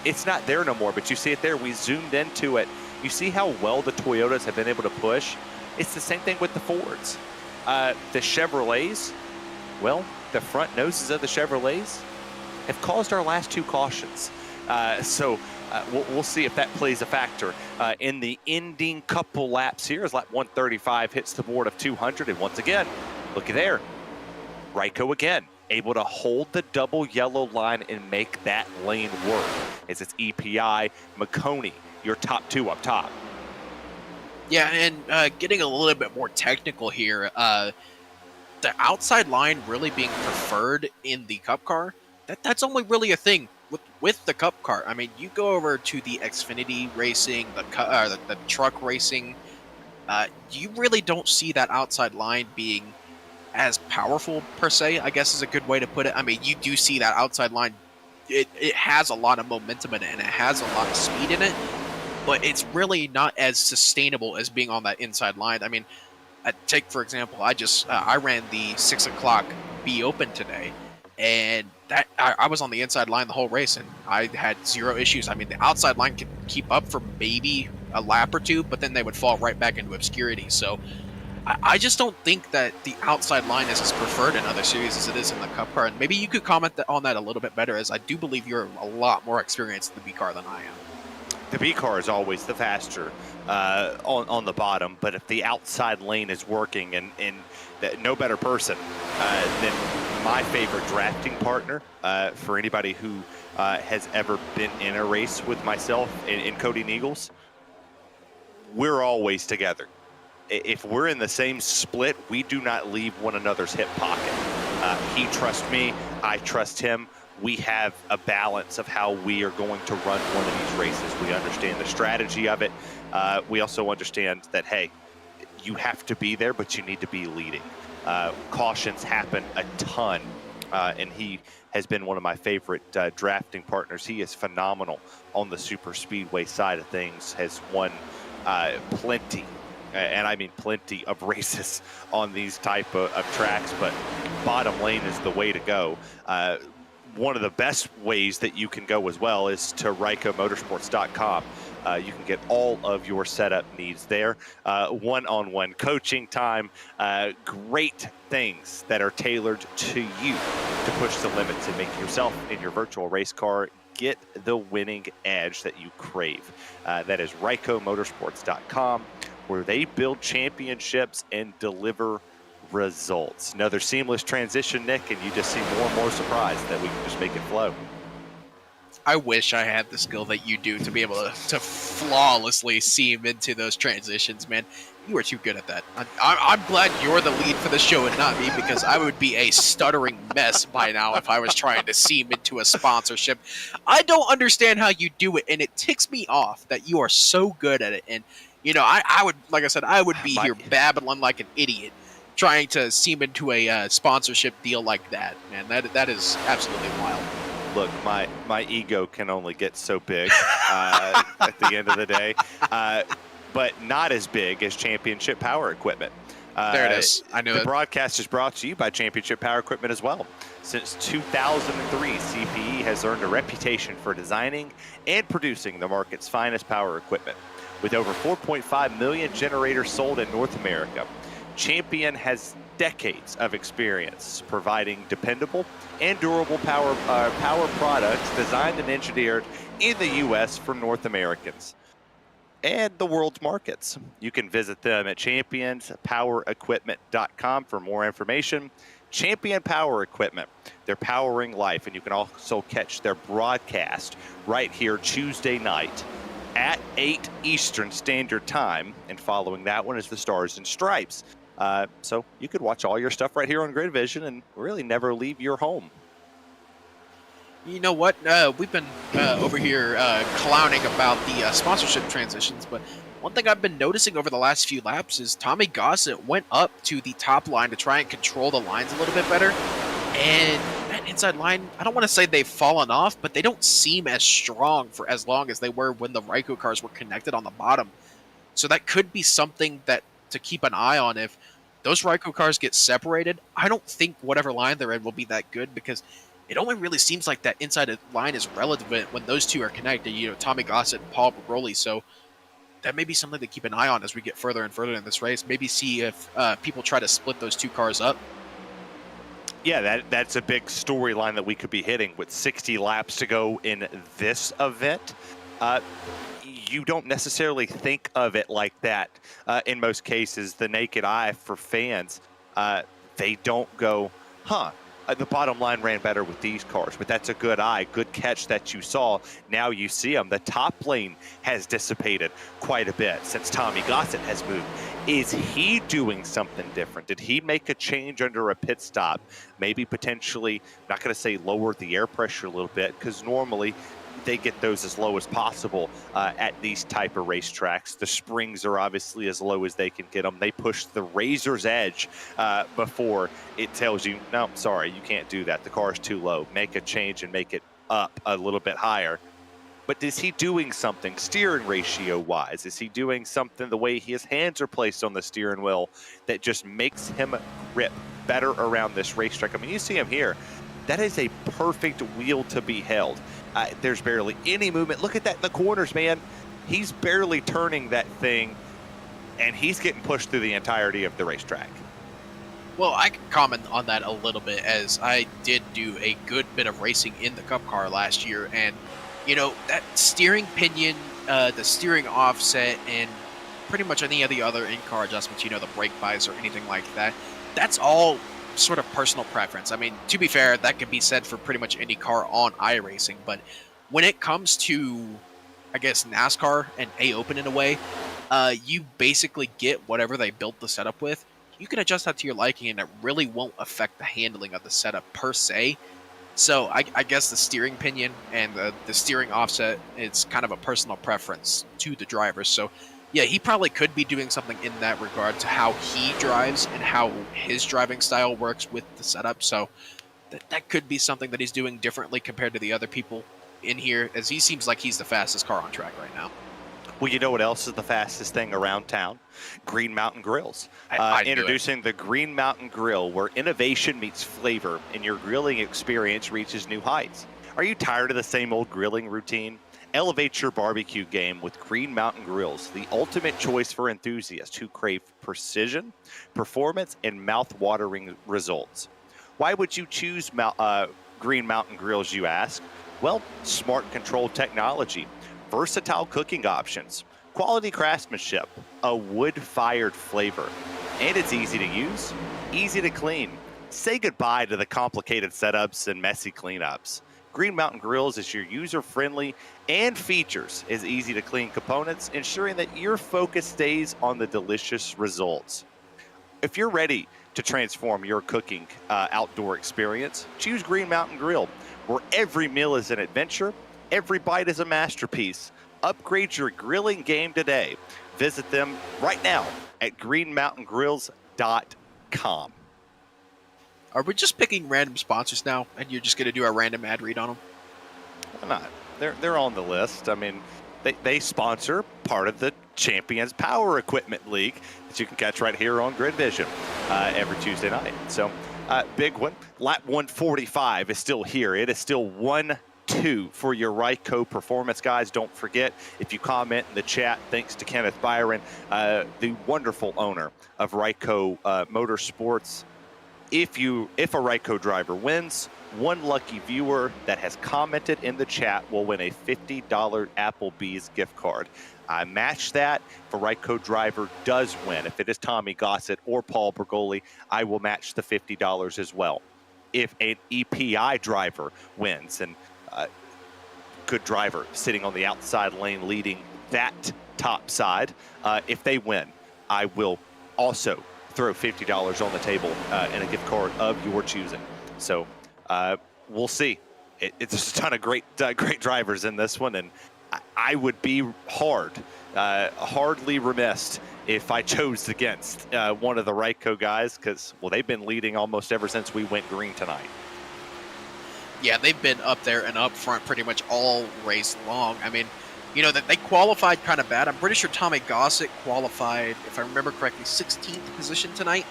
It's not there no more, but you see it there. We zoomed into it. You see how well the Toyotas have been able to push? It's the same thing with the Fords. The Chevrolets, well, the front noses of the Chevrolets have caused our last 2 cautions. So we'll see if that plays a factor in the ending couple laps here as lap 135 hits the board of 200. And once again, looky there, Ryco again, able to hold the double yellow line and make that lane work. As it's EPI, McConey, your top 2 up top.
Yeah, and getting a little bit more technical here, the outside line really being preferred in the Cup car, that's only really a thing with the Cup car. I mean, you go over to the Xfinity racing, the truck racing, you really don't see that outside line being as powerful per se, I guess is a good way to put it. I mean, you do see that outside line, it has a lot of momentum in it, and it has a lot of speed in it, but it's really not as sustainable as being on that inside line. I mean, take, for example, I ran the 6 o'clock B Open today, and that I was on the inside line the whole race, and I had 0 issues. I mean, the outside line could keep up for maybe a lap or 2, but then they would fall right back into obscurity. So I just don't think that the outside line is as preferred in other series as it is in the Cup car. And maybe you could comment on that a little bit better, as I do believe you're a lot more experienced in the B car than I am.
The B car is always the faster on the bottom, but if the outside lane is working, and no better person than my favorite drafting partner for anybody who has ever been in a race with myself and Cody Neagles, we're always together. If we're in the same split, we do not leave one another's hip pocket. He trusts me, I trust him. We have a balance of how we are going to run one of these races. We understand the strategy of it. We also understand that, hey, you have to be there, but you need to be leading. Cautions happen a ton, and he has been one of my favorite drafting partners. He is phenomenal on the super speedway side of things, has won plenty, and I mean plenty of races on these type of tracks, but bottom lane is the way to go. One of the best ways that you can go as well is to RycoMotorsports.com. You can get all of your setup needs there. One-on-one coaching time, great things that are tailored to you to push the limits and make yourself in your virtual race car get the winning edge that you crave. That is RycoMotorsports.com, where they build championships and deliver results. Another seamless transition, Nick, and you just seem more and more surprised that we can just make it flow.
I wish I had the skill that you do to be able to flawlessly seam into those transitions, man. You are too good at that. I'm glad you're the lead for the show and not me, because I would be a stuttering mess by now if I was trying to seam into a sponsorship. I don't understand how you do it, and it ticks me off that you are so good at it. And, you know, I would, like I said, I would be here babbling like an idiot trying to seam into a sponsorship deal like that, man. That is absolutely wild.
Look, my ego can only get so big at the end of the day, but not as big as Championship Power Equipment.
There it is. I knew it.
The broadcast is brought to you by Championship Power Equipment as well. Since 2003, CPE has earned a reputation for designing and producing the market's finest power equipment. With over 4.5 million generators sold in North America, Champion has decades of experience providing dependable and durable power products designed and engineered in the U.S. for North Americans and the world's markets. You can visit them at championspowerequipment.com for more information. Champion Power Equipment, they're powering life, and you can also catch their broadcast right here Tuesday night at 8 Eastern Standard Time, and following that one is the Stars and Stripes. So you could watch all your stuff right here on GridVision and really never leave your home.
You know what? We've been over here clowning about the sponsorship transitions, but one thing I've been noticing over the last few laps is Tommy Gossett went up to the top line to try and control the lines a little bit better. And that inside line, I don't want to say they've fallen off, but they don't seem as strong for as long as they were when the Ryco cars were connected on the bottom. So that could be something that to keep an eye on. If those Ryco cars get separated, I don't think whatever line they're in will be that good, because it only really seems like that inside line is relevant when those two are connected. You know, Tommy Gossett and Paul Bergoli. So that may be something to keep an eye on as we get further and further in this race. Maybe see if people try to split those two cars up.
Yeah, that's a big storyline that we could be hitting with 60 laps to go in this event. You don't necessarily think of it like that in most cases. The naked eye for fans, they don't go, the bottom line ran better with these cars, but that's a good eye, good catch that you saw. Now you see them. The top lane has dissipated quite a bit since Tommy Gossett has moved. Is he doing something different? Did he make a change under a pit stop? Maybe potentially, not going to say lower the air pressure a little bit, because normally they get those as low as possible at these type of racetracks. The springs are obviously as low as they can get them. They push the razor's edge before it tells you, no, sorry, you can't do that. The car's too low. Make a change and make it up a little bit higher. But is he doing something steering ratio wise? Is he doing something the way his hands are placed on the steering wheel that just makes him grip better around this racetrack? I mean, you see him here. That is a perfect wheel to be held. There's barely any movement. Look at that in the corners, man. He's barely turning that thing, and he's getting pushed through the entirety of the racetrack.
Well, I can comment on that a little bit, as I did do a good bit of racing in the Cup car last year, and you know, that steering pinion, the steering offset, and pretty much any of the other in-car adjustments, you know, the brake bias or anything like that, that's all sort of personal preference. I mean, to be fair, that can be said for pretty much any car on iRacing, but when it comes to, I guess, NASCAR and A-Open in a way, you basically get whatever they built the setup with. You can adjust that to your liking, and it really won't affect the handling of the setup per se. So I guess the steering pinion and the steering offset, it's kind of a personal preference to the driver. So yeah, he probably could be doing something in that regard to how he drives and how his driving style works with the setup. So that could be something that he's doing differently compared to the other people in here, as he seems like he's the fastest car on track right now.
Well, you know what else is the fastest thing around town? Green Mountain Grills.
I
Introducing the Green Mountain Grill, where innovation meets flavor and your grilling experience reaches new heights. Are you tired of the same old grilling routine? Elevate your barbecue game with Green Mountain Grills, the ultimate choice for enthusiasts who crave precision, performance, and mouth-watering results. Why would you choose Green Mountain Grills, you ask? Well, smart control technology, versatile cooking options, quality craftsmanship, a wood-fired flavor, and it's easy to use, easy to clean. Say goodbye to the complicated setups and messy cleanups. Green Mountain Grills is your user-friendly and features as easy to clean components, ensuring that your focus stays on the delicious results. If you're ready to transform your cooking outdoor experience, choose Green Mountain Grill, where every meal is an adventure, every bite is a masterpiece. Upgrade your grilling game today. Visit them right now at greenmountaingrills.com.
Are we just picking random sponsors now, and you're just going to do a random ad read on them?
Why not? They're on the list. I mean, they sponsor part of the Champions Power Equipment League that you can catch right here on GridVision every Tuesday night. So, big one. Lap 145 is still here. It is still 1-2 for your Ryco performance, guys. Don't forget, if you comment in the chat, thanks to Kenneth Byron, the wonderful owner of Ryco Motorsports. If a Ryco driver wins, one lucky viewer that has commented in the chat will win a $50 Applebee's gift card. I match that. If a Ryco driver does win, if it is Tommy Gossett or Paul Bergoli, I will match the $50 as well. If an EPI driver wins, and good driver sitting on the outside lane leading that top side, if they win, I will also throw $50 on the table and a gift card of your choosing. So we'll see. It's a ton of great drivers in this one, and I would be hardly remiss if I chose against one of the Ryco guys, because, well, they've been leading almost ever since we went green tonight.
Yeah, they've been up there and up front pretty much all race long. I mean, that they qualified kind of bad. I'm pretty sure Tommy Gossett qualified, if I remember correctly, 16th position tonight.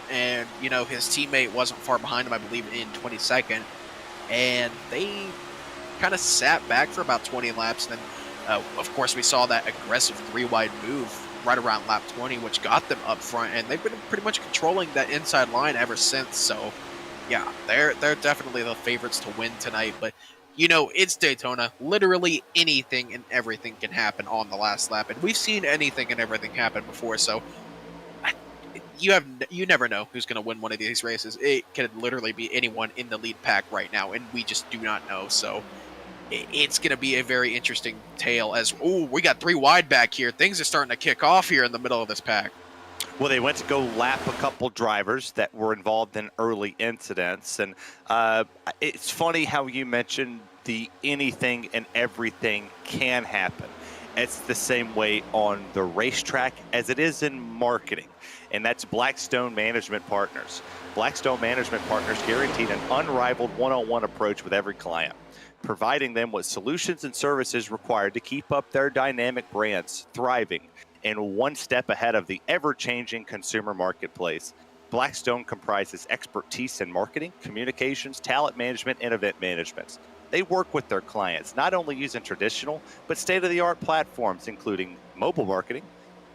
And his teammate wasn't far behind him, I believe, in 22nd. And they kind of sat back for about 20 laps. And then, of course, we saw that aggressive 3-wide move right around lap 20, which got them up front. And they've been pretty much controlling that inside line ever since. So, yeah, they're definitely the favorites to win tonight. But, it's Daytona. Literally anything and everything can happen on the last lap. And we've seen anything and everything happen before. So, you never know who's going to win one of these races. It could literally be anyone in the lead pack right now, and we just do not know. So it's going to be a very interesting tale as, we got 3 wide back here. Things are starting to kick off here in the middle of this pack.
Well, they went to go lap a couple drivers that were involved in early incidents. And it's funny how you mentioned the anything and everything can happen. It's the same way on the racetrack as it is in marketing. And that's Blackstone Management Partners. Blackstone Management Partners guaranteed an unrivaled one-on-one approach with every client, providing them with solutions and services required to keep up their dynamic brands thriving and one step ahead of the ever-changing consumer marketplace. Blackstone comprises expertise in marketing, communications, talent management, and event management. They work with their clients, not only using traditional, but state-of-the-art platforms, including mobile marketing,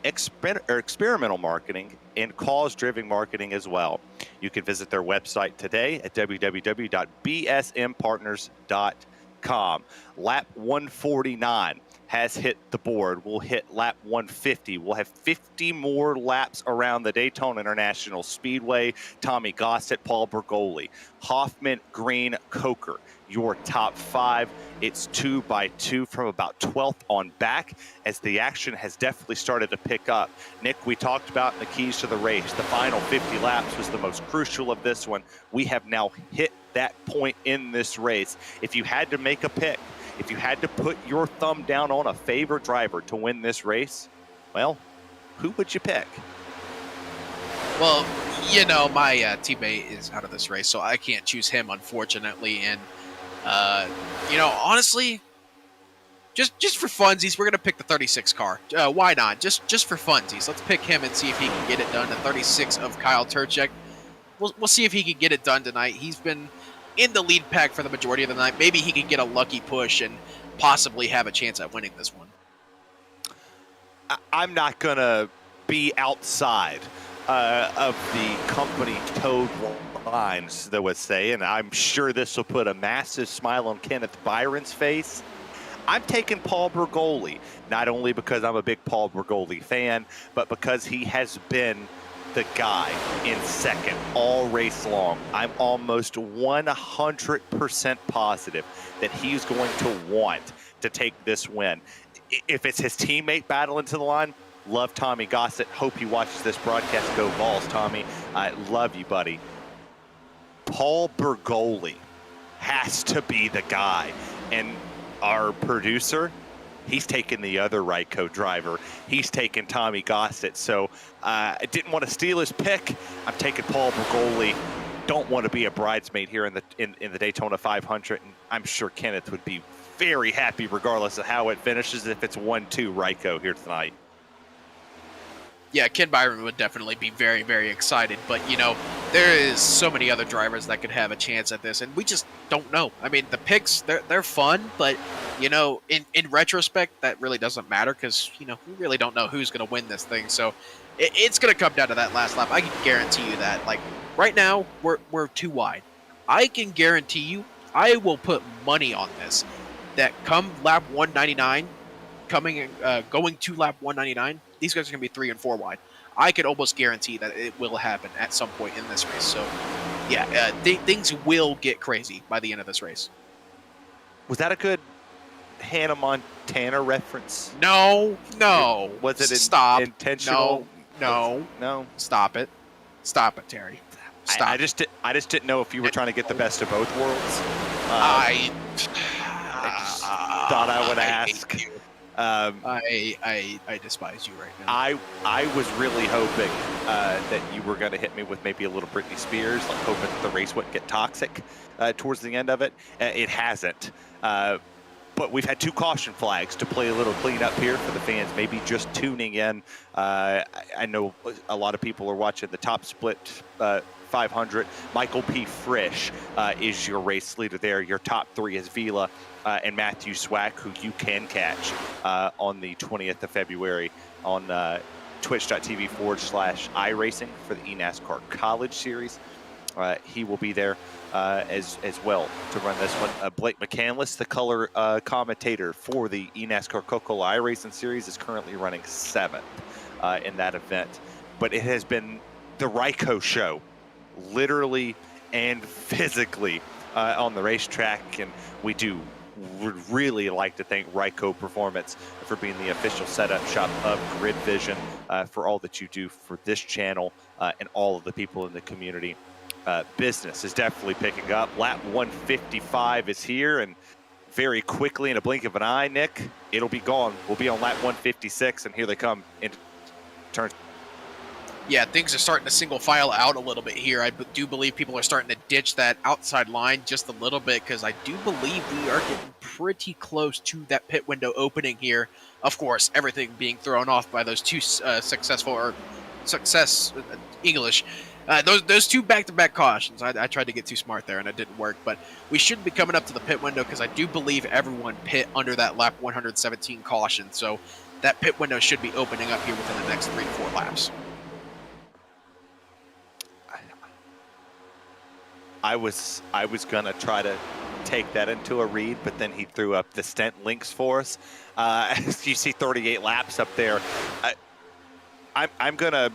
experimental marketing, and cause-driven marketing as well. You can visit their website today at www.bsmpartners.com. Lap 149 has hit the board. We'll hit lap 150. We'll have 50 more laps around the Daytona International Speedway. Tommy Gossett, Paul Bergoli, Hoffman, Green, Coker. Your top 5. It's 2x2 from about 12th on back as the action has definitely started to pick up. Nick, we talked about in the keys to the race. The final 50 laps was the most crucial of this one. We have now hit that point in this race. If you had to make a pick, if you had to put your thumb down on a favorite driver to win this race, well, who would you pick?
Well, my teammate is out of this race, so I can't choose him, unfortunately. And, honestly, just for funsies, we're going to pick the 36 car. Why not? Just for funsies. Let's pick him and see if he can get it done. The 36 of Kyle Turchek. We'll see if he can get it done tonight. He's been in the lead pack for the majority of the night. Maybe he can get a lucky push and possibly have a chance at winning this one.
I'm not going to be outside of the company code lines, they would say, and I'm sure this will put a massive smile on Kenneth Byron's face. I'm taking Paul Bergoli, not only because I'm a big Paul Bergoli fan, but because he has been the guy in second all race long. I'm almost 100% positive that he's going to want to take this win. If it's his teammate battling to the line, love Tommy Gossett. Hope he watches this broadcast. Go Vols, Tommy. I love you, buddy. Paul Bergoli has to be the guy. And our producer, he's taking the other Ryco driver. He's taking Tommy Gossett. So I didn't want to steal his pick. I'm taking Paul Bergoli. Don't want to be a bridesmaid here in the Daytona 500. And I'm sure Kenneth would be very happy regardless of how it finishes if it's 1-2 Ryco here tonight.
Yeah, Ken Byron would definitely be very, very excited. But, there is so many other drivers that could have a chance at this, and we just don't know. I mean, the picks, they're fun, but, in retrospect, that really doesn't matter because, we really don't know who's going to win this thing. So it's going to come down to that last lap. I can guarantee you that. Like, right now, we're too wide. I can guarantee you, I will put money on this, that come lap 199, going to lap 199, these guys are going to be 3 and 4 wide. I could almost guarantee that it will happen at some point in this race. So, yeah, things will get crazy by the end of this race.
Was that a good Hannah Montana reference?
No.
Was it intentional?
No. Stop it, Terry. Stop.
I just didn't know if you were trying to get the best of both worlds.
I
thought I would ask.
I despise you right now.
I was really hoping that you were going to hit me with maybe a little Britney Spears, like hoping that the race wouldn't get toxic towards the end of it. It hasn't. But we've had 2 caution flags to play a little cleanup here for the fans, maybe just tuning in. I know a lot of people are watching the top split 500. Michael P. Frisch is your race leader there. Your top 3 is Vila and Matthew Swack, who you can catch on the 20th of February on twitch.tv/iRacing for the eNASCAR College Series. He will be there as well to run this one. Blake McCandless, the color commentator for the eNASCAR Coca-Cola iRacing Series, is currently running 7th in that event. But it has been the Ryco show, literally and physically, on the racetrack, and we would really like to thank Ryco Performance for being the official setup shop of GridVision, for all that you do for this channel and all of the people in the community. Business is definitely picking up. Lap 155 is here, and very quickly, in a blink of an eye, Nick, it'll be gone. We'll be on lap 156, and here they come into turn.
Yeah, things are starting to single file out a little bit here. I do believe people are starting to ditch that outside line just a little bit, because I do believe we are getting pretty close to that pit window opening here. Of course, everything being thrown off by those 2 English. Those 2 back-to-back cautions. I tried to get too smart there, and it didn't work. But we should be coming up to the pit window, because I do believe everyone pit under that lap 117 caution. So that pit window should be opening up here within the next 3 to 4 laps.
I was gonna try to take that into a read, but then he threw up the stent links for us. You see 38 laps up there. I'm gonna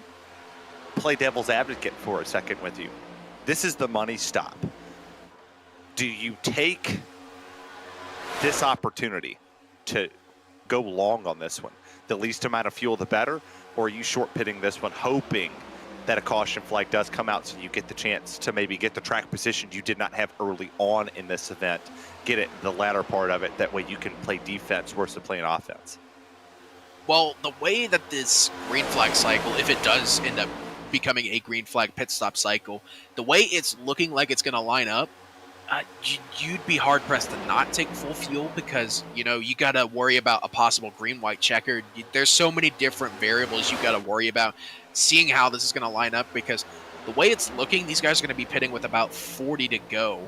play devil's advocate for a second with you. This is the money stop. Do you take this opportunity to go long on this one? The least amount of fuel, the better? Or are you short pitting this one, hoping that a caution flag does come out so you get the chance to maybe get the track position you did not have early on in this event, get it the latter part of it, that way you can play defense versus playing offense?
Well, the way that this green flag cycle, if it does end up becoming a green flag pit stop cycle, the way it's looking like it's going to line up, you'd be hard pressed to not take full fuel, because you got to worry about a possible green-white checker. There's so many different variables you got to worry about seeing how this is going to line up, because the way it's looking, these guys are going to be pitting with about 40 to go,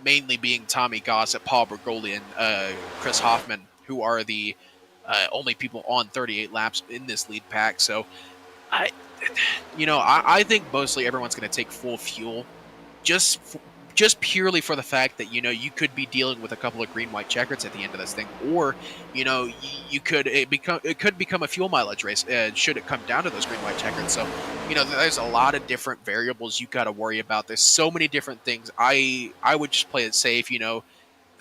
mainly being Tommy Gossett, Paul Bergoli, and Chris Hoffman, who are the only people on 38 laps in this lead pack. So I think mostly everyone's going to take full fuel, just purely for the fact that you could be dealing with a couple of green-white checkers at the end of this thing, or it could become a fuel mileage race should it come down to those green-white checkers. So there's a lot of different variables you got to worry about. There's so many different things. I would just play it safe.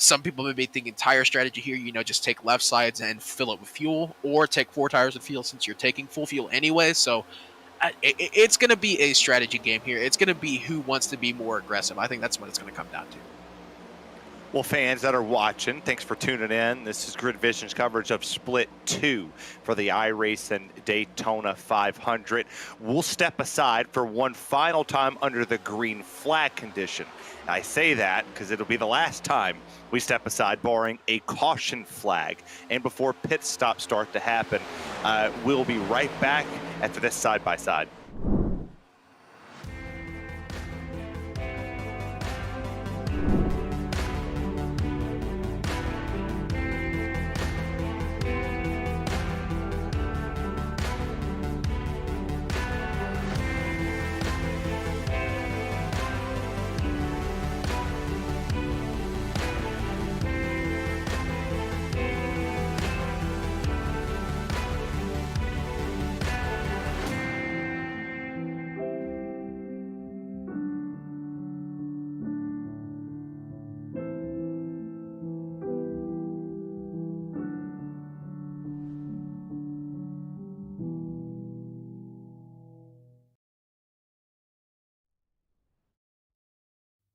Some people may be thinking tire strategy here, just take left sides and fill it with fuel, or take 4 tires of fuel since you're taking full fuel anyway. So it's going to be a strategy game here. It's going to be who wants to be more aggressive. I think that's what it's going to come down to.
Well, fans that are watching, thanks for tuning in. This is GridVision's coverage of Split 2 for the iRacing Daytona 500. We'll step aside for one final time under the green flag condition. I say that because it'll be the last time we step aside, barring a caution flag. And before pit stops start to happen, we'll be right back after this side-by-side.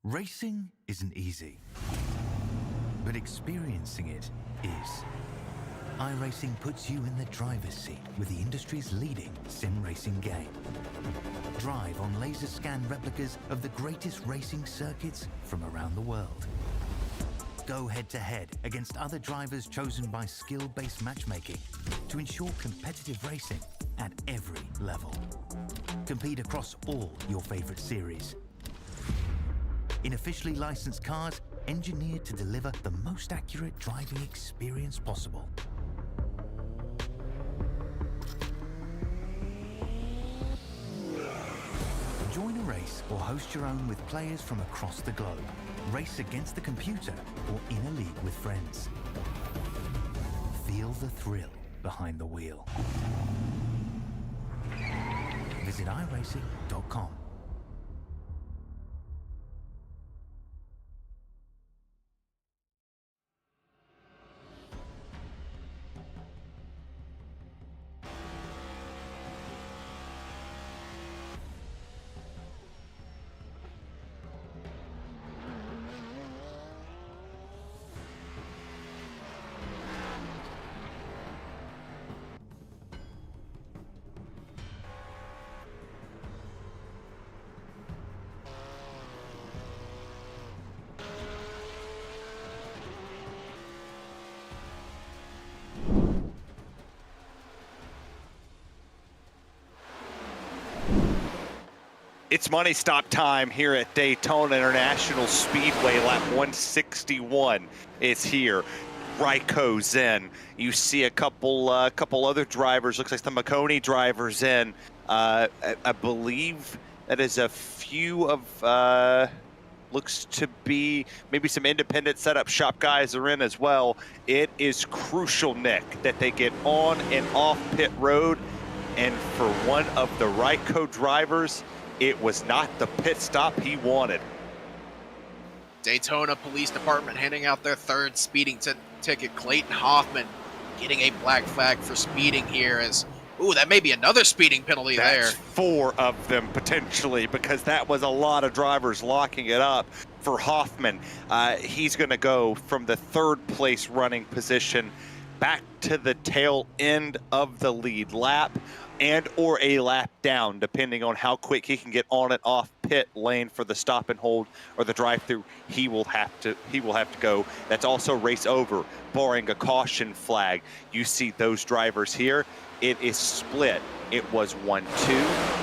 Racing isn't easy, but experiencing it is. iRacing puts you in the driver's seat with the industry's leading sim racing game. Drive on laser scan replicas of the greatest racing circuits from around the world. Go head-to-head against other drivers chosen by skill-based matchmaking to ensure competitive racing at every level. Compete across all your favorite series. In officially licensed cars, engineered to deliver the most accurate driving experience possible. Join a race or host your own with players from across the globe. Race against the computer or in a league with friends. Feel the thrill behind the wheel. Visit iRacing.com.
It's money stop time here at Daytona International Speedway. Lap 161 is here. Ryco's in. You see a couple other drivers. Looks like the Makoni drivers in. I believe that is a few of looks to be maybe some independent setup shop guys are in as well. It is crucial, Nick, that they get on and off pit road. And for one of the Ryco drivers, it was not the pit stop he wanted.
Daytona Police Department handing out their third speeding ticket. Clayton Hoffman getting a black flag for speeding here as, ooh, that may be another speeding penalty there.
That's 4 of them potentially, because that was a lot of drivers locking it up for Hoffman. He's going to go from the 3rd place running position back to the tail end of the lead lap, and or a lap down, depending on how quick he can get on and off pit lane for the stop and hold or the drive-through. He will have to go. That's also race over, barring a caution flag. You see those drivers here. It is split. It was 1-2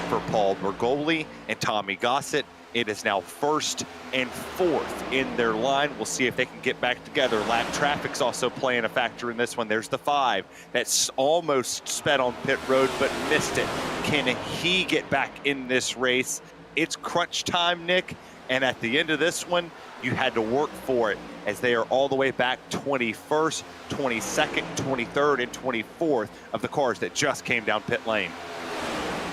for Paul Bergoli and Tommy Gossett. It is now 1st and 4th in their line. We'll see if they can get back together. Lap traffic's also playing a factor in this one. There's the 5 that's almost sped on pit road but missed it. Can he get back in this race? It's crunch time, Nick, and at the end of this one, you had to work for it, as they are all the way back 21st, 22nd, 23rd, and 24th of the cars that just came down pit lane.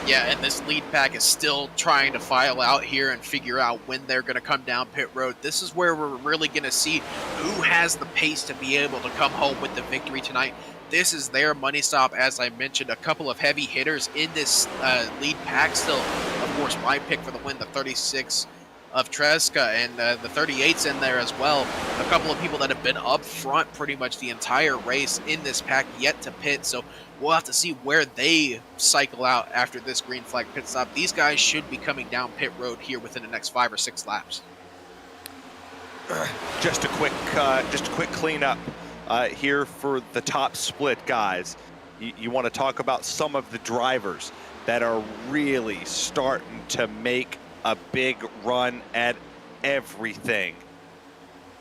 Yeah, and this lead pack is still trying to file out here and figure out when they're going to come down pit road. This is where we're really going to see who has the pace to be able to come home with the victory tonight. This is their money stop, as I mentioned. A couple of heavy hitters in this lead pack still. Of course, my pick for the win, the 36 of Tresca, and the 38's in there as well. A couple of people that have been up front pretty much the entire race in this pack yet to pit, so we'll have to see where they cycle out after this green flag pit stop. These guys should be coming down pit road here within the next 5 or 6 laps.
Just a quick cleanup here for the top split, guys. You want to talk about some of the drivers that are really starting to make a big run at everything.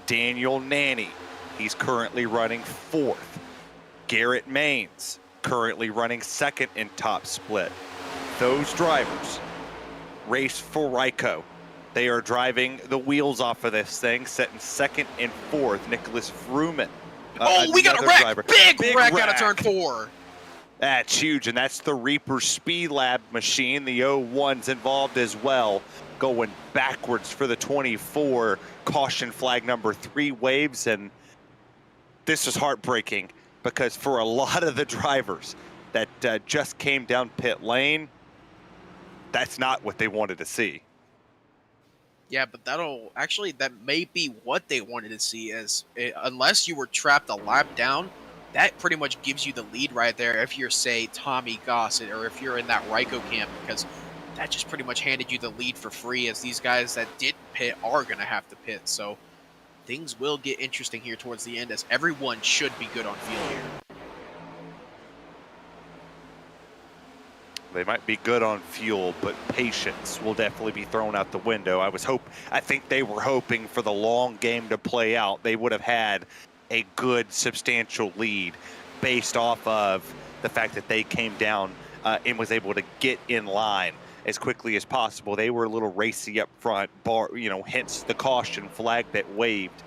Daniel Nanny, he's currently running 4th. Garrett Maines, currently running 2nd in top split. Those drivers race for Ryco. They are driving the wheels off of this thing, setting 2nd and 4th. Nicholas Vrooman.
We got a wreck!
Driver.
Big wreck out of turn 4.
That's huge, and that's the Reaper Speed Lab machine. The 01's involved as well, going backwards for the 24. Caution flag number 3 waves, and this was heartbreaking because for a lot of the drivers that just came down pit lane, that's not what they wanted to see.
Yeah, but that may be what they wanted to see, as unless you were trapped a lap down, that pretty much gives you the lead right there if you're, say, Tommy Gossett, or if you're in that Ryco camp, because that just pretty much handed you the lead for free, as these guys that didn't pit are going to have to pit. So things will get interesting here towards the end, as everyone should be good on field here.
They might be good on fuel, but patience will definitely be thrown out the window. I think they were hoping for the long game to play out. They would have had a good, substantial lead based off of the fact that they came down and was able to get in line as quickly as possible. They were a little racy up front, hence the caution flag that waved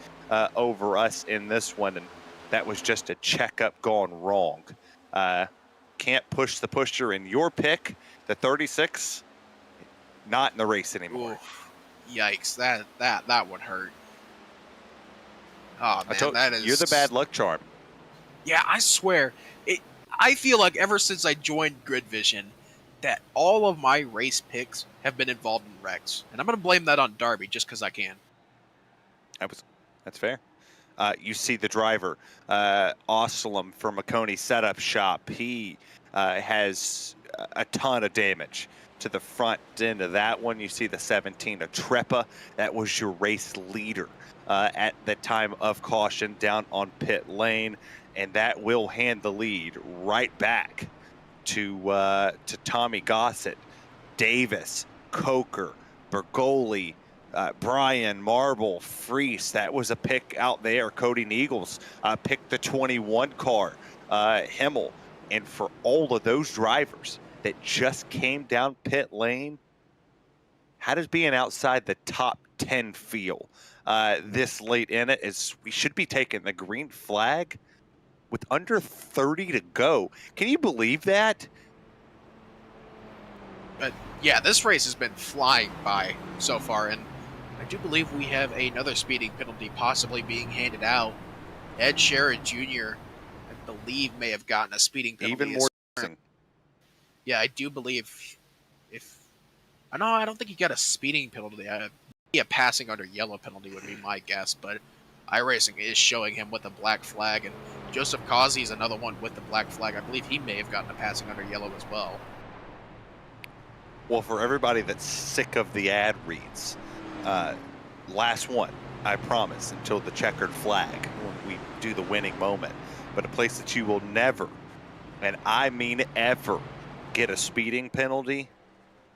over us in this one, and that was just a checkup gone wrong. Can't push the pusher in your pick, the 36, not in the race anymore.
Oof. Yikes, that would hurt. Oh man, that is...
You're the bad luck charm.
Yeah, I swear. I feel like ever since I joined GridVision, that all of my race picks have been involved in wrecks. And I'm going to blame that on Darby just because I can.
That's fair. You see the driver, Oslam from Maconi Setup Shop. He has a ton of damage to the front end of that one. You see the 17, a Trepa. That was your race leader at the time of caution down on pit lane. And that will hand the lead right back to Tommy Gossett, Davis, Coker, Bergoli, Brian, Marble, Freese. That was a pick out there. Cody Neagles picked the 21 car, Himmel. And for all of those drivers that just came down pit lane, how does being outside the top 10 feel this late in it? As we should be taking the green flag with under 30 to go. Can you believe that?
But yeah, this race has been flying by so far, and I do believe we have another speeding penalty possibly being handed out. Ed Sherrod Jr., I believe, may have gotten a speeding penalty.
Even more.
Yeah, I do believe I don't think he got a speeding penalty. A passing under yellow penalty would be my guess, but iRacing is showing him with a black flag, and Joseph Causey is another one with the black flag. I believe he may have gotten a passing under yellow as well.
Well, for everybody that's sick of the ad reads, last one, I promise, until the checkered flag when we do the winning moment. But a place that you will never, and I mean ever, get a speeding penalty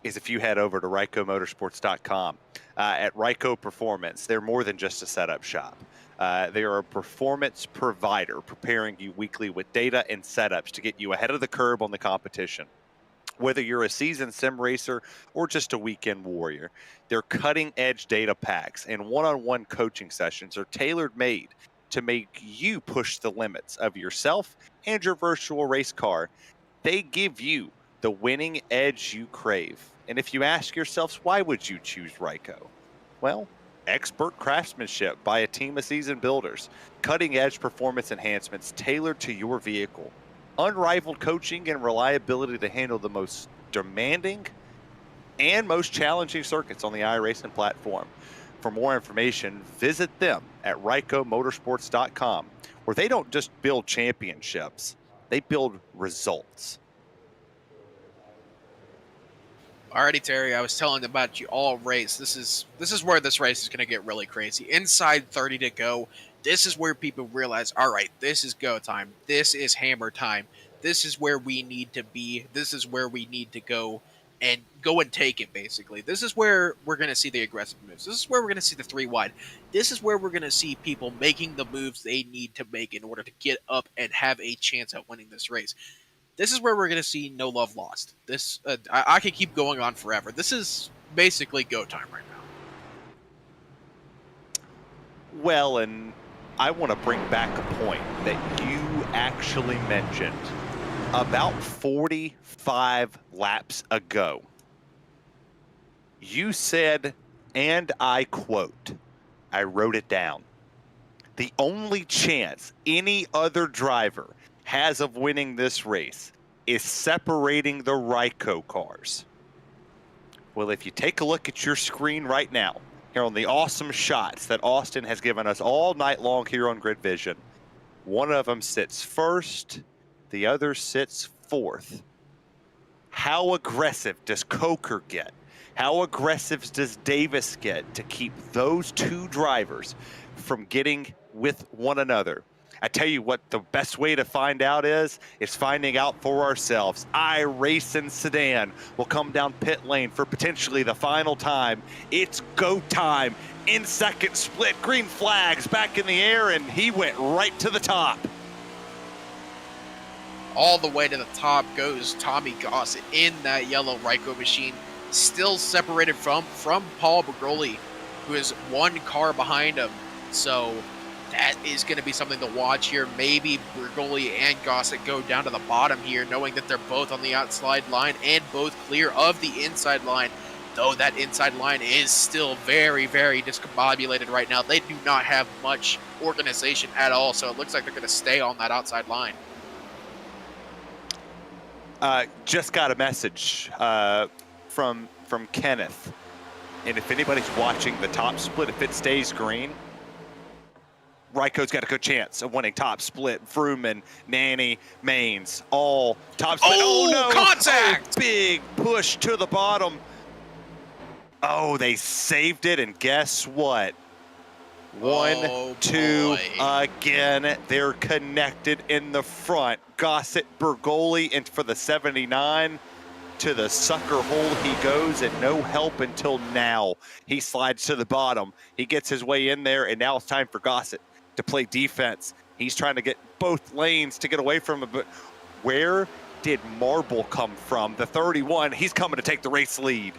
is if you head over to RycoMotorsports.com. At Ryco Performance, they're more than just a setup shop. They are a performance provider, preparing you weekly with data and setups to get you ahead of the curve on the competition. Whether you're a seasoned sim racer or just a weekend warrior, their cutting-edge data packs and one-on-one coaching sessions are tailor-made to make you push the limits of yourself and your virtual race car. They give you the winning edge you crave. And if you ask yourselves, why would you choose Ryco? Well, expert craftsmanship by a team of seasoned builders, cutting-edge performance enhancements tailored to your vehicle, unrivaled coaching and reliability to handle the most demanding and most challenging circuits on the iRacing platform. For more information, visit them at RycoMotorsports.com, where they don't just build championships, they build results.
Alrighty, Terry, I was telling about you all race. This is where this race is going to get really crazy. Inside 30 to go, this is where people realize, all right, this is go time. This is hammer time. This is where we need to be. This is where we need to go and take it, basically. This is where we're going to see the aggressive moves. This is where we're going to see the 3 wide. This is where we're going to see people making the moves they need to make in order to get up and have a chance at winning this race. This is where we're going to see no love lost. This I could keep going on forever. This is basically go time right now.
Well, and I want to bring back a point that you actually mentioned about 45 laps ago. You said, and I quote, I wrote it down, the only chance any other driver has of winning this race is separating the Ryco cars. Well, if you take a look at your screen right now, here on the awesome shots that Austin has given us all night long here on GridVision, One of them sits first, the other sits fourth. How aggressive does Coker get? How aggressive does Davis get to keep those two drivers from getting with one another? I tell you what, the best way to find out is finding out for ourselves. iRacing Sedan will come down pit lane for potentially the final time. It's go time. In second split, green flags back in the air, and he went right to the top.
All the way to the top goes Tommy Gossett in that yellow Ryco machine, still separated from Paul Bergoli, who is one car behind him. So that is going to be something to watch here. Maybe Bergoli and Gossett go down to the bottom here, knowing that they're both on the outside line and both clear of the inside line. Though that inside line is still very, very discombobulated right now. They do not have much organization at all, so it looks like they're going to stay on that outside line.
Just got a message from Kenneth, and if anybody's watching the top split, if it stays green, Ryco's got a good chance of winning top split. Vroom and Nanny, Maines, all top split.
Oh, no! Contact!
Oh, big push to the bottom. Oh, they saved it, and guess what? One, two, again. They're connected in the front. Gossett, Bergoli, and for the 79, to the sucker hole he goes, and no help until now. He slides to the bottom. He gets his way in there, and now it's time for Gossett to play defense. He's trying to get both lanes to get away from him, but where did Marble come from? The 31, he's coming to take the race lead.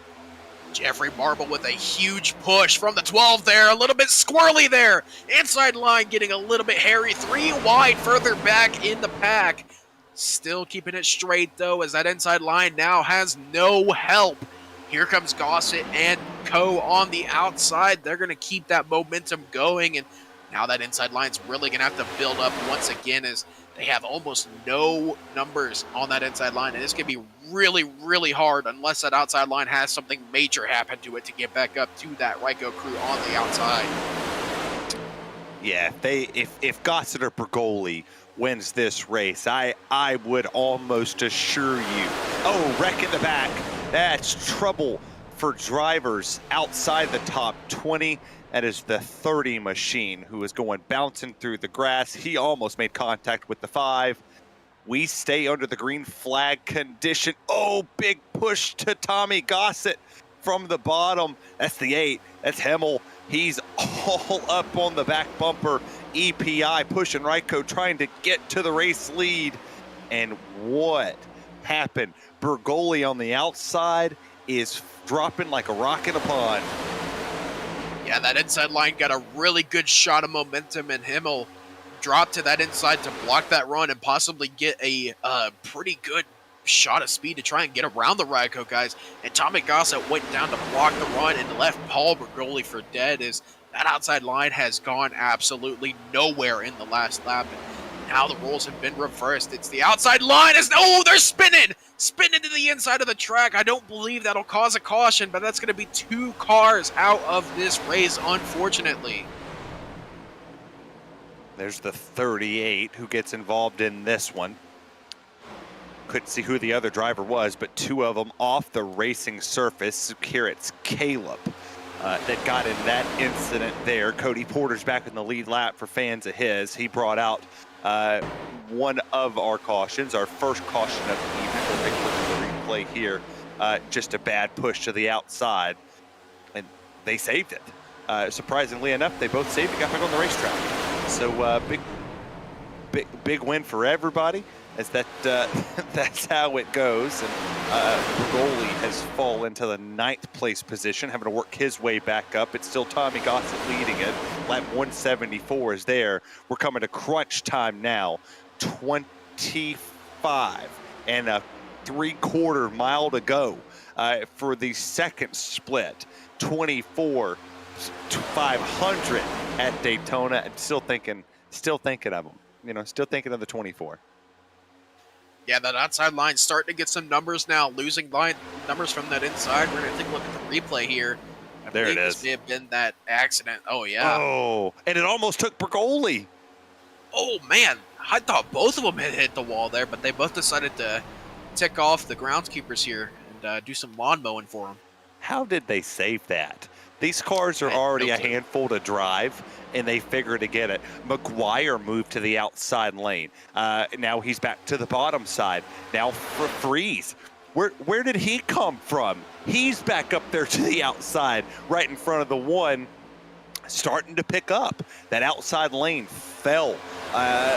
Jeffrey Marble with a huge push from the 12 there, a little bit squirrely there. Inside line getting a little bit hairy, 3 wide further back in the pack. Still keeping it straight though, as that inside line now has no help. Here comes Gossett and Co on the outside. They're going to keep that momentum going, and now that inside line's really going to have to build up once again, as they have almost no numbers on that inside line, and it's going to be really, really hard unless that outside line has something major happen to it to get back up to that Ryco crew on the outside.
Yeah, if Gossett or Bergoli wins this race, I would almost assure you. Oh, wreck in the back. That's trouble for drivers outside the top 20. That is the 30 machine, who is going bouncing through the grass. He almost made contact with the 5. We stay under the green flag condition. Oh, big push to Tommy Gossett from the bottom. That's the 8. That's Hemmel. He's all up on the back bumper. EPI pushing Ryco, trying to get to the race lead. And what happened? Bergoli on the outside is dropping like a rock in a pond.
Yeah, that inside line got a really good shot of momentum, and Himmel dropped to that inside to block that run and possibly get a pretty good shot of speed to try and get around the Ryco guys. And Tommy Gossett went down to block the run and left Paul Bergoli for dead, as that outside line has gone absolutely nowhere in the last lap. And now the roles have been reversed. It's the outside line. Oh, they're spinning to the inside of the track. I don't believe that'll cause a caution, but that's going to be 2 cars out of this race, unfortunately.
There's the 38 who gets involved in this one. Couldn't see who the other driver was, but 2 of them off the racing surface. Here it's Caleb that got in that incident there. Cody Porter's back in the lead lap for fans of his. He brought out one of our cautions, our first caution of the evening. We'll take a look at the replay here. Just a bad push to the outside, and they saved it. Surprisingly enough, they both saved it, got back on the racetrack. So big win for everybody, as that's how it goes. And Bergoli has fallen to the 9th place position, having to work his way back up. It's still Tommy Gossett leading it. Lap 174 is there. We're coming to crunch time now. 25 and a 3/4 mile to go for the second split. 24 500 at Daytona, and still thinking of them. You know, still thinking of the 24.
Yeah, that outside line's starting to get some numbers now, losing line numbers from that inside. We're going to take a look at the replay here.
There it is.
This may have been that accident. Oh, yeah.
Oh, and it almost took Bergoli.
Oh, man. I thought both of them had hit the wall there, but they both decided to tick off the groundskeepers here and do some lawn mowing for them.
How did they save that? These cars are
I had
already
no
a
clue.
handful to drive, and they figure to get it. McGuire moved to the outside lane. Now he's back to the bottom side. Now for Freeze. Where did he come from? He's back up there to the outside, right in front of the one, starting to pick up. That outside lane fell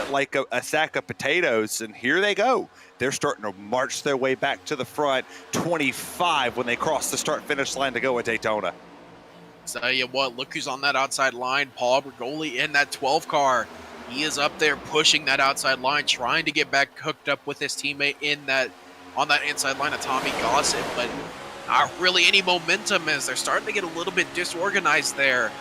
like a sack of potatoes, and here they go. They're starting to march their way back to the front. 25 when they cross the start-finish line to go at Daytona.
Tell you what, look who's on that outside line. Paul Bergoli in that 12 car. He is up there pushing that outside line, trying to get back hooked up with his teammate on that inside line of Tommy Gossett, but not really any momentum as they're starting to get a little bit disorganized there.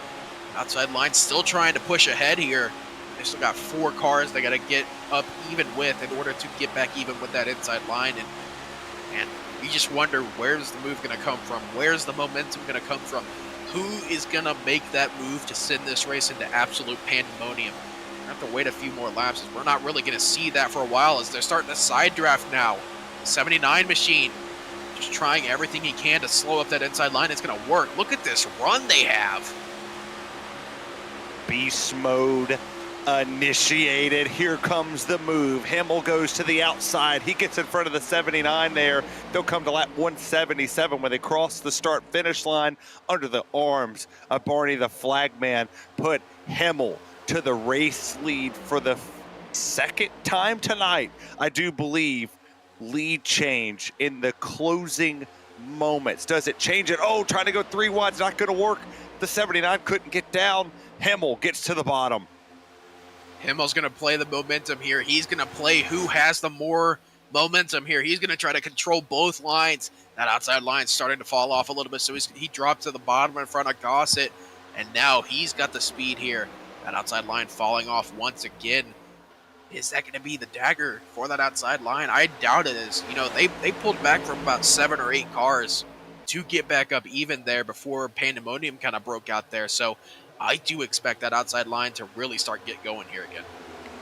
Outside line still trying to push ahead here. They still got 4 cars they got to get up even with in order to get back even with that inside line. And you just wonder, where's the move going to come from? Where's the momentum going to come from? Who is going to make that move to send this race into absolute pandemonium? We have to wait a few more laps. We're not really going to see that for a while as they're starting to side draft now. The 79 machine just trying everything he can to slow up that inside line. It's going to work. Look at this run they have.
Beast mode initiated. Here comes the move. Himmel goes to the outside. He gets in front of the 79 there. They'll come to lap 177 when they cross the start-finish line under the arms of Barney the Flagman. Put Himmel to the race lead for the second time tonight, I do believe. Lead change in the closing moments. Does it change it? Oh, trying to go 3 wide's not going to work. The 79 couldn't get down. Himmel gets to the bottom.
Himmel's going to play the momentum here. He's going to play who has the more momentum here. He's going to try to control both lines. That outside line's starting to fall off a little bit, so he dropped to the bottom in front of Gossett, and now he's got the speed here. That outside line falling off once again. Is that going to be the dagger for that outside line? I doubt it is. You know, they pulled back from about 7 or 8 cars to get back up even there before pandemonium kind of broke out there. So I do expect that outside line to really start get going here again.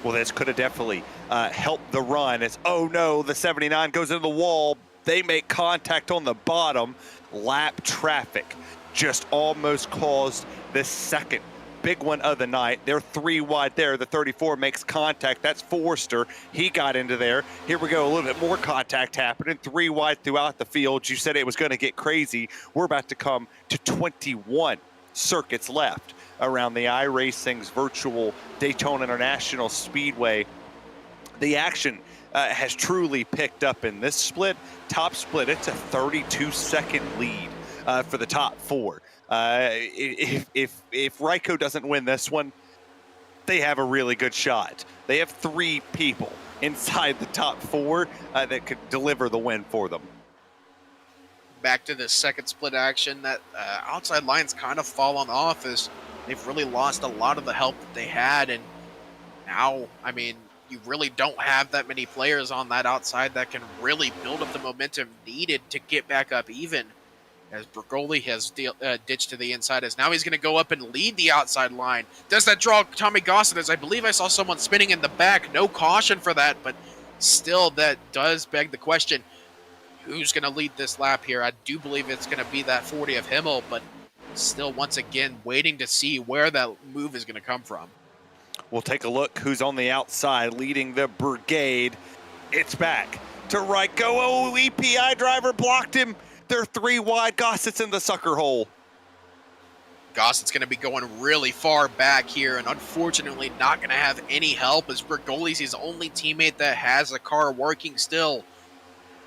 Well, this could have definitely helped the run. It's, oh no, the 79 goes into the wall. They make contact on the bottom. Lap traffic just almost caused the second big one of the night. They're 3 wide there. The 34 makes contact. That's Forrester. He got into there. Here we go. A little bit more contact happening. 3 wide throughout the field. You said it was going to get crazy. We're about to come to 21 circuits left around the iRacing's virtual Daytona International Speedway. The action has truly picked up in this split. Top split, it's a 32-second lead for the top 4. If Ryco doesn't win this one, they have a really good shot. They have 3 people inside the top 4 that could deliver the win for them.
Back to the second split action, that outside line's kind of fallen off as they've really lost a lot of the help that they had, and now, I mean, you really don't have that many players on that outside that can really build up the momentum needed to get back up even. As Bergoli has ditched to the inside, as now he's going to go up and lead the outside line. Does that draw Tommy Gossett? As I believe I saw someone spinning in the back. No caution for that, but still that does beg the question, who's going to lead this lap here? I do believe it's going to be that 40 of Himmel, but still, once again, waiting to see where that move is going to come from.
We'll take a look who's on the outside leading the brigade. It's back to Ryco. Oh, EPI driver blocked him. They're 3 wide. Gossett's in the sucker hole.
Gossett's going to be going really far back here, and unfortunately not going to have any help as Bergoli's his only teammate that has a car working still.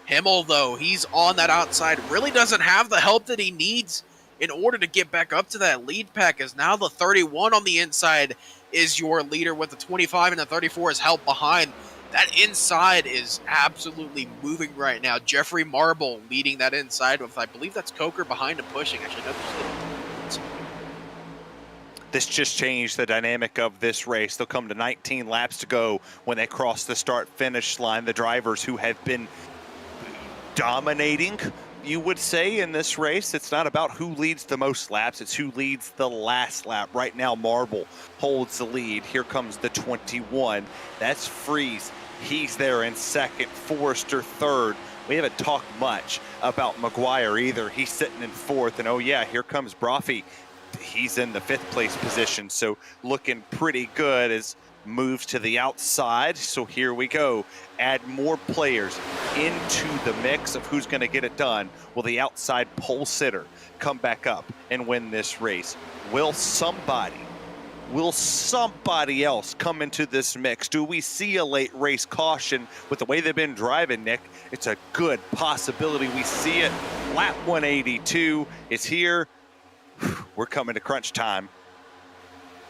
Himmel, though, he's on that outside, really doesn't have the help that he needs in order to get back up to that lead pack, as now the 31 on the inside is your leader with the 25, and the 34 is help behind. That inside is absolutely moving right now. Jeffrey Marble leading that inside with, I believe that's Coker behind him pushing. Actually, no,
This just changed the dynamic of this race. They'll come to 19 laps to go when they cross the start-finish line. The drivers who have been dominating you would say in this race, it's not about who leads the most laps, it's who leads the last lap. Right now, Marble holds the lead. Here comes the 21. That's Freeze. He's there in second. Forrester third. We haven't talked much about McGuire either. He's sitting in fourth. And oh yeah, here comes Brophy. He's in the fifth place position. So looking pretty good as moves to the outside. So here we go. Add more players into the mix of who's going to get it done. Will the outside pole sitter come back up and win this race? Will somebody else come into this mix? Do we see a late race caution with the way they've been driving, Nick? It's a good possibility we see it. Lap 182 is here. We're coming to crunch time.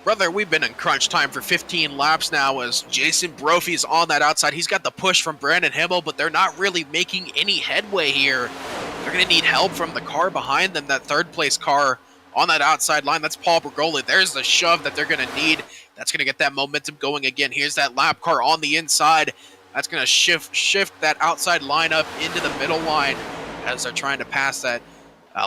Brother, we've been in crunch time for 15 laps now as Jason Brophy's on that outside. He's got the push from Brandon Himmel, but they're not really making any headway here. They're going to need help from the car behind them, that third place car on that outside line. That's Paul Bergoli. There's the shove that they're going to need. That's going to get that momentum going again. Here's that lap car on the inside. That's going to shift that outside lineup into the middle line as they're trying to pass that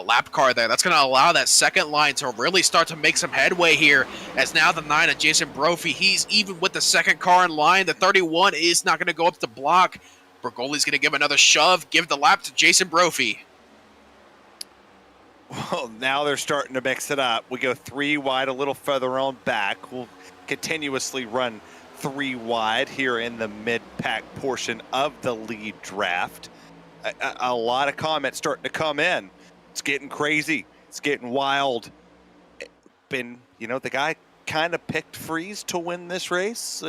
lap car there. That's going to allow that second line to really start to make some headway here, as now the 9 of Jason Brophy, he's even with the second car in line. The 31 is not going to go up to block. Bergoli's going to give another shove, give the lap to Jason Brophy.
Well, now they're starting to mix it up. We go 3 wide a little further on back. We'll continuously run 3 wide here in the mid-pack portion of the lead draft. A lot of comments starting to come in. It's getting crazy. It's getting wild. The guy kind of picked Freeze to win this race.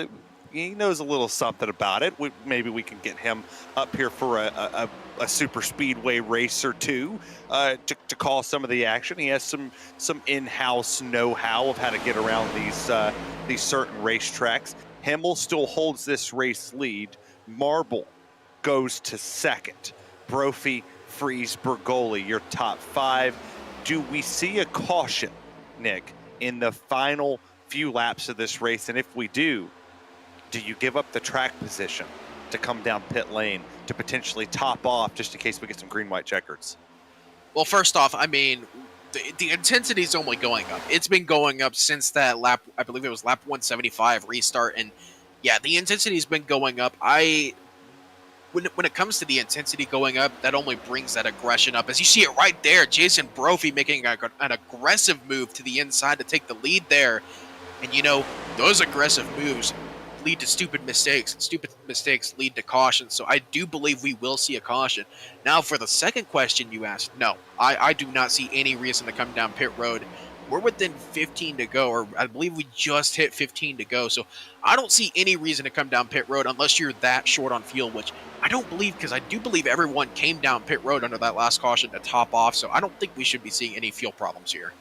He knows a little something about it. Maybe we can get him up here for a super speedway race or two to call some of the action. He has some in-house know-how of how to get around these certain racetracks. Himmel still holds this race lead. Marble goes to second. Brophy, Freeze, Bergoli, your top 5. Do we see a caution, Nick, in the final few laps of this race? And if we do you give up the track position to come down pit lane to potentially top off just in case we get some green-white checkers?
Well, first off, I mean, the intensity is only going up. It's been going up since that lap, I believe it was lap 175 restart. And yeah, the intensity has been going up. When it comes to the intensity going up, that only brings that aggression up. As you see it right there, Jason Brophy making an aggressive move to the inside to take the lead there. And, those aggressive moves lead to stupid mistakes. Stupid mistakes lead to caution. So I do believe we will see a caution. Now, for the second question you asked, no, I do not see any reason to come down pit road. We're within 15 to go, or I believe we just hit 15 to go. So I don't see any reason to come down pit road unless you're that short on fuel, which I don't believe, because I do believe everyone came down pit road under that last caution to top off. So I don't think we should be seeing any fuel problems here.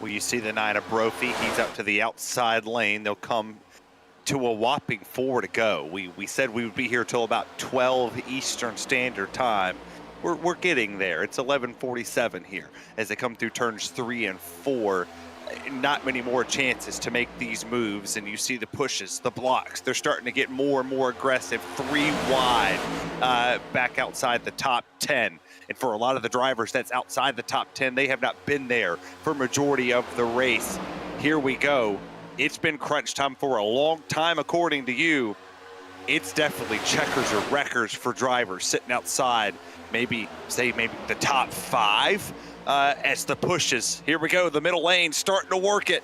Well, you see the 9 of Brophy. He's up to the outside lane. They'll come to a whopping 4 to go. We said we would be here till about 12 Eastern Standard Time. We're getting there. It's 11:47 here as they come through turns 3 and 4. Not many more chances to make these moves, and you see the pushes, the blocks. They're starting to get more and more aggressive. 3 wide, back outside the top 10. And for a lot of the drivers that's outside the top 10, they have not been there for majority of the race. Here we go. It's been crunch time for a long time, according to you. It's definitely checkers or wreckers for drivers sitting outside. Maybe the top 5 as the pushes. Here we go, the middle lane starting to work it.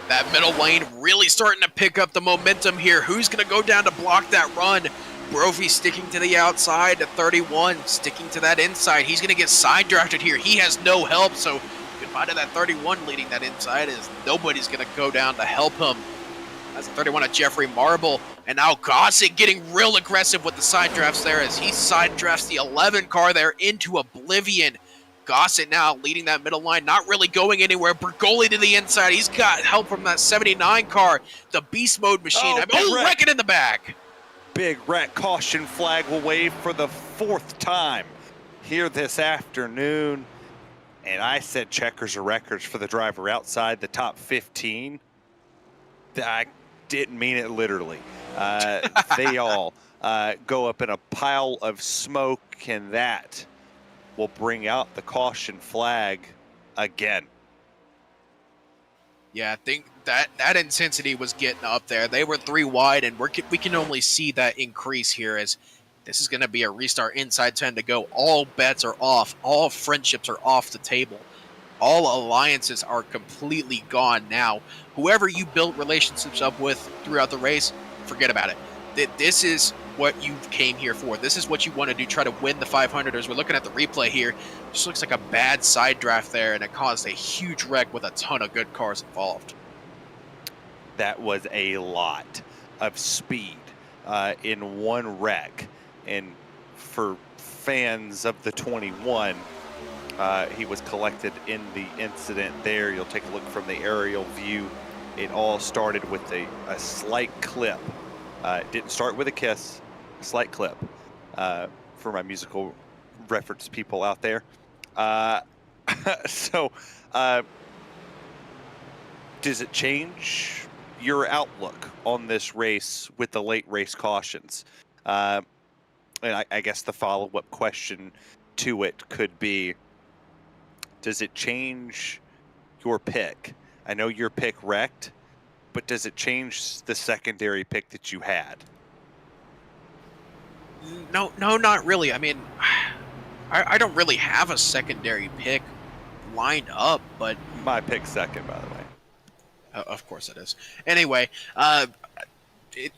That middle lane really starting to pick up the momentum here. Who's going to go down to block that run? Brophy sticking to the outside, the 31 sticking to that inside. He's going to get side drafted here. He has no help, so goodbye to that 31 leading that inside, as nobody's going to go down to help him. That's the 31 of Jeffrey Marble. And now Gossett getting real aggressive with the side drafts there as he side drafts the 11 car there into oblivion. Gossett now leading that middle line, not really going anywhere. Bergoli to the inside. He's got help from that 79 car, the beast mode machine. Wreck it in the back.
Big wreck. Caution flag will wave for the 4th time here this afternoon. And I said checkers or wreckers for the driver outside the top 15. I didn't mean it literally. They all go up in a pile of smoke, and that will bring out the caution flag again.
Yeah, I think that intensity was getting up there. They were 3 wide, and we can only see that increase here as this is going to be a restart inside 10 to go. All bets are off. All friendships are off the table. All alliances are completely gone now. Whoever you built relationships up with throughout the race, forget about it. This is what you came here for. This is what you want to do, try to win the 500. As we're looking at the replay here, just looks like a bad side draft there, and it caused a huge wreck with a ton of good cars involved.
That was a lot of speed in one wreck. And for fans of the 21, he was collected in the incident there. You'll take a look from the aerial view. It all started with a slight clip. It didn't start with a kiss, a slight clip for my musical reference people out there. So does it change your outlook on this race with the late race cautions? And I guess the follow-up question to it could be, does it change your pick? I know your pick wrecked, but does it change the secondary pick that you had?
No, not really. I mean, I don't really have a secondary pick lined up, but
My pick second, by the way.
Of course it is. Anyway,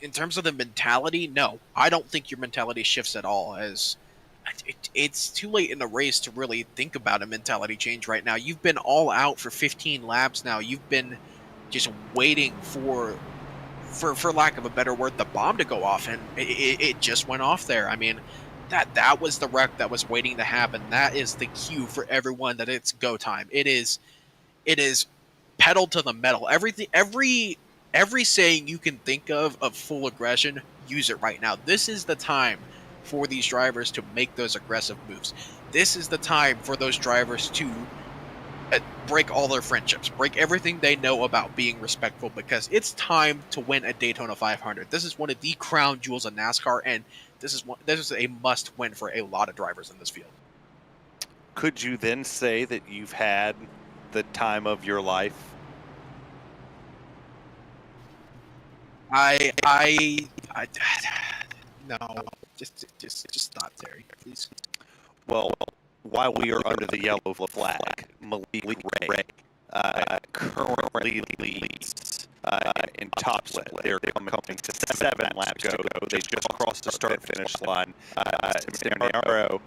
in terms of the mentality, no, I don't think your mentality shifts at all. As it's too late in the race to really think about a mentality change right now. You've been all out for 15 laps now. You've been just waiting for lack of a better word, the bomb to go off, and it just went off there. I mean, that was the wreck that was waiting to happen. That is the cue for everyone that it's go time. It is pedal to the metal. Every saying you can think of full aggression, use it right now. This is the time for these drivers to make those aggressive moves. This is the time for those drivers to break all their friendships, break everything they know about being respectful, because it's time to win a Daytona 500. This is one of the crown jewels of NASCAR, and this is a must win for a lot of drivers in this field.
Could you then say that you've had the time of your life?
No, just stop, Terry, please.
Well, while we are under the yellow flag, Malik Ray currently leads in top split. They're coming to 7 laps go. They just crossed the start-finish line. Arrow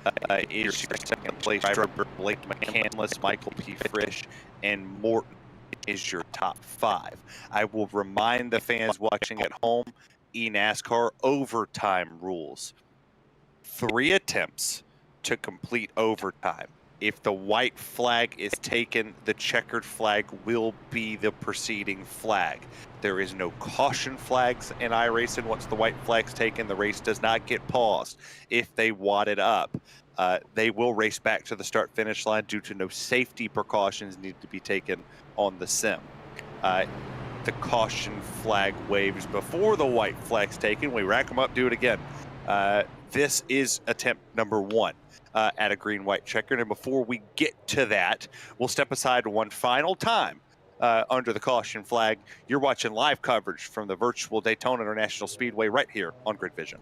is your second place driver. Blake McCandless, Michael P. Frisch, and Morton is your top 5. I will remind the fans watching at home, eNASCAR overtime rules. 3 attempts to complete overtime. If the white flag is taken, the checkered flag will be the preceding flag. There is no caution flags in iRacing. Once the white flag's taken, the race does not get paused. If they wad it up, they will race back to the start-finish line due to no safety precautions need to be taken on the sim. The caution flag waves before the white flag's taken. We rack them up, do it again. This is attempt number 1 at a green-white checker. And before we get to that, we'll step aside one final time under the caution flag. You're watching live coverage from the virtual Daytona International Speedway right here on GridVision.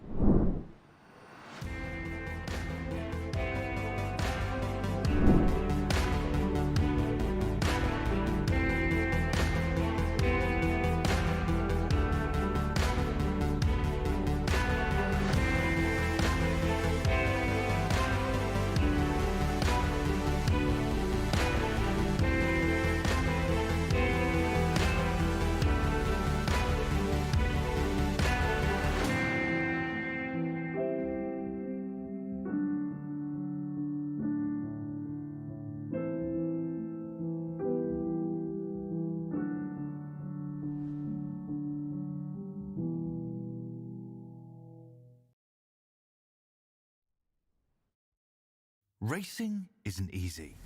Racing isn't easy,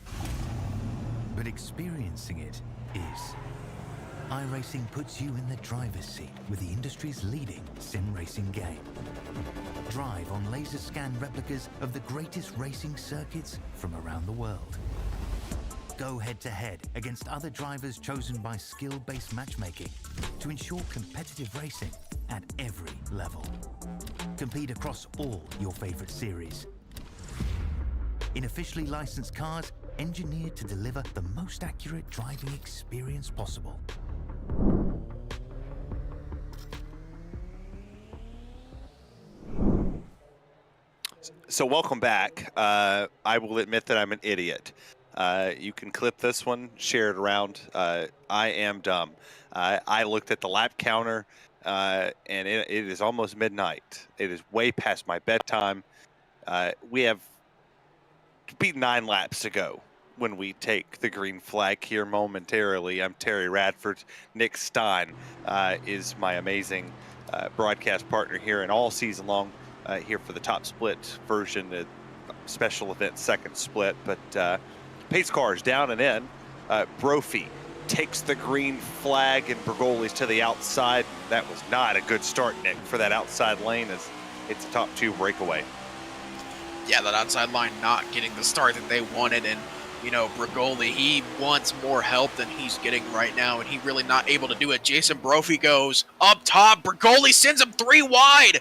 but experiencing it is. iRacing puts you in the driver's seat with the industry's leading sim racing game. Drive on laser scan replicas of the greatest racing circuits from around the world. Go head-to-head against other drivers chosen by skill-based matchmaking to ensure competitive racing at every level. Compete across all your favorite series. In officially licensed cars, engineered to deliver the most accurate driving experience possible.
So welcome back. I will admit that I'm an idiot. You can clip this one, share it around. I am dumb. I looked at the lap counter, and it is almost midnight. It is way past my bedtime. We have to be 9 laps to go when we take the green flag here momentarily. I'm Terry Radford. Nick Stein is my amazing broadcast partner here and all season long here for the top split version, special event second split. But pace cars down and in. Brophy takes the green flag and Bergoli's to the outside. That was not a good start, Nick, for that outside lane as it's a top 2 breakaway.
Yeah, that outside line not getting the start that they wanted, and you know, Bergoli, he wants more help than he's getting right now, and he really not able to do it. Jason Brophy goes up top. Bergoli sends him 3 wide.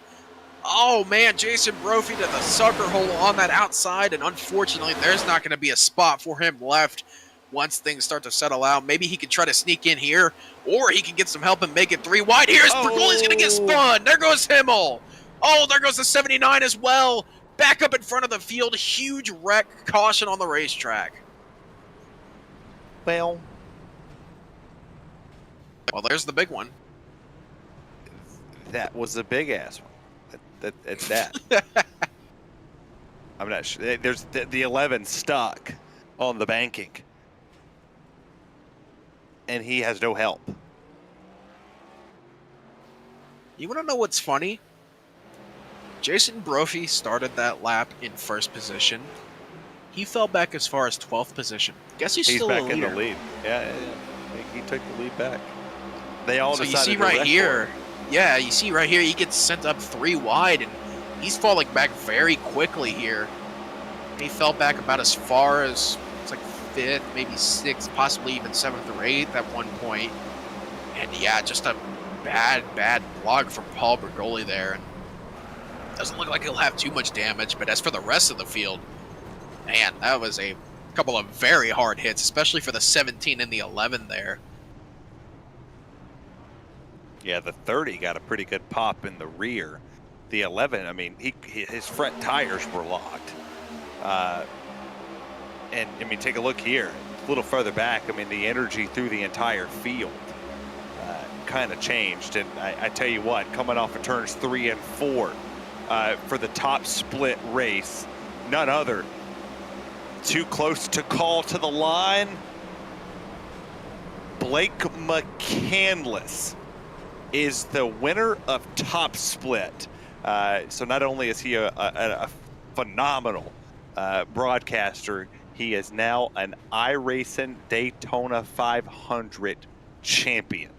Oh man, Jason Brophy to the sucker hole on that outside, and unfortunately, there's not going to be a spot for him left once things start to settle out. Maybe he can try to sneak in here, or he can get some help and make it 3 wide. Here's Bergoli's going to get spun. There goes Himmel. Oh, there goes the 79 as well. Back up in front of the field. Huge wreck. Caution on the racetrack.
Well,
there's the big one.
That was a big ass one. It's that. I'm not sure. There's the 11 stuck on the banking, and he has no help.
You want to know what's funny? Jason Brophy started that lap in first position. He fell back as far as 12th position. Guess he's still
back
a leader.
in the lead. Yeah. He took the lead back. They all
so
decided
you see right here. Yeah, you see right here, he gets sent up 3 wide, and he's falling back very quickly here. He fell back about as far as, it's like 5th, maybe 6th, possibly even 7th or 8th at one point. And yeah, just a bad block from Paul Bergoli there. And doesn't look like he'll have too much damage, but as for the rest of the field, man, that was a couple of very hard hits, especially for the 17 and the 11 there.
Yeah, the 30 got a pretty good pop in the rear. The 11, I mean, his front tires were locked. And, I mean, take a look here. A little further back, I mean, the energy through the entire field kind of changed. And I tell you what, coming off of turns 3 and 4 for the top split race, none other. Too close to call to the line. Blake McCandless is the winner of top split. So not only is he a phenomenal broadcaster, he is now an iRacing Daytona 500 champion.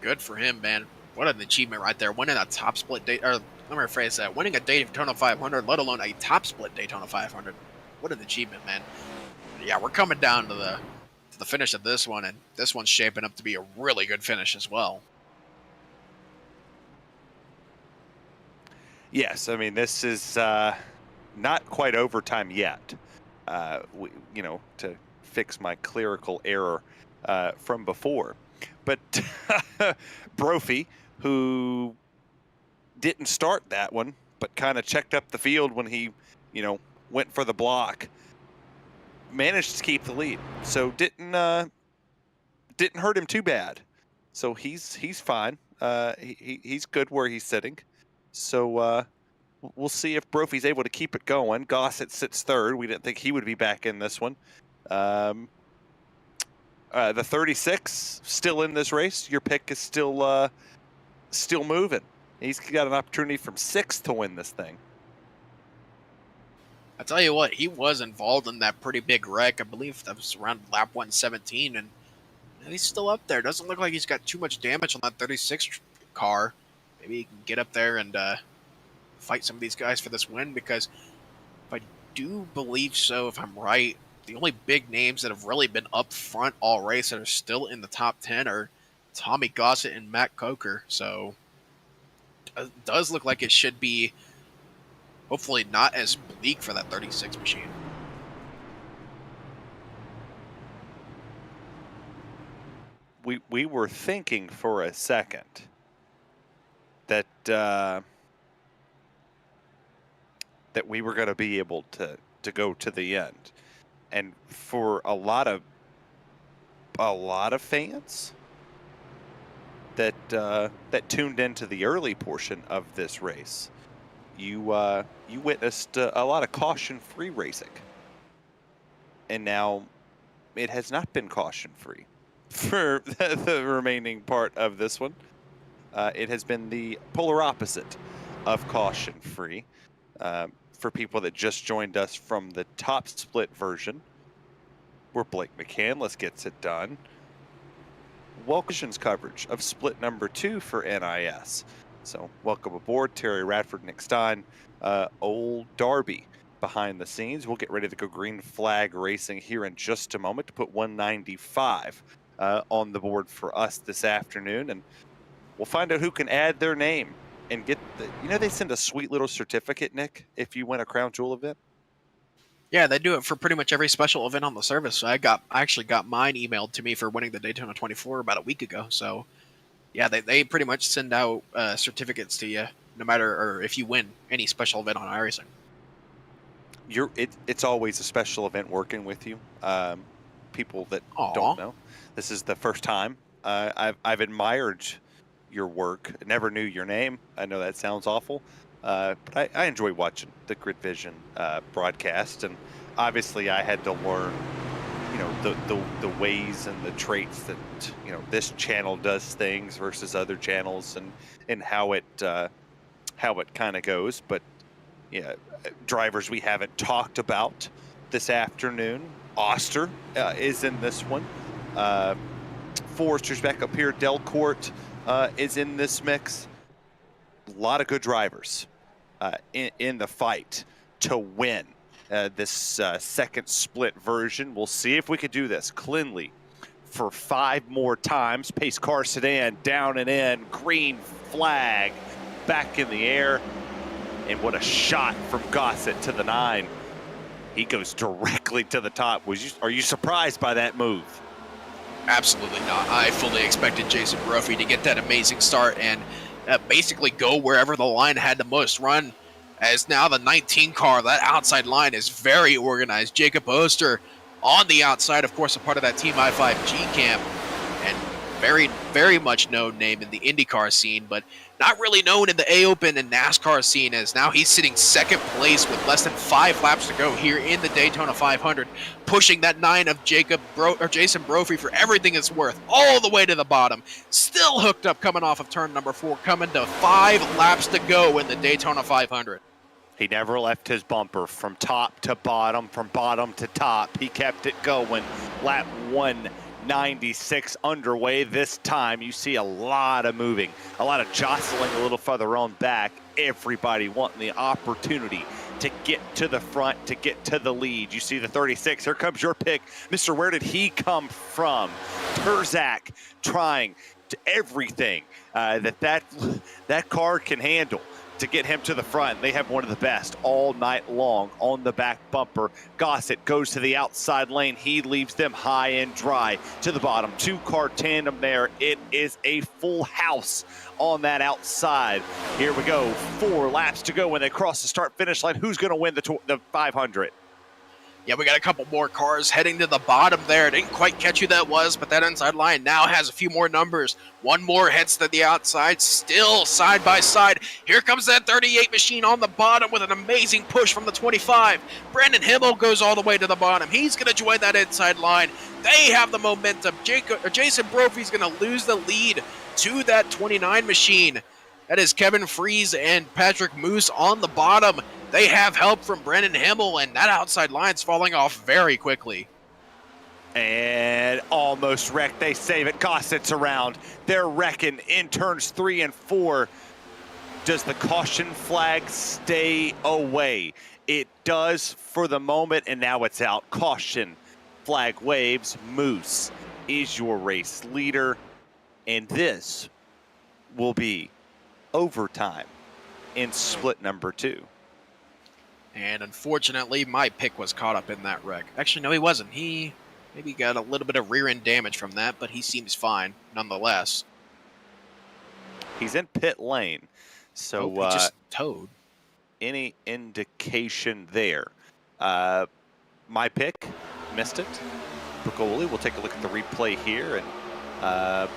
Good for him, man. What an achievement right there. Winning a top split let me rephrase that. Winning a Daytona 500, let alone a top split Daytona 500. What an achievement, man. Yeah, we're coming down to the finish of this one, and this one's shaping up to be a really good finish as well.
Yes, I mean, this is not quite overtime yet. To fix my clerical error from before. But Brophy, who didn't start that one, but kind of checked up the field when he, went for the block, managed to keep the lead. So didn't hurt him too bad. So he's fine. He's good where he's sitting. So we'll see if Brophy's able to keep it going. Gossett sits 3rd. We didn't think he would be back in this one. The 36 still in this race. Your pick is still moving. He's got an opportunity from 6th to win this thing.
I tell you what, he was involved in that pretty big wreck. I believe that was around lap 117, and he's still up there. Doesn't look like he's got too much damage on that 36 car. Maybe he can get up there and fight some of these guys for this win, because if I do believe so, if I'm right, the only big names that have really been up front all race that are still in the top 10 are Tommy Gossett and Matt Coker. So it does look like it should be hopefully not as bleak for that 36 machine.
We were thinking for a second that that we were going to be able to go to the end, and for a lot of fans that that tuned into the early portion of this race, you witnessed a lot of caution-free racing, and now it has not been caution-free for the remaining part of this one. It has been the polar opposite of caution-free. For people that just joined us from the top split version, where Blake McCandless gets it done. Welcome's coverage of split number 2 for NiS. So welcome aboard, Terry Radford, Nick Stein, Old Darby behind the scenes. We'll get ready to go green flag racing here in just a moment to put 195 on the board for us this afternoon, and we'll find out who can add their name and get the, they send a sweet little certificate, Nick, if you win a Crown Jewel event.
Yeah, they do it for pretty much every special event on the service. So I actually got mine emailed to me for winning the Daytona 24 about a week ago. So yeah, they pretty much send out certificates to you no matter, or if you win any special event on iRacing.
It's always a special event working with you. People that
Aww.
Don't know, this is the first time I've admired your work. I never knew your name. I know that sounds awful, but I enjoy watching the GridVision broadcast, and obviously I had to learn, the ways and the traits that this channel does things versus other channels, and how it kind of goes. But yeah, drivers we haven't talked about this afternoon. Oster is in this one. Forrester's back up here. Delcourt is in this mix. A lot of good drivers in the fight to win this second split version. We'll see if we could do this. Clinley for 5 more times. Pace car sedan down and in. Green flag back in the air. And what a shot from Gossett to the 9. He goes directly to the top. Are you surprised by that move?
Absolutely not. I fully expected Jason Brophy to get that amazing start and basically go wherever the line had the most run. As now the 19 car, that outside line is very organized. Jacob Oster on the outside, of course, a part of that Team I5 G camp, and very, very much known name in the IndyCar scene, but not really known in the A-Open and NASCAR scene, as now he's sitting second place with less than 5 laps to go here in the Daytona 500, pushing that 9 of Jason Brophy for everything it's worth, all the way to the bottom. Still hooked up coming off of turn number 4, coming to 5 laps to go in the Daytona 500.
He never left his bumper from top to bottom, from bottom to top. He kept it going. Lap 196 underway. This time you see a lot of moving, a lot of jostling a little further on back. Everybody wanting the opportunity to get to the front, to get to the lead. You see the 36. Here comes your pick. Mr. Where did he come from? Terzak trying to everything that car can handle to get him to the front. They have one of the best all night long on the back bumper. Gossett goes to the outside lane. He leaves them high and dry to the bottom. 2-car tandem there. It is a full house on that outside. Here we go. 4 laps to go when they cross the start-finish line. Who's going to win the 500?
Yeah, we got a couple more cars heading to the bottom there. Didn't quite catch who that was, but that inside line now has a few more numbers. One more heads to the outside, still side by side. Here comes that 38 machine on the bottom with an amazing push from the 25. Brandon Himmel goes all the way to the bottom. He's going to join that inside line. They have the momentum. Jason Brophy's going to lose the lead to that 29 machine. That is Kevin Fries and Patrick Moose on the bottom. They have help from Brennan Himmel, and that outside line's falling off very quickly.
And almost wrecked. They save it. Gossets around. They're wrecking in turns 3 and 4. Does the caution flag stay away? It does for the moment, and now it's out. Caution flag waves. Moose is your race leader, and this will be overtime in split number 2.
And unfortunately, my pick was caught up in that wreck. Actually, no, he wasn't. He maybe got a little bit of rear end damage from that, but he seems fine nonetheless.
He's in pit lane, so
he just towed.
Any indication there? My pick missed it. Bergoli, we'll take a look at the replay here, and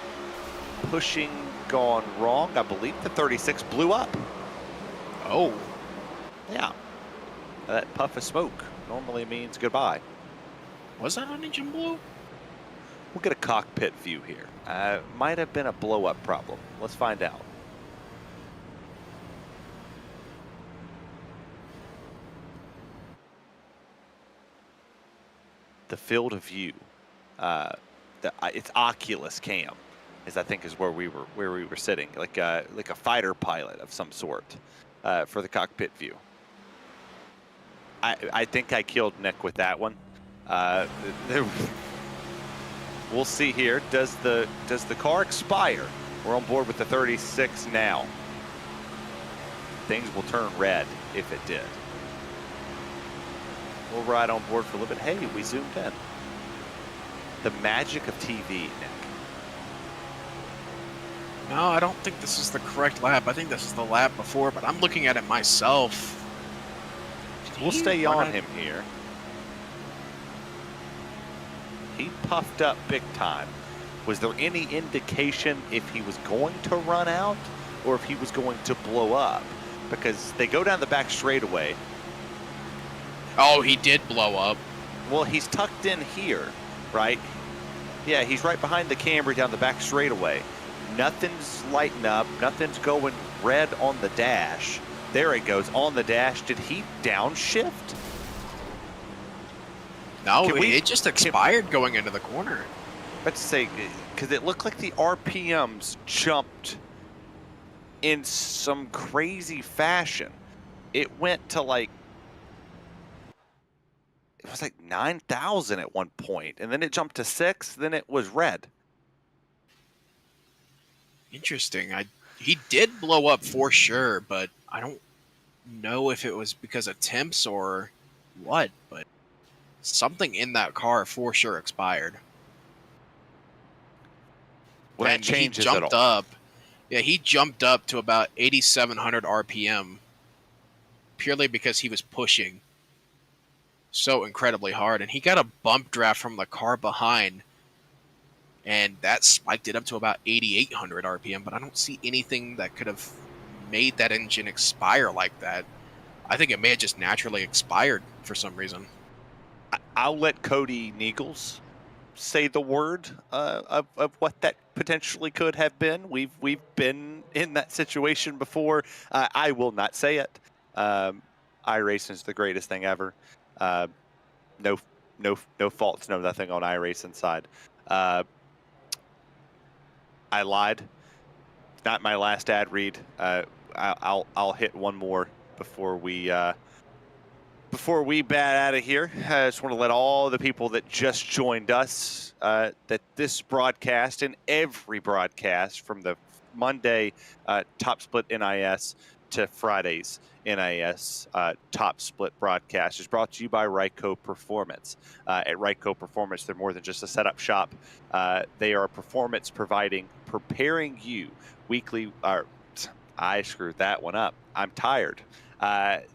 pushing gone wrong. I believe the 36 blew up.
Oh.
Yeah. That puff of smoke normally means goodbye.
Was that an engine blow?
We'll get a cockpit view here. Might have been a blow-up problem. Let's find out. The field of view, it's Oculus cam, I think is where we were sitting, like a fighter pilot of some sort, for the cockpit view. I think I killed Nick with that one. We'll see here. Does the car expire? We're on board with the 36 now. Things will turn red if it did. We'll ride on board for a little bit. Hey, we zoomed in. The magic of TV, Nick.
No, I don't think this is the correct lap. I think this is the lap before, but I'm looking at it myself.
We'll stay on him here. He puffed up big time. Was there any indication if he was going to run out or if he was going to blow up? Because they go down the back straightaway.
Oh, he did blow up.
Well, he's tucked in here, right? Yeah, he's right behind the Camry down the back straightaway. Nothing's lighting up. Nothing's going red on the dash. There it goes on the dash. Did he downshift?
No, it just expired going into the corner.
Let's say, because it looked like the RPMs jumped in some crazy fashion. It went to like, it was like 9,000 at one point, and then it jumped to 6, then it was red.
Interesting. He did blow up for sure, but I don't know if it was because of temps or what, but something in that car for sure expired.
Well, that changes it all.
He jumped up. Yeah, he jumped up to about 8,700 RPM purely because he was pushing so incredibly hard, and he got a bump draft from the car behind, and that spiked it up to about 8,800 RPM, but I don't see anything that could have made that engine expire like that. I think it may have just naturally expired for some reason.
I'll let Cody Niegels say the word of what that potentially could have been. We've been in that situation before. I will not say it. iRacing is the greatest thing ever. No faults, no nothing on iRacing side. I lied. It's not my last ad read. I'll hit one more before we bat out of here. I just want to let all the people that just joined us that this broadcast and every broadcast from the Monday Top Split NIS to Friday's NIS Top Split broadcast is brought to you by Ryco Performance. At Ryco Performance, they're more than just a setup shop. They are performance preparing you weekly. I screwed that one up. I'm tired.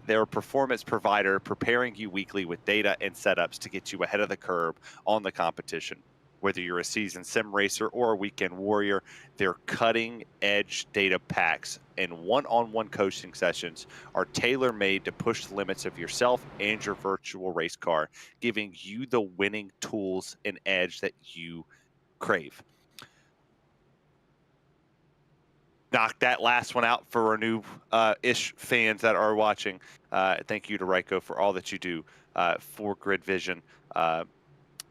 They're a performance provider preparing you weekly with data and setups to get you ahead of the curve on the competition. Whether you're a seasoned sim racer or a weekend warrior, their cutting-edge data packs and one-on-one coaching sessions are tailor-made to push the limits of yourself and your virtual race car, giving you the winning tools and edge that you crave. knock that last one out for our new ish fans that are watching. Thank you to Ryco for all that you do for GridVision.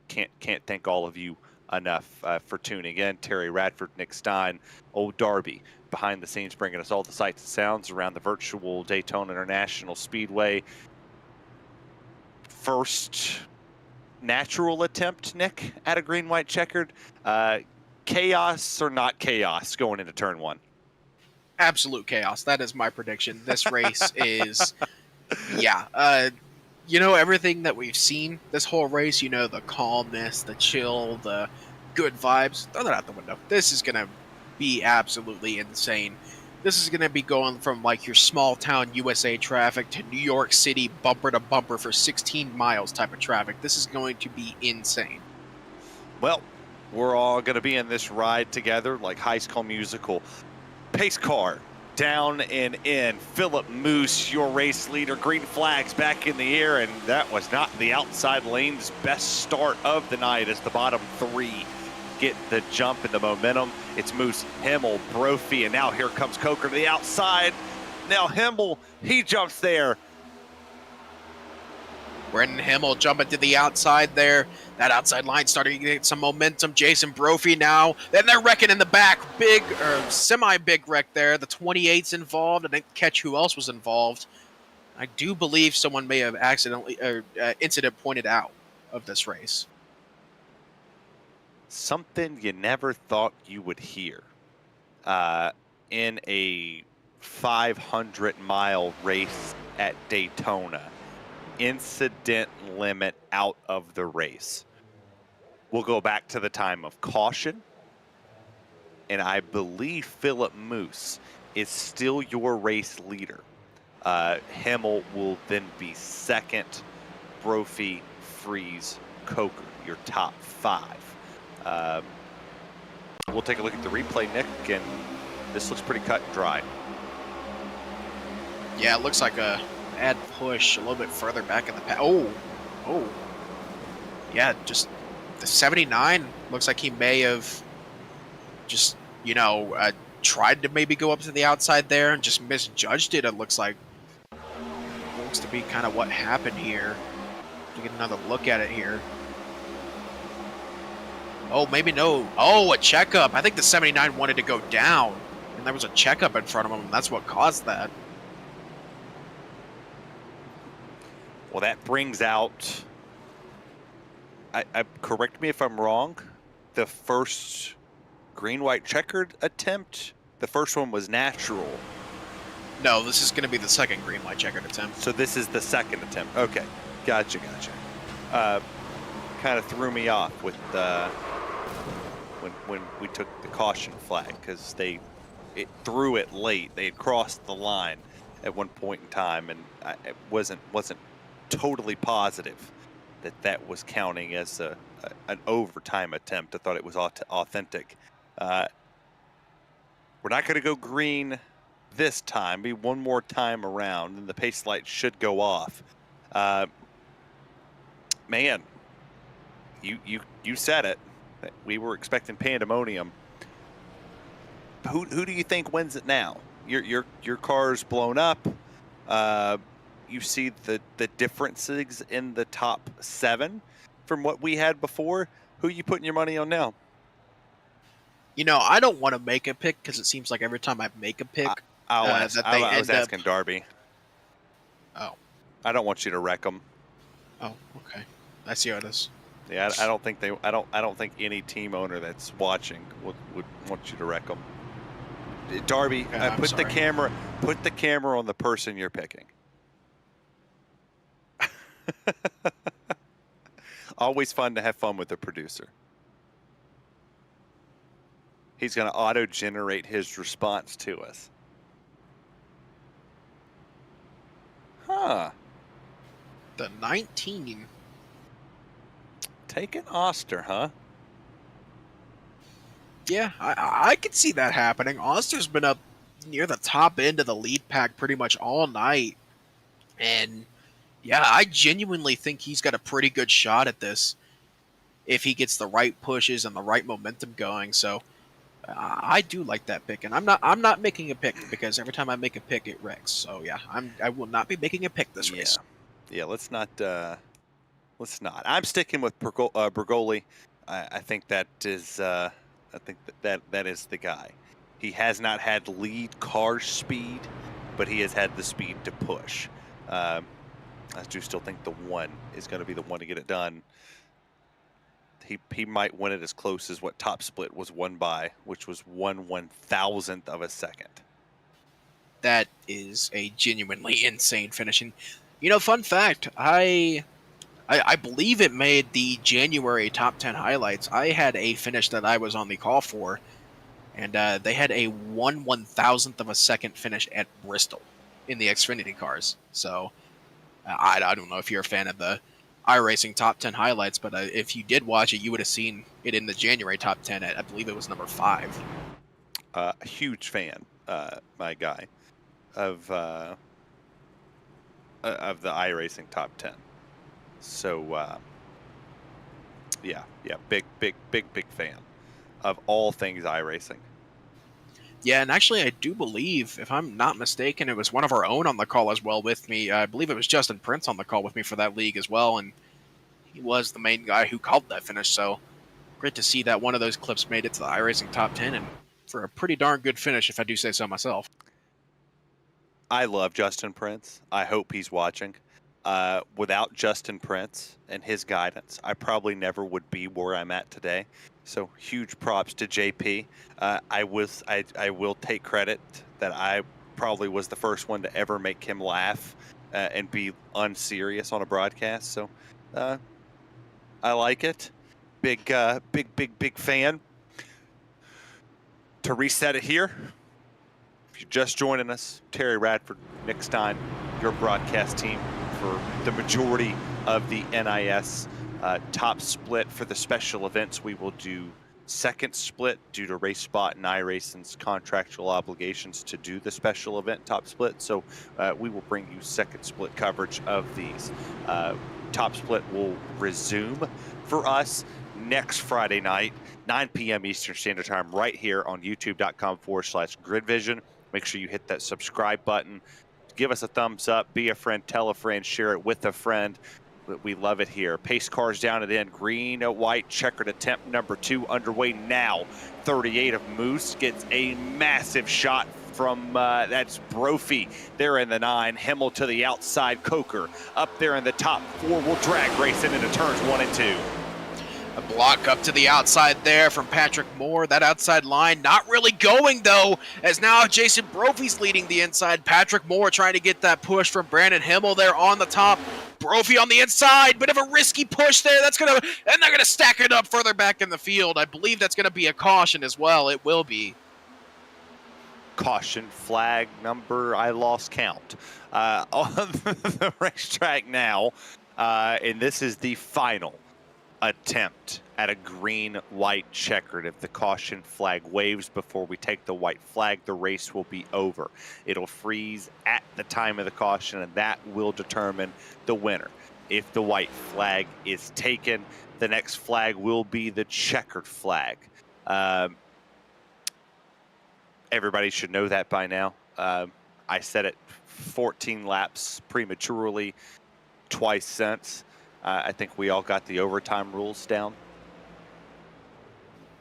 Can't thank all of you enough for tuning in. Terry Radford, Nick Stein, Old Darby behind the scenes, bringing us all the sights and sounds around the virtual Daytona International Speedway. First natural attempt, Nick, at a green-white checkered. Chaos or not chaos going into turn one?
Absolute chaos. That is my prediction. This race is, everything that we've seen this whole race, the calmness, the chill, the good vibes, throw that out the window. This is going to be absolutely insane. This is going to be going from like your small town USA traffic to New York City bumper to bumper for 16 miles type of traffic. This is going to be insane.
Well, we're all going to be in this ride together like High School Musical. Pace car down and in. Philip Moose, your race leader. Green flags back in the air, and that was not the outside lane's best start of the night as the bottom three get the jump and the momentum. It's Moose, Himmel, Brophy, and now here comes Coker to the outside. Now Himmel, he jumps there.
Brendan Himmel jumping to the outside there. That outside line starting to get some momentum. Jason Brophy now. Then they're wrecking in the back. Big or semi-big wreck there. The 28's involved. I didn't catch who else was involved. I do believe someone may have accidentally incident pointed out of this race.
Something you never thought you would hear in a 500-mile race at Daytona. Incident limit out of the race. We'll go back to the time of caution, and I believe Philip Moose is still your race leader. Himmel will then be second. Brophy, Freeze, Coker, your top five. We'll take a look at the replay, Nick, and this looks pretty cut and dry.
Yeah, it looks like a add push a little bit further back in the pack. Yeah, just the 79 looks like he may have just, tried to maybe go up to the outside there and just misjudged it. It looks to be kind of what happened here. To get another look at it here. Oh, maybe no. Oh, a checkup. I think the 79 wanted to go down, and there was a checkup in front of him, and that's what caused that.
Well, that brings out, correct me if I'm wrong, the first green-white checkered attempt, the first one was natural.
No, this is going to be the second green-white checkered attempt.
So this is the second attempt. Okay, gotcha. Kind of threw me off with when we took the caution flag because it threw it late. They had crossed the line at one point in time, and I wasn't totally positive that was counting as an overtime attempt. I thought it was authentic. We're not going to go green this time. Be one more time around, and the pace light should go off. Man, you said it. We were expecting pandemonium. Who do you think wins it now? Your car's blown up. You see the differences in the top 7 from what we had before. Who are you putting your money on now?
I don't want to make a pick because it seems like every time I make a pick,
I was asking Darby.
Oh.
I don't want you to wreck them.
Oh, okay. I see how it is.
Yeah, I don't think any team owner that's watching would want you to wreck them. Darby, put the camera on the person you're picking. Always fun to have fun with the producer. He's going to auto-generate his response to us. Huh.
The 19.
Taking Oster, huh?
Yeah, I could see that happening. Oster's been up near the top end of the lead pack pretty much all night. And yeah, I genuinely think he's got a pretty good shot at this if he gets the right pushes and the right momentum going. So I do like that pick, and I'm not making a pick because every time I make a pick, it wrecks. So yeah, I will not be making a pick this race.
Yeah. Let's not. I'm sticking with Bergoli. I think that is. I think that is the guy. He has not had lead car speed, but he has had the speed to push. I do still think the one is going to be the one to get it done. He might win it as close as what Top Split was won by, which was 1/1000th of a second.
That is a genuinely insane finishing. You know, fun fact, I believe it made the January top 10 highlights. I had a finish that I was on the call for, and they had a 1/1000th of a second finish at Bristol in the Xfinity cars. So I don't know if you're a fan of the iRacing top 10 highlights, but if you did watch it, you would have seen it in the January top 10 at, I believe it was number 5.
A huge fan, my guy, of the iRacing top 10. So yeah, big fan of all things iRacing.
Yeah, and actually I do believe, if I'm not mistaken, it was one of our own on the call as well with me. I believe it was Justin Prince on the call with me for that league as well, and he was the main guy who called that finish. So great to see that one of those clips made it to the iRacing top 10, and for a pretty darn good finish, if I do say so myself.
I love Justin Prince. I hope he's watching. Without Justin Prince and his guidance, I probably never would be where I'm at today. So huge props to JP. I will take credit that I probably was the first one to ever make him laugh and be unserious on a broadcast. So I like it. Big fan. To reset it here, if you're just joining us, Terry Radford, Nick Stein, your broadcast team for the majority of the NIS top split. For the special events, we will do second split due to Race Spot and iRacing's contractual obligations to do the special event top split. So we will bring you second split coverage of these. Top split will resume for us next Friday night, 9 p.m. Eastern Standard Time, right here on youtube.com/GridVision. Make sure you hit that subscribe button. Give us a thumbs up, be a friend, tell a friend, share it with a friend. We love it here. Pace cars down at end. Green, white, checkered attempt number 2 underway now. 38 of Moose gets a massive shot from, that's Brophy there in the 9. Himmel to the outside. Coker up there in the top 4 will drag racing into turns 1 and 2.
A block up to the outside there from Patrick Moore. That outside line not really going, though, as now Jason Brophy's leading the inside. Patrick Moore trying to get that push from Brandon Himmel there on the top. Brophy on the inside. Bit of a risky push there. And they're going to stack it up further back in the field. I believe that's going to be a caution as well. It will be.
Caution flag number, I lost count. On the racetrack now, and this is the final attempt at a green-white checkered. If the caution flag waves before we take the white flag, the race will be over. It'll freeze at the time of the caution, and that will determine the winner. If the white flag is taken, the next flag will be the checkered flag. Everybody should know that by now. I said it 14 laps prematurely twice since. I think we all got the overtime rules down.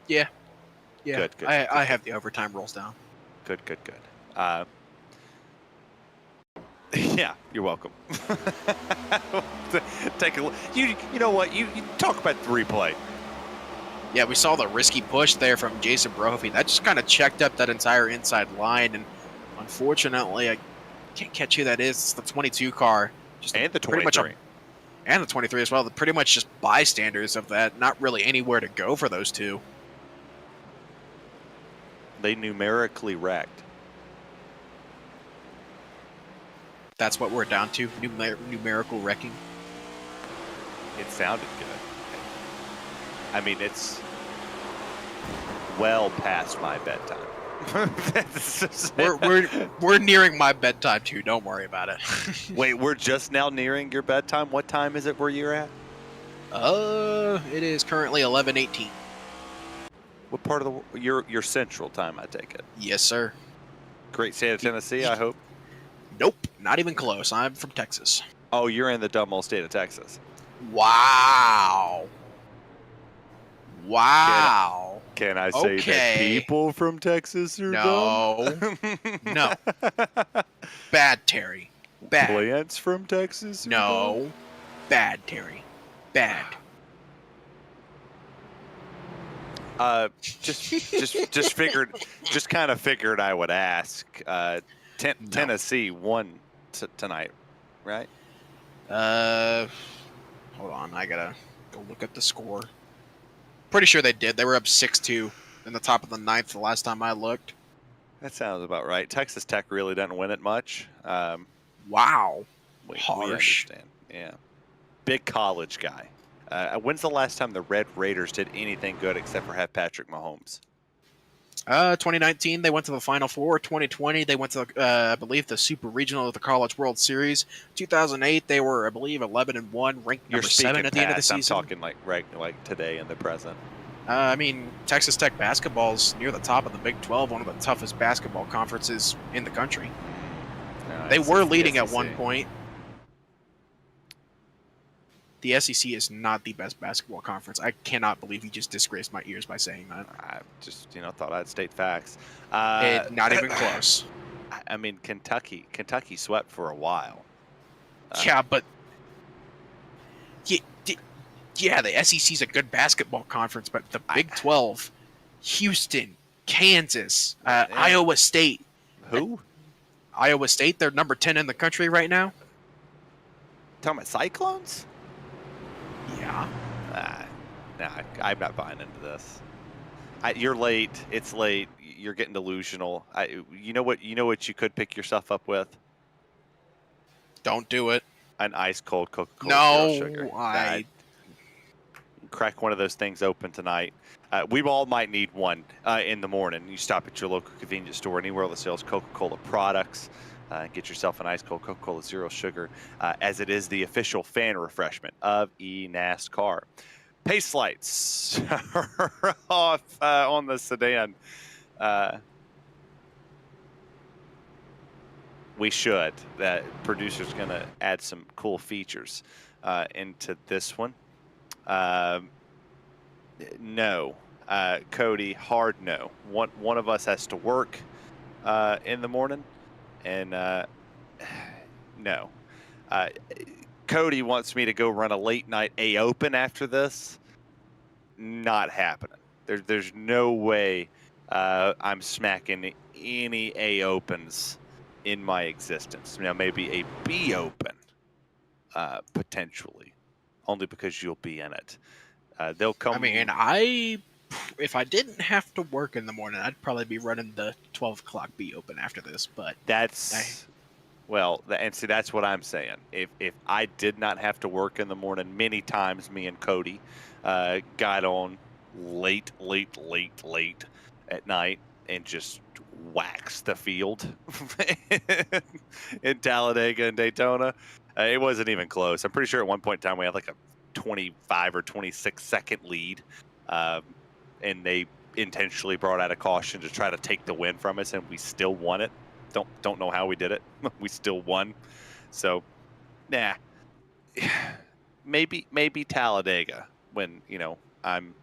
Yeah.
Good.
I have the overtime rules down.
Good. Yeah, you're welcome. Take a look. You know what? You talk about the replay.
Yeah, we saw the risky push there from Jason Brophy. That just kind of checked up that entire inside line, and unfortunately, I can't catch who that is. It's the 22 car.
And the 23.
And the 23 as well. They're pretty much just bystanders of that. Not really anywhere to go for those two.
They numerically wrecked.
That's what we're down to, numerical wrecking.
It sounded good. I mean, it's well past my bedtime.
we're nearing my bedtime too. Don't worry about it.
Wait, we're just now nearing your bedtime? What time is it where you're at?
It is currently 11:18.
What part of the your Central Time? I take it.
Yes, sir.
Great state of Tennessee, I hope.
Nope, not even close. I'm from Texas.
Oh, you're in the dumb old state of Texas.
Wow. Wow.
Can I say that people from Texas are dumb?
No. Bad, Terry. Bad.
Plants from Texas are dumb?
Bad, Terry. Bad.
Just kind of figured I would ask. Tennessee won tonight, right?
Hold on. I gotta go look at the score. Pretty sure they did. They were up 6-2 in the top of the ninth the last time I looked.
That sounds about right. Texas Tech really doesn't win it much.
Wow.
We
Harsh.
understand. Yeah. Big college guy. When's the last time the Red Raiders did anything good except for have Patrick Mahomes?
2019, they went to the Final Four. 2020, they went to, I believe, the Super Regional of the College World Series. 2008, they were, I believe, 11-1, ranked number 7 at the end of the season.
I'm talking like today in the present.
I mean, Texas Tech basketball's near the top of the Big 12, one of the toughest basketball conferences in the country. They were leading at one point. The SEC is not the best basketball conference. I cannot believe you just disgraced my ears by saying that.
I just, thought I'd state facts.
Not even close.
I mean, Kentucky swept for a while.
Yeah, but yeah, the SEC's a good basketball conference, but the Big 12, Houston, Kansas, Iowa State.
Who?
Iowa State, they're number 10 in the country right now.
Talking about Cyclones?
Yeah.
Nah, I'm not buying into this. You're late. It's late. You're getting delusional. You know what you could pick yourself up with?
Don't do it.
An ice cold Coca-Cola Zero Sugar.
I
crack one of those things open tonight. We all might need one in the morning. You stop at your local convenience store, anywhere that sells Coca-Cola products. Get yourself an ice cold Coca-Cola Zero Sugar, as it is the official fan refreshment of eNASCAR. Pace lights are off on the sedan. We should. That producer's going to add some cool features into this one. No. Cody, hard no. One of us has to work in the morning. And no. Cody wants me to go run a late night A Open after this. Not happening. There's no way I'm smacking any A Opens in my existence. Now maybe a B Open potentially, only because you'll be in it. They'll come.
I mean, if I didn't have to work in the morning, I'd probably be running the 12 o'clock B Open after this. But
and see, that's what I'm saying. If I did not have to work in the morning, many times me and Cody got on late at night and just waxed the field in Talladega and Daytona. It wasn't even close. I'm pretty sure at one point in time we had like a 25 or 26 second lead. And they intentionally brought out a caution to try to take the win from us, and we still won it. Don't know how we did it. We still won. So, nah. Maybe Talladega when I'm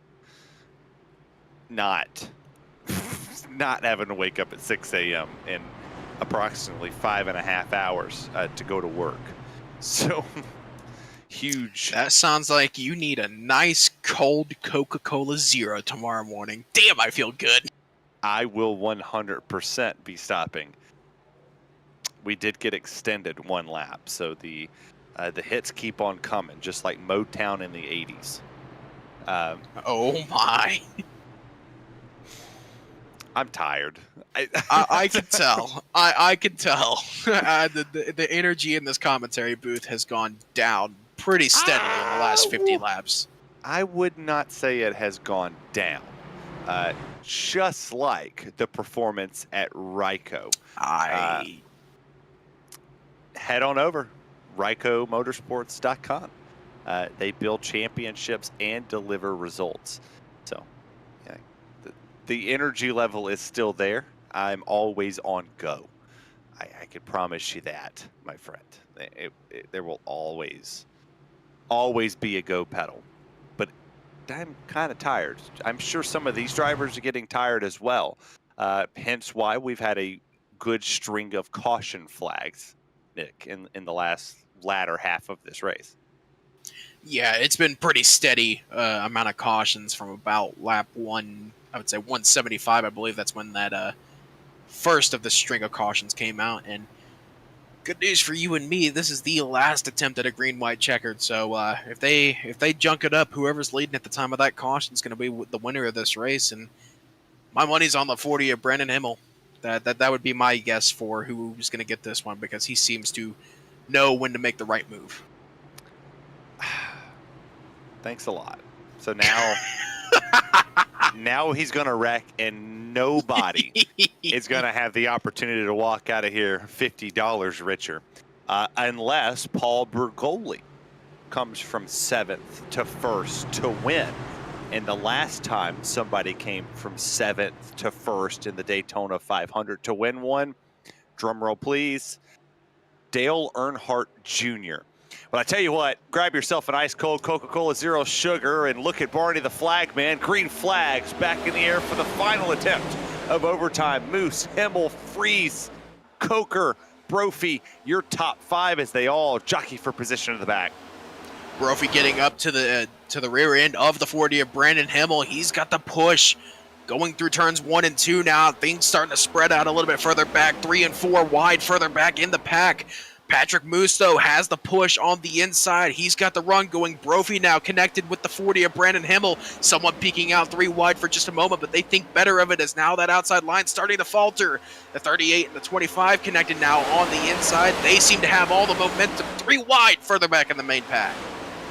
not having to wake up at 6 a.m. in approximately 5.5 hours to go to work. So. Huge.
That sounds like you need a nice cold Coca-Cola Zero tomorrow morning. Damn, I feel good.
I will 100% be stopping. We did get extended one lap, so the hits keep on coming, just like Motown in the 80s.
Oh my.
I'm tired.
I can tell. I can tell. The energy in this commentary booth has gone down pretty steadily in the last 50 laps.
I would not say it has gone down. Just like the performance at Ryco. Head on over, RycoMotorsports.com. They build championships and deliver results. So, yeah, The energy level is still there. I'm always on go. I can promise you that, my friend. There will always be a go pedal. But I'm kind of tired. I'm sure some of these drivers are getting tired as well. Hence why we've had a good string of caution flags, Nick, in the latter half of this race.
Yeah, it's been pretty steady amount of cautions from about lap 175, I believe that's when that first of the string of cautions came out. And good news for you and me, this is the last attempt at a green-white checkered. So if they junk it up, whoever's leading at the time of that caution is going to be the winner of this race. And my money's on the 40 of Brandon Himmel. That would be my guess for who's going to get this one, because he seems to know when to make the right move.
Thanks a lot. So now, now he's going to wreck, and nobody is going to have the opportunity to walk out of here $50 richer, unless Paul Bergoli comes from 7th to 1st to win. And the last time somebody came from 7th to 1st in the Daytona 500 to win one, drum roll please, Dale Earnhardt Jr. But I tell you what, grab yourself an ice cold Coca-Cola Zero Sugar and look at Barney the flag man. Green flags back in the air for the final attempt of overtime. Moose, Himmel, Freeze, Coker, Brophy, your top 5 as they all jockey for position in the back.
Brophy getting up to the rear end of the 40 of Brandon Himmel. He's got the push going through turns 1 and 2 now. Things starting to spread out a little bit further back. 3 and 4 wide further back in the pack. Patrick Moose, though, has the push on the inside. He's got the run going. Brophy now connected with the 40 of Brandon Himmel. Someone peeking out 3 wide for just a moment, but they think better of it as now that outside line starting to falter. The 38 and the 25 connected now on the inside. They seem to have all the momentum. 3 wide further back in the main pack.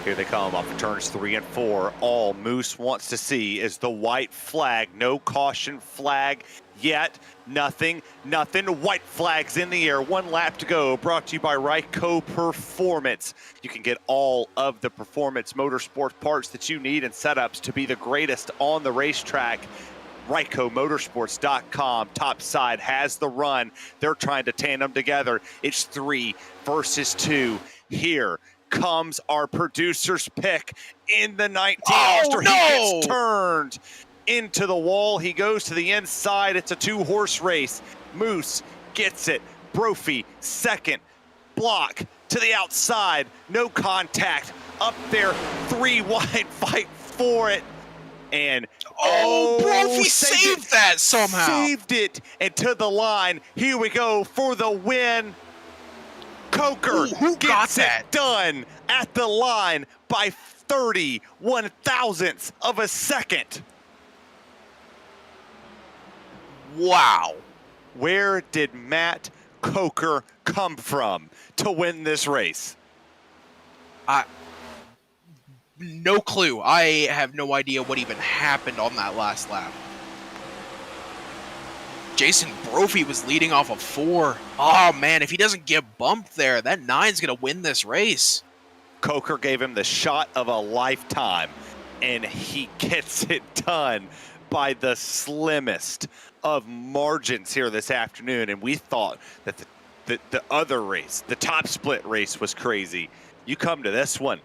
Here they come off of turns 3 and 4. All Moose wants to see is the white flag. No caution flag yet. Nothing. White flags in the air. 1 lap to go. Brought to you by Ryco Performance. You can get all of the performance motorsport parts that you need and setups to be the greatest on the racetrack. RycoMotorsports.com. Top side has the run. They're trying to tandem together. It's 3 versus 2. Here comes our producer's pick in the 19 after he gets turned into the wall. He goes to the inside. It's a 2-horse race. Moose gets it. Brophy second. Block to the outside. No contact. Up there. 3 wide. Fight for it. And
Brophy saved that somehow.
Saved it. And to the line. Here we go for the win. Coker gets it done at the line by 31 thousandths of a second.
Wow.
Where did Matt Coker come from to win this race?
No clue. I have no idea what even happened on that last lap. Jason Brophy was leading off of 4. Oh, man, if he doesn't get bumped there, that 9's going to win this race.
Coker gave him the shot of a lifetime, and he gets it done by the slimmest of margins here this afternoon. And we thought that the other race, the top split race, was crazy. You come to this one,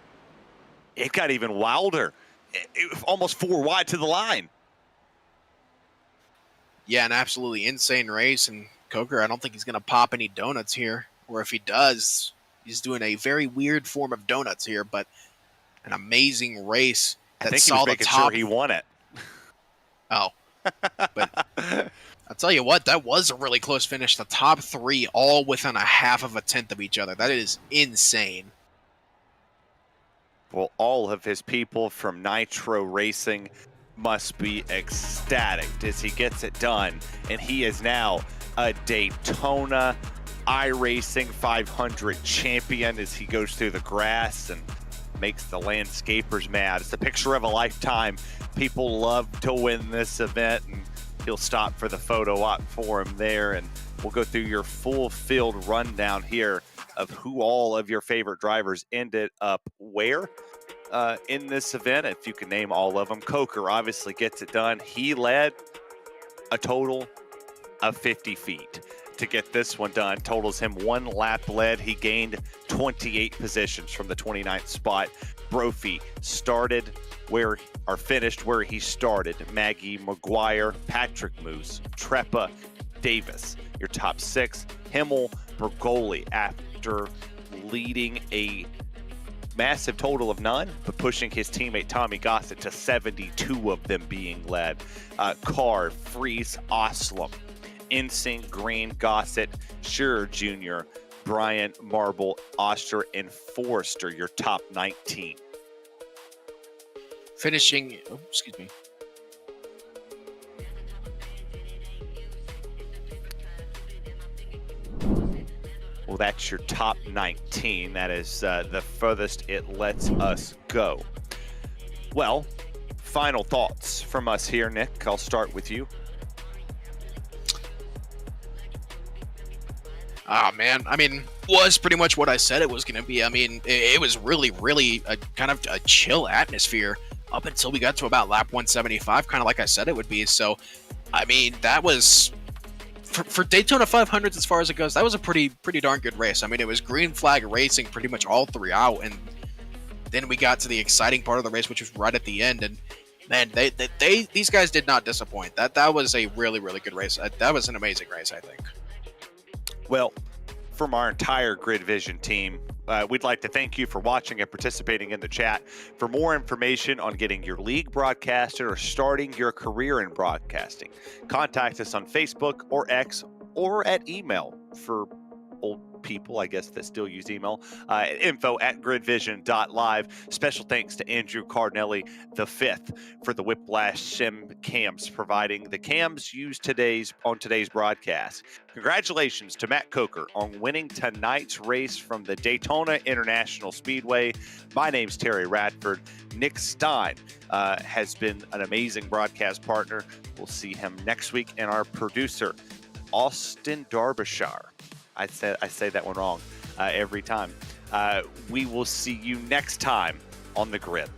it got even wilder. It was almost 4 wide to the line.
Yeah, an absolutely insane race, and Coker, I don't think he's going to pop any donuts here, or if he does, he's doing a very weird form of donuts here, but an amazing race.
I think he was making sure he won it.
Oh, but I'll tell you what, that was a really close finish. The top 3 all within a half of a tenth of each other. That is insane.
Well, all of his people from Nitro Racing must be ecstatic as he gets it done, and he is now a Daytona iRacing 500 champion as he goes through the grass and makes the landscapers mad. It's a picture of a lifetime. People love to win this event, and he'll stop for the photo op for him there, and we'll go through your full field rundown here of who all of your favorite drivers ended up where in this event, if you can name all of them. Coker obviously gets it done. He led a total of 50 feet. To get this one done totals him 1 lap led. He gained 28 positions from the 29th spot. Brophy finished where he started. Maggie McGuire, Patrick Moose, Treppa, Davis, your top 6. Himmel, Bergoli, after leading a massive total of none, but pushing his teammate Tommy Gossett to 72 of them being led. Carr, Fries, Oslam, Insync, Green, Gossett, Shearer Jr., Bryant, Marble, Oster, and Forrester, your top 19.
Finishing, excuse me.
Well, that's your top 19. That is the furthest it lets us go. Well, final thoughts from us here, Nick. I'll start with you.
Ah, man. I mean, was pretty much what I said it was going to be. I mean, it was really, really a kind of a chill atmosphere up until we got to about lap 175, kind of like I said it would be. So, I mean, that was for Daytona 500s as far as it goes. That was a pretty darn good race. I mean, it was green flag racing pretty much all throughout, and then we got to the exciting part of the race, which was right at the end. And man, these guys did not disappoint. That was a really, really good race. That was an amazing race, I think.
Well, from our entire GridVision team, we'd like to thank you for watching and participating in the chat. For more information on getting your league broadcasted or starting your career in broadcasting, contact us on Facebook or X or at email for old people, I guess, that still use email, info@gridvision.live. Special thanks to Andrew Cardinelli V for the Whiplash Sim cams, providing the cams used on today's broadcast. Congratulations to Matt Coker on winning tonight's race from the Daytona International Speedway. My name's Terry Radford. Nick Stein has been an amazing broadcast partner. We'll see him next week. And our producer, Austin Derbyshire. I say that one wrong every time. We will see you next time on the grid.